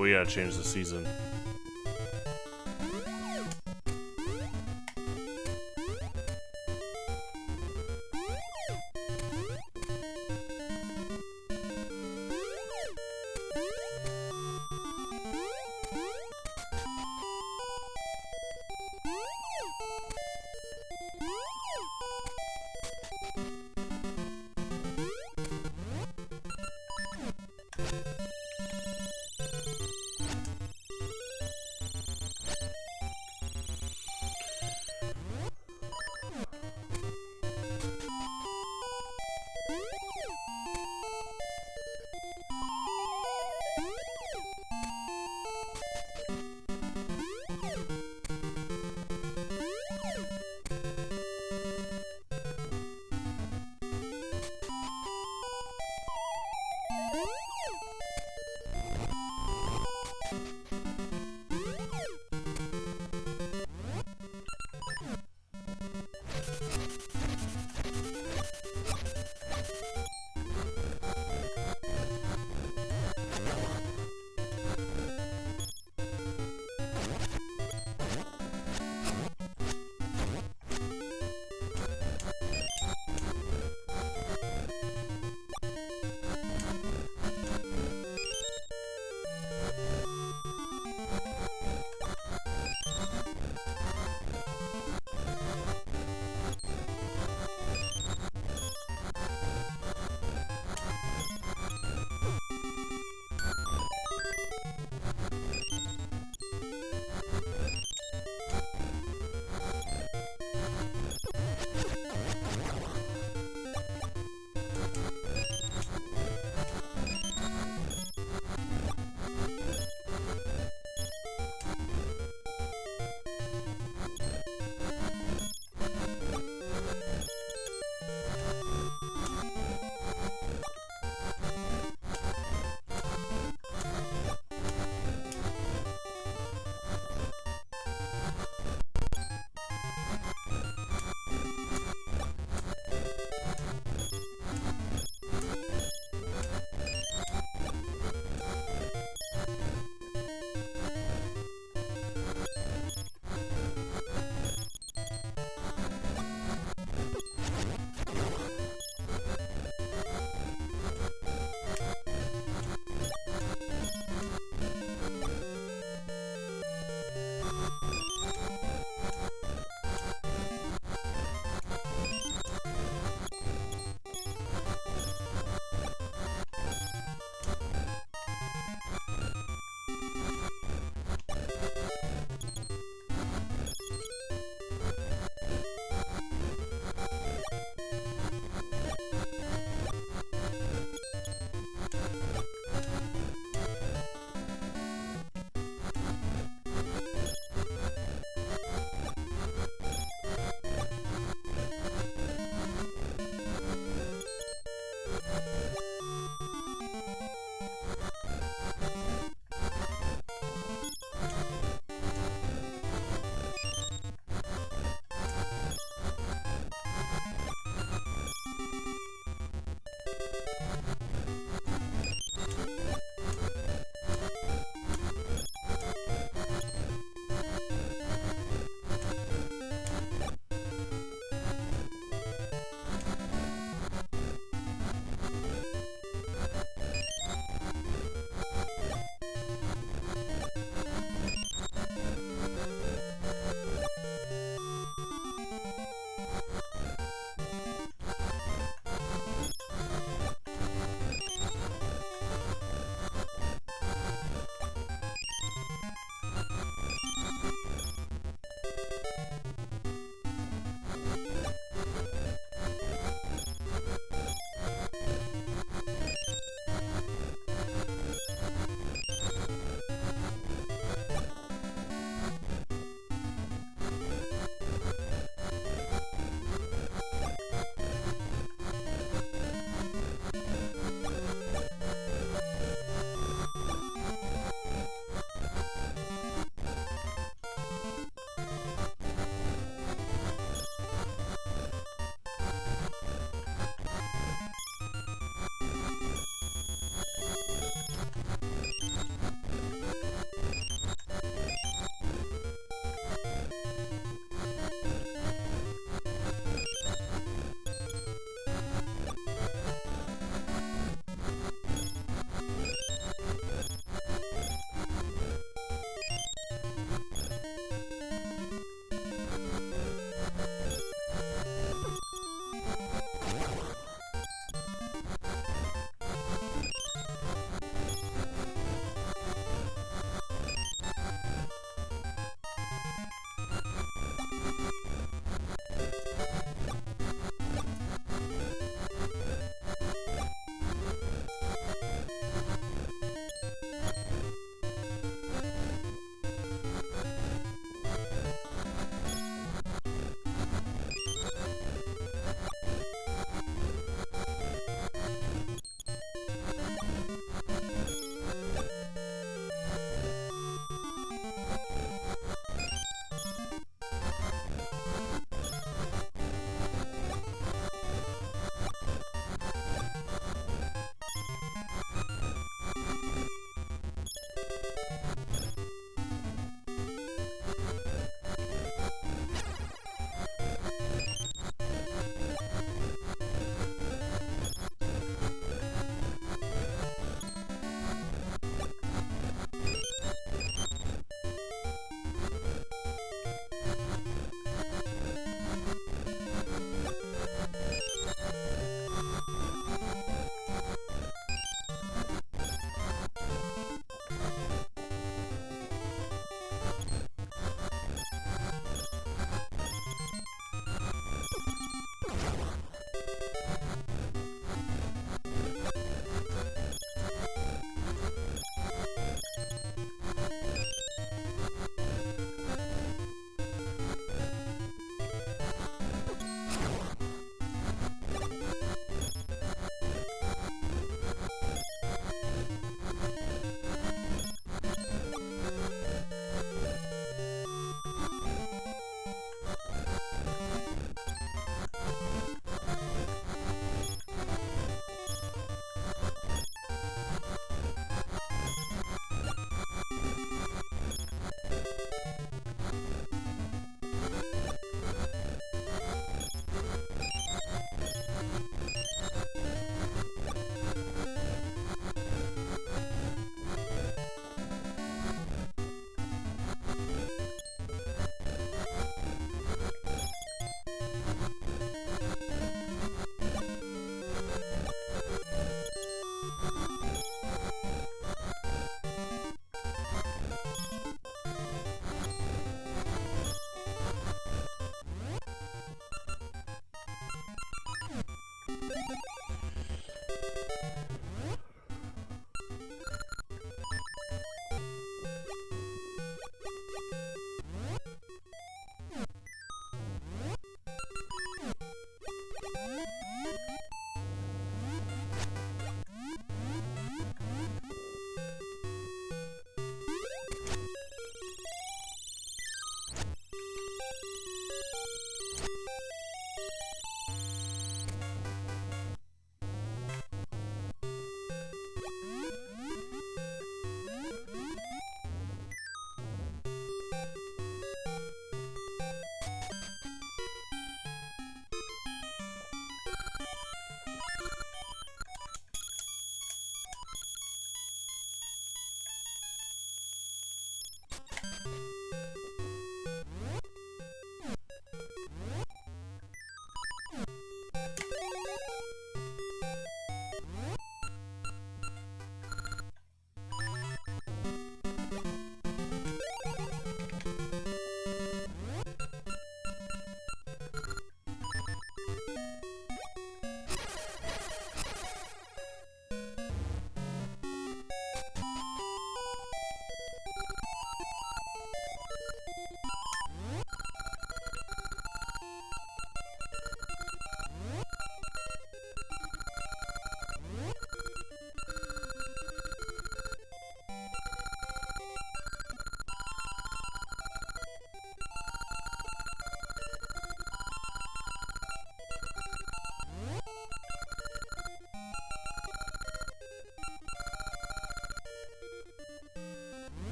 we gotta change the season.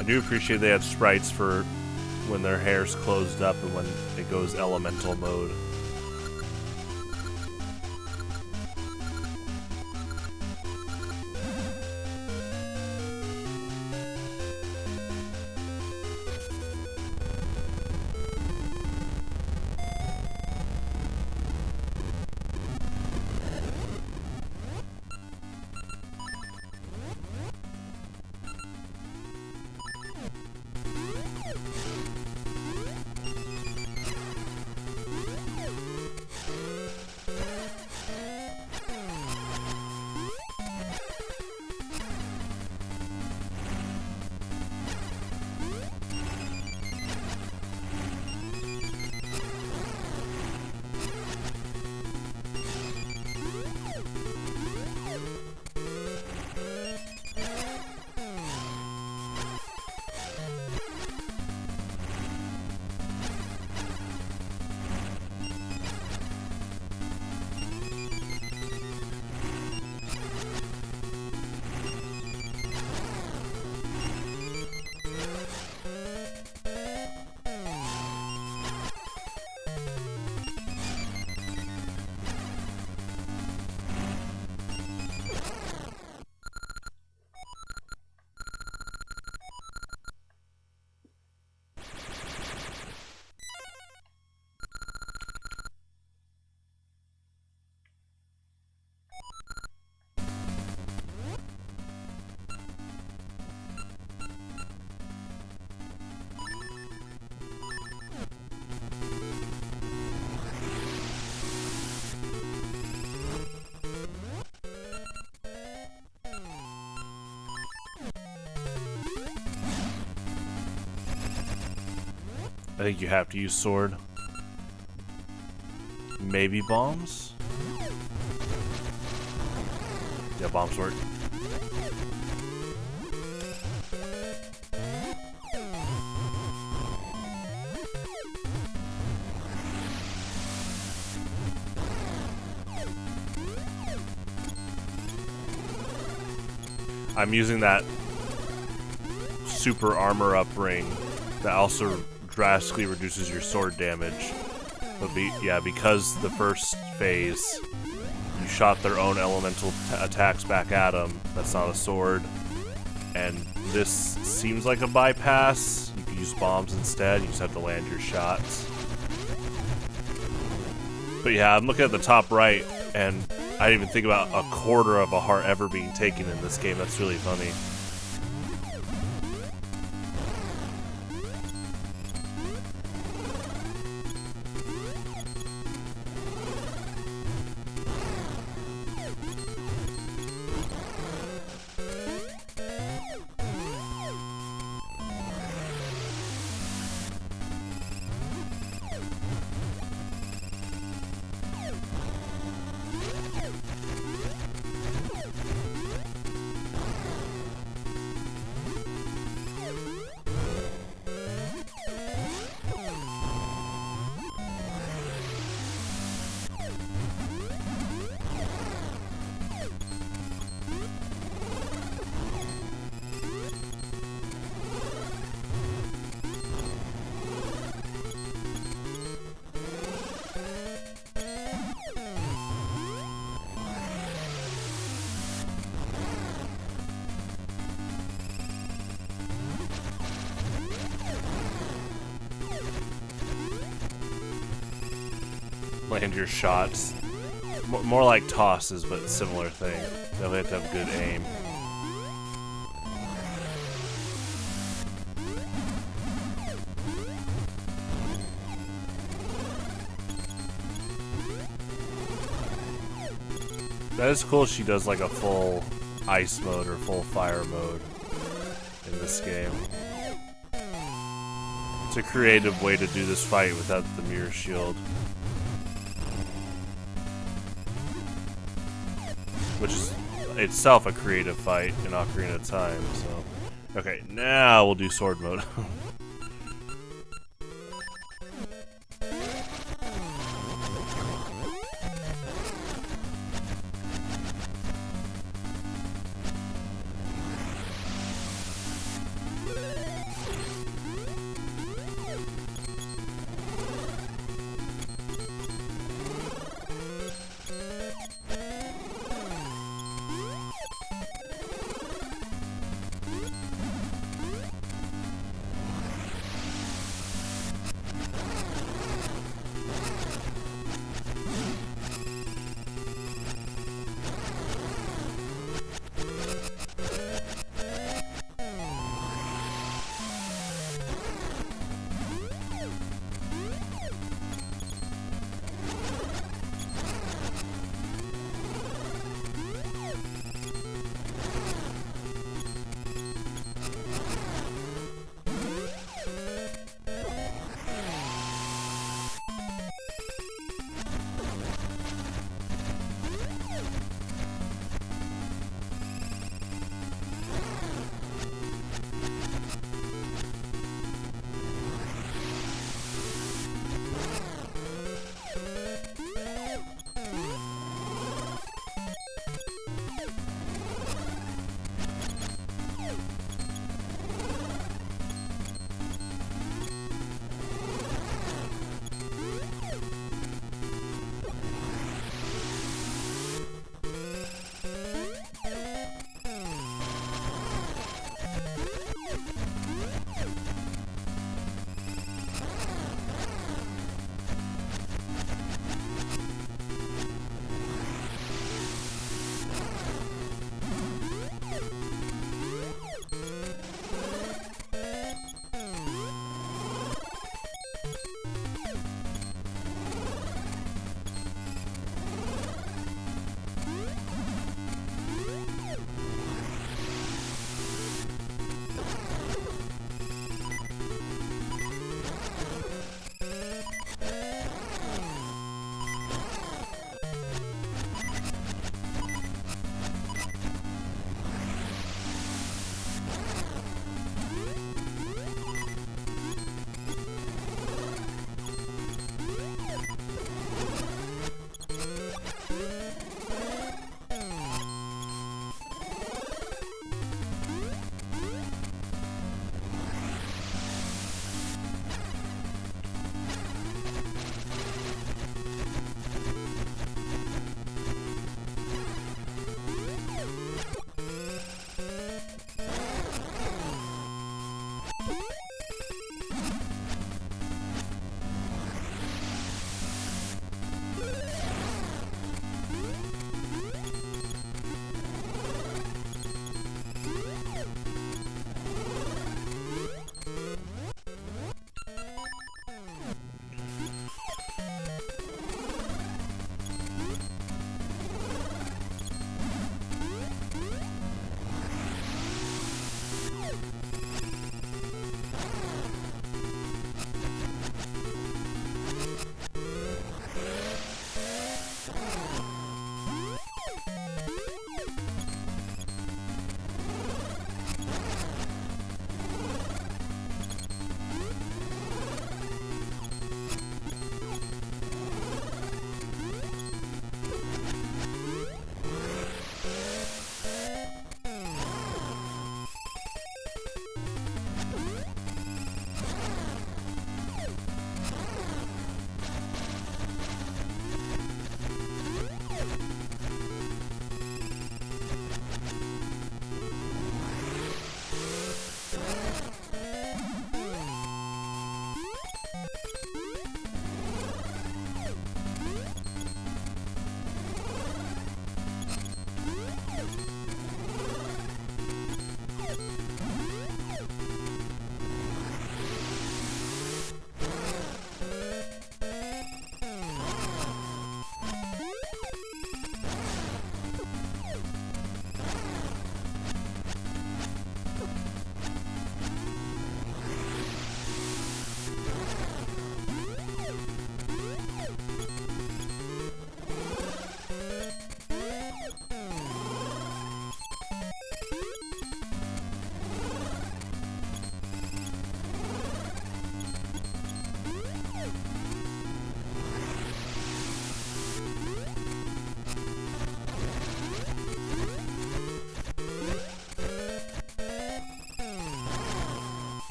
I do appreciate they have sprites for when their hair's closed up and when it goes elemental mode. I think you have to use sword. Maybe bombs? Yeah, bombs work. I'm using that super armor up ring that also drastically reduces your sword damage. But because the first phase, you shot their own elemental attacks back at them. That's not a sword. And this seems like a bypass. You can use bombs instead. You just have to land your shots. But yeah, I'm looking at the top right, and I didn't even think about a quarter of a heart ever being taken in this game. That's really funny. Land your shots. More like tosses, but similar thing. Definitely have to have good aim. That is cool. She does like a full ice mode or full fire mode in this game. It's a creative way to do this fight without the mirror shield. Which is itself a creative fight in Ocarina of Time, so... Okay, now we'll do sword mode.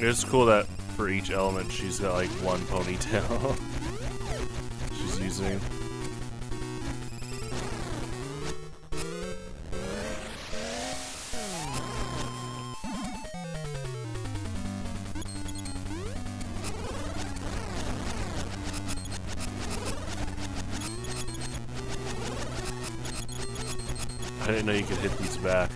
It's cool that for each element she's got like one ponytail she's using. I didn't know you could hit these back.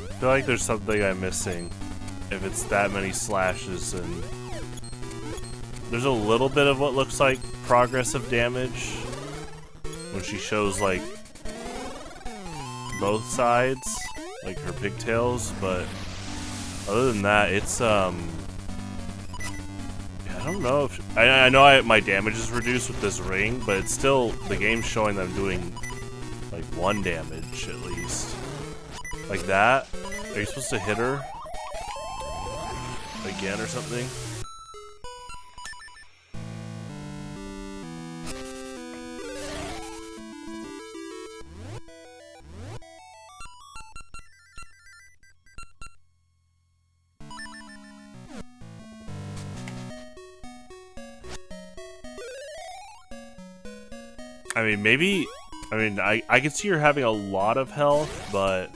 I feel like there's something I'm missing if it's that many slashes, and there's a little bit of what looks like progressive damage when she shows like both sides, like her pigtails, but other than that, it's I don't know if I know my damage is reduced with this ring, but it's still, the game's showing that I'm doing like 1 damage at least. Like that? Are you supposed to hit her again or something? I mean, maybe, I can see her having a lot of health, but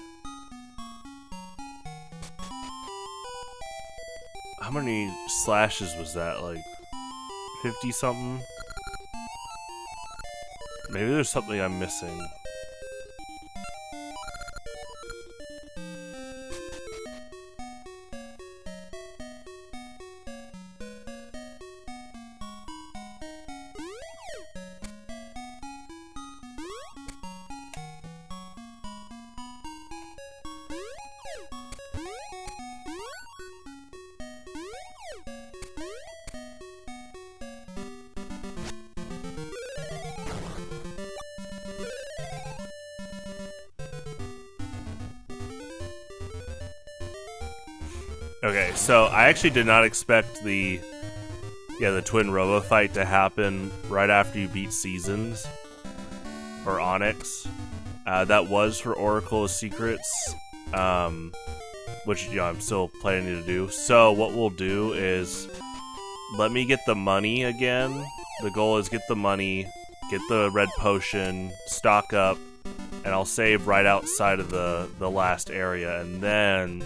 how many slashes was that? Like 50 something? Maybe there's something I'm missing. Okay, so I actually did not expect the twin robo fight to happen right after you beat Seasons or Onyx. That was for Oracle of Secrets, which I'm still planning to do. So what we'll do is let me get the money again the goal is get the money, get the red potion, stock up, and I'll save right outside of the last area. And then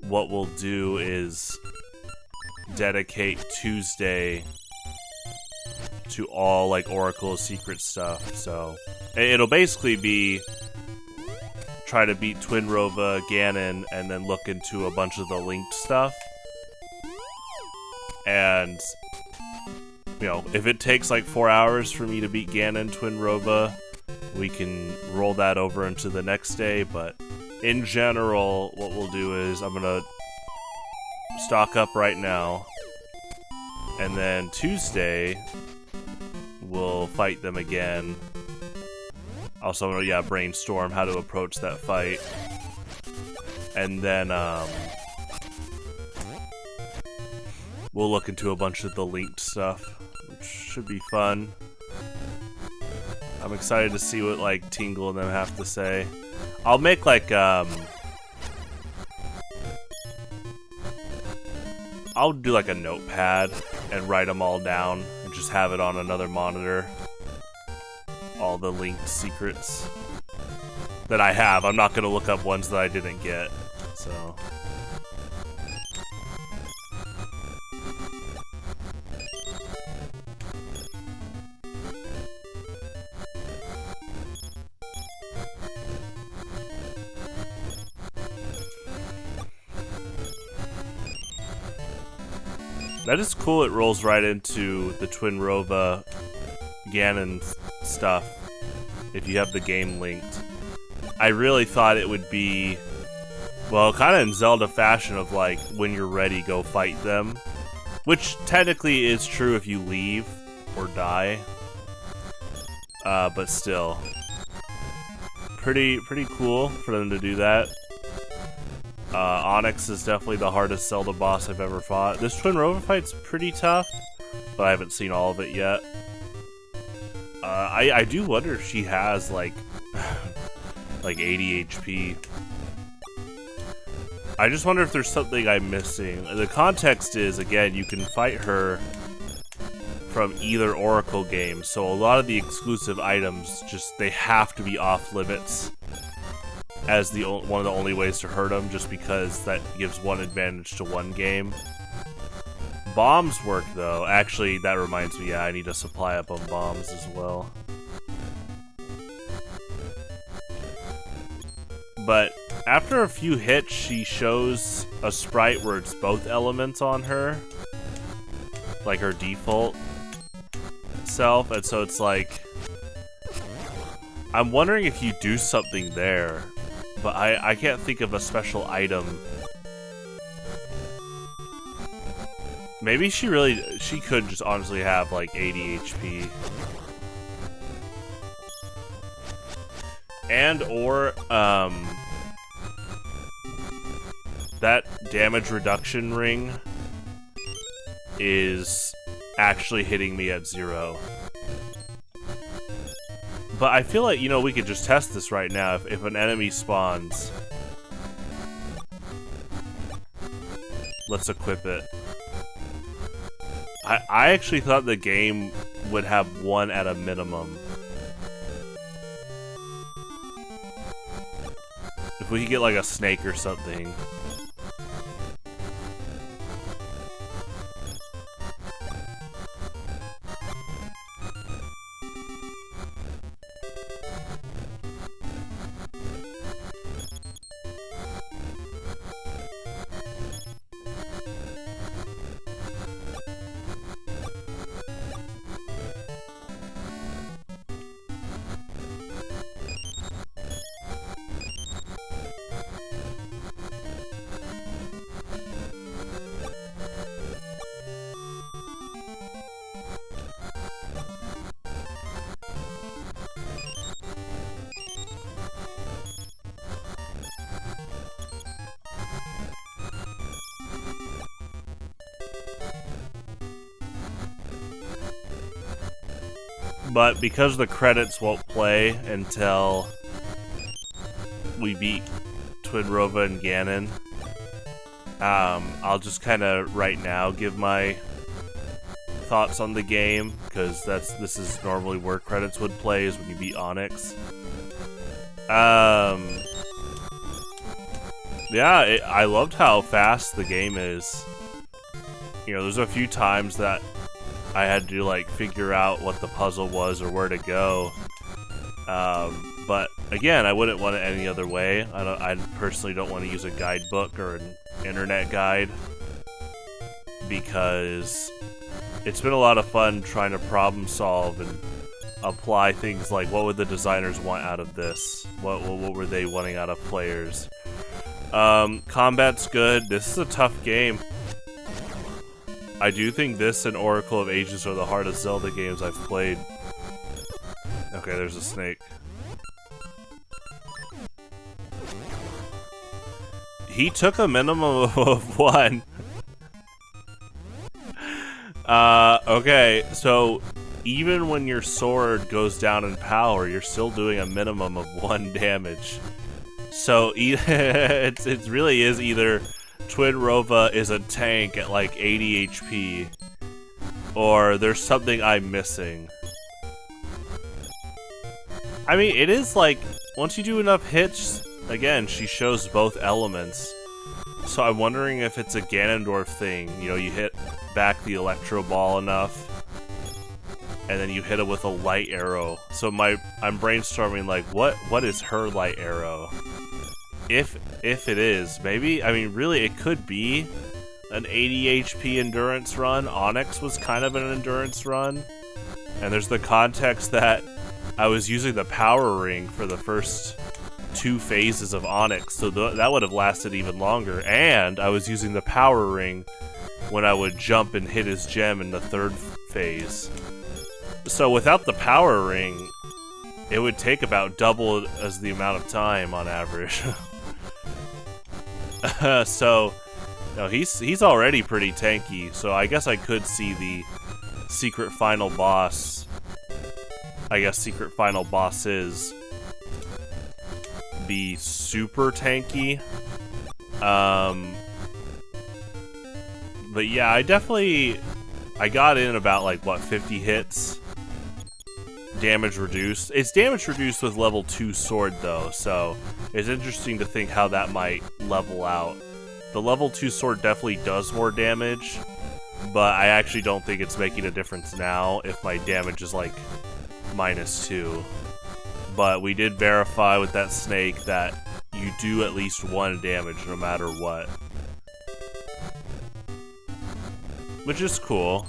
what we'll do is dedicate Tuesday to all like Oracle secret stuff. So it'll basically be try to beat Twinrova, Ganon, and then look into a bunch of the linked stuff. And you know, if it takes like 4 hours for me to beat Ganon, Twinrova, we can roll that over into the next day. But in general, what we'll do is I'm gonna stock up right now, and then Tuesday we'll fight them again. Also, yeah, brainstorm how to approach that fight, and then we'll look into a bunch of the linked stuff, which should be fun. I'm excited to see what like Tingle and them have to say. I'll make like I'll do like a notepad and write them all down and just have it on another monitor. All the linked secrets that I have. I'm not gonna look up ones that I didn't get. So that is cool. It rolls right into the Twinrova Ganon stuff if you have the game linked. I really thought it would be, well, kind of in Zelda fashion of like, when you're ready, go fight them. Which technically is true if you leave or die. But still. Pretty cool for them to do that. Onyx is definitely the hardest Zelda boss I've ever fought. This Twinrova fight's pretty tough, but I haven't seen all of it yet. I do wonder if she has like like 80 HP. I just wonder if there's something I'm missing. The context is, again, you can fight her from either Oracle game, so a lot of the exclusive items just they have to be off limits as one of the only ways to hurt them, just because that gives one advantage to one game. Bombs work though. Actually, that reminds me, yeah, I need to supply up on bombs as well. But after a few hits, she shows a sprite where it's both elements on her, like her default self, and so it's like, I'm wondering if you do something there, but I can't think of a special item. Maybe she could just honestly have like 80 HP. And or that damage reduction ring is actually hitting me at 0. But I feel like, you know, we could just test this right now. If an enemy spawns, let's equip it. I actually thought the game would have one at a minimum. If we could get like a snake or something. But because the credits won't play until we beat Twinrova and Ganon, I'll just kind of right now give my thoughts on the game, because this is normally where credits would play, is when you beat Onyx. Yeah, I loved how fast the game is. You know, there's a few times that I had to like figure out what the puzzle was or where to go. But again, I wouldn't want it any other way. I personally don't want to use a guidebook or an internet guide, because it's been a lot of fun trying to problem solve and apply things like, what would the designers want out of this? What were they wanting out of players? Combat's good. This is a tough game. I do think this and Oracle of Ages are the hardest Zelda games I've played. Okay, there's a snake. He took a minimum of 1. Okay, so even when your sword goes down in power, you're still doing a minimum of 1 damage. So it really is either Twin Rova is a tank at like 80 HP, or there's something I'm missing. I mean, it is like, once you do enough hits, again, she shows both elements. So I'm wondering if it's a Ganondorf thing. You know, you hit back the Electro Ball enough, and then you hit it with a light arrow. So I'm brainstorming like, what is her light arrow? If it is, maybe, I mean, really, it could be an 80 HP endurance run. Onyx was kind of an endurance run. And there's the context that I was using the power ring for the first 2 phases of Onyx, so that would have lasted even longer. And I was using the power ring when I would jump and hit his gem in the 3rd phase. So without the power ring, it would take about double as the amount of time on average. So, no, he's already pretty tanky, so I guess I could see the secret final boss. I guess secret final bosses be super tanky. But yeah, I got in about like, what, 50 hits? Damage reduced. It's damage reduced with level 2 sword though, so it's interesting to think how that might level out. The level 2 sword definitely does more damage, but I actually don't think it's making a difference now if my damage is like -2. But we did verify with that snake that you do at least 1 damage no matter what, which is cool.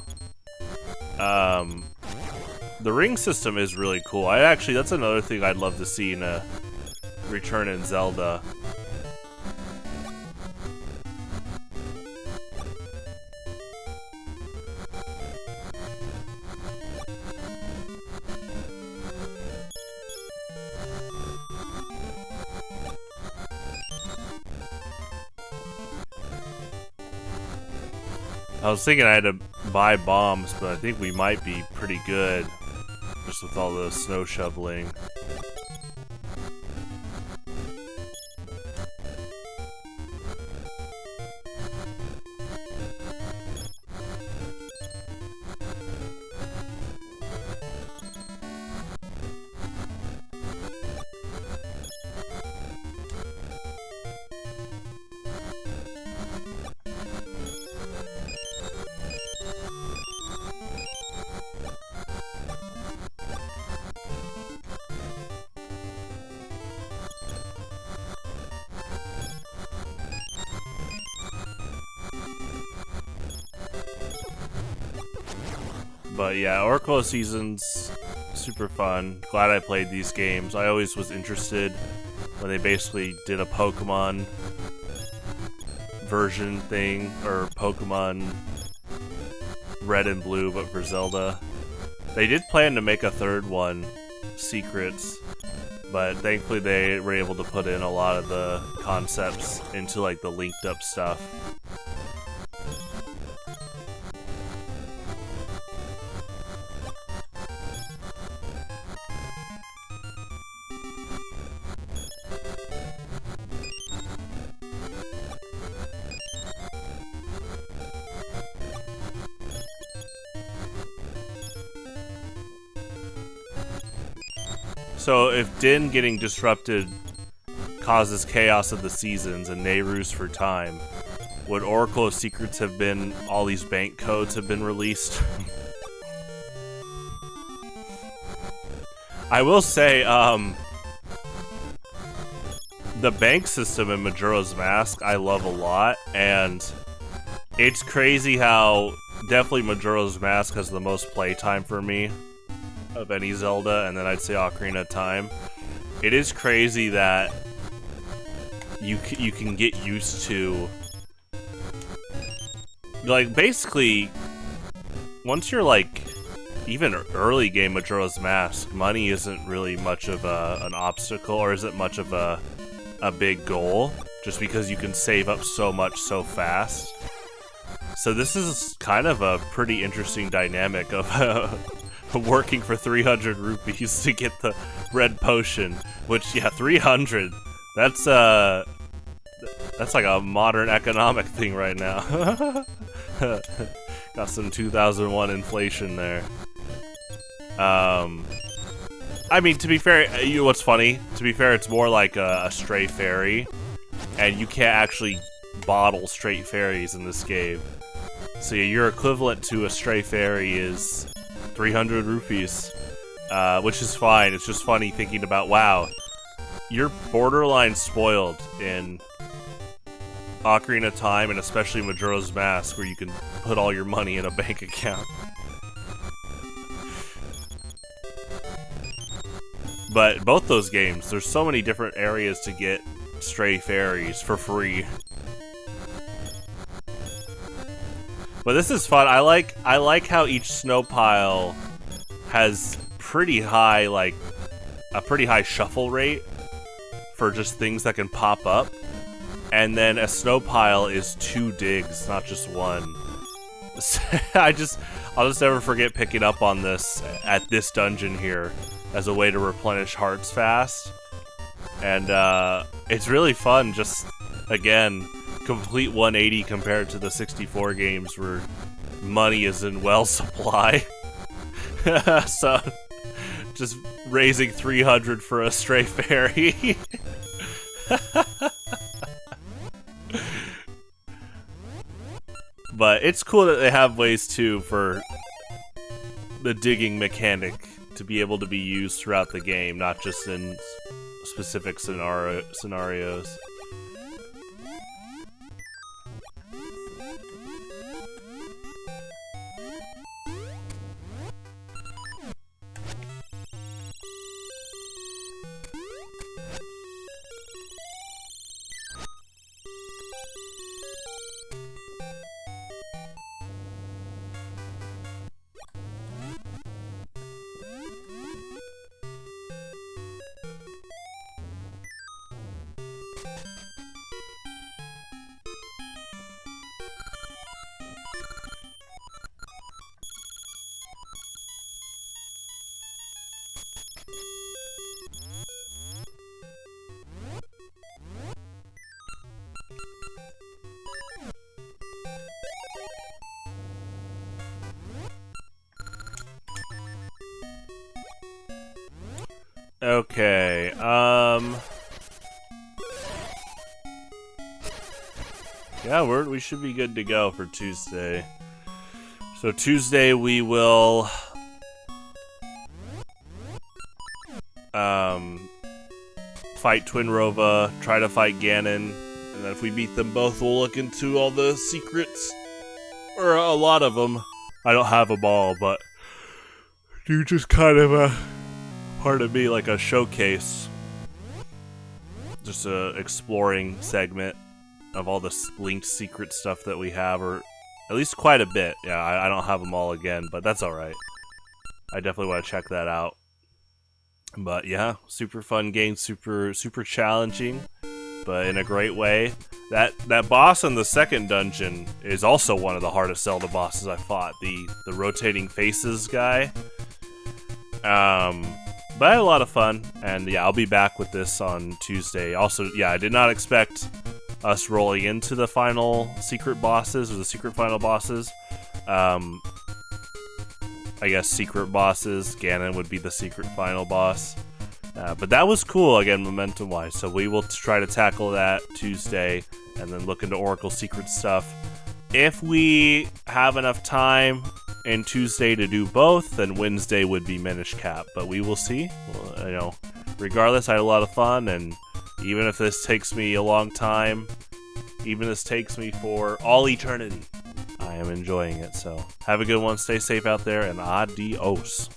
The ring system is really cool. That's another thing I'd love to see in a return in Zelda. I was thinking I had to buy bombs, but I think we might be pretty good just with all the snow shoveling. But yeah, Oracle of Seasons, super fun. Glad I played these games. I always was interested when they basically did a Pokemon version thing, or Pokemon Red and Blue, but for Zelda. They did plan to make a 3rd one, Secrets, but thankfully they were able to put in a lot of the concepts into like the linked up stuff. So if Din getting disrupted causes chaos of the seasons and Nehru's for time, would Oracle of Secrets have been all these bank codes have been released? I will say, the bank system in Majora's Mask I love a lot, and it's crazy how definitely Majora's Mask has the most playtime for me of any Zelda, and then I'd say Ocarina of Time. It is crazy that you can get used to, like, basically once you're like even early game Majora's Mask, money isn't really much of an obstacle, or isn't much of a big goal, just because you can save up so much so fast. So this is kind of a pretty interesting dynamic of working for 300 rupees to get the red potion, which, yeah, 300, that's like a modern economic thing right now. Got some 2001 inflation there. I mean, to be fair, you know what's funny? To be fair, it's more like a stray fairy, and you can't actually bottle straight fairies in this game. So yeah, your equivalent to a stray fairy is 300 rupees, which is fine. It's just funny thinking about, wow, you're borderline spoiled in Ocarina of Time, and especially Majora's Mask, where you can put all your money in a bank account. But both those games, there's so many different areas to get stray fairies for free. But this is fun. I like how each snow pile has pretty high, like, a pretty high shuffle rate for just things that can pop up. And then a snow pile is 2 digs, not just 1. I'll just never forget picking up on this at this dungeon here as a way to replenish hearts fast. And it's really fun, just, again, complete 180 compared to the 64 games where money is in well supply. So, just raising 300 for a stray fairy. But it's cool that they have ways, too, for the digging mechanic to be able to be used throughout the game, not just in specific scenarios. Okay, yeah, we should be good to go for Tuesday. So Tuesday we will fight Twinrova, try to fight Ganon, and then if we beat them both, we'll look into all the secrets, or a lot of them. I don't have them all, but do just kind of a part of me, like a showcase, just a exploring segment of all the linked secret stuff that we have, or at least quite a bit. Yeah, I don't have them all again, but that's alright. I definitely want to check that out. But yeah, super fun game, super challenging, but in a great way. That boss in the second dungeon is also one of the hardest Zelda bosses I fought. The rotating faces guy. But I had a lot of fun, and yeah, I'll be back with this on Tuesday. Also, yeah, I did not expect us rolling into the final secret bosses, or the secret final bosses. I guess secret bosses. Ganon would be the secret final boss. But that was cool, again, momentum-wise. So we will try to tackle that Tuesday and then look into Oracle Secret stuff. If we have enough time in Tuesday to do both, then Wednesday would be Minish Cap. But we will see. Well, regardless, I had a lot of fun, and even if this takes me a long time, even this takes me for all eternity, I am enjoying it. So have a good one. Stay safe out there, and adios.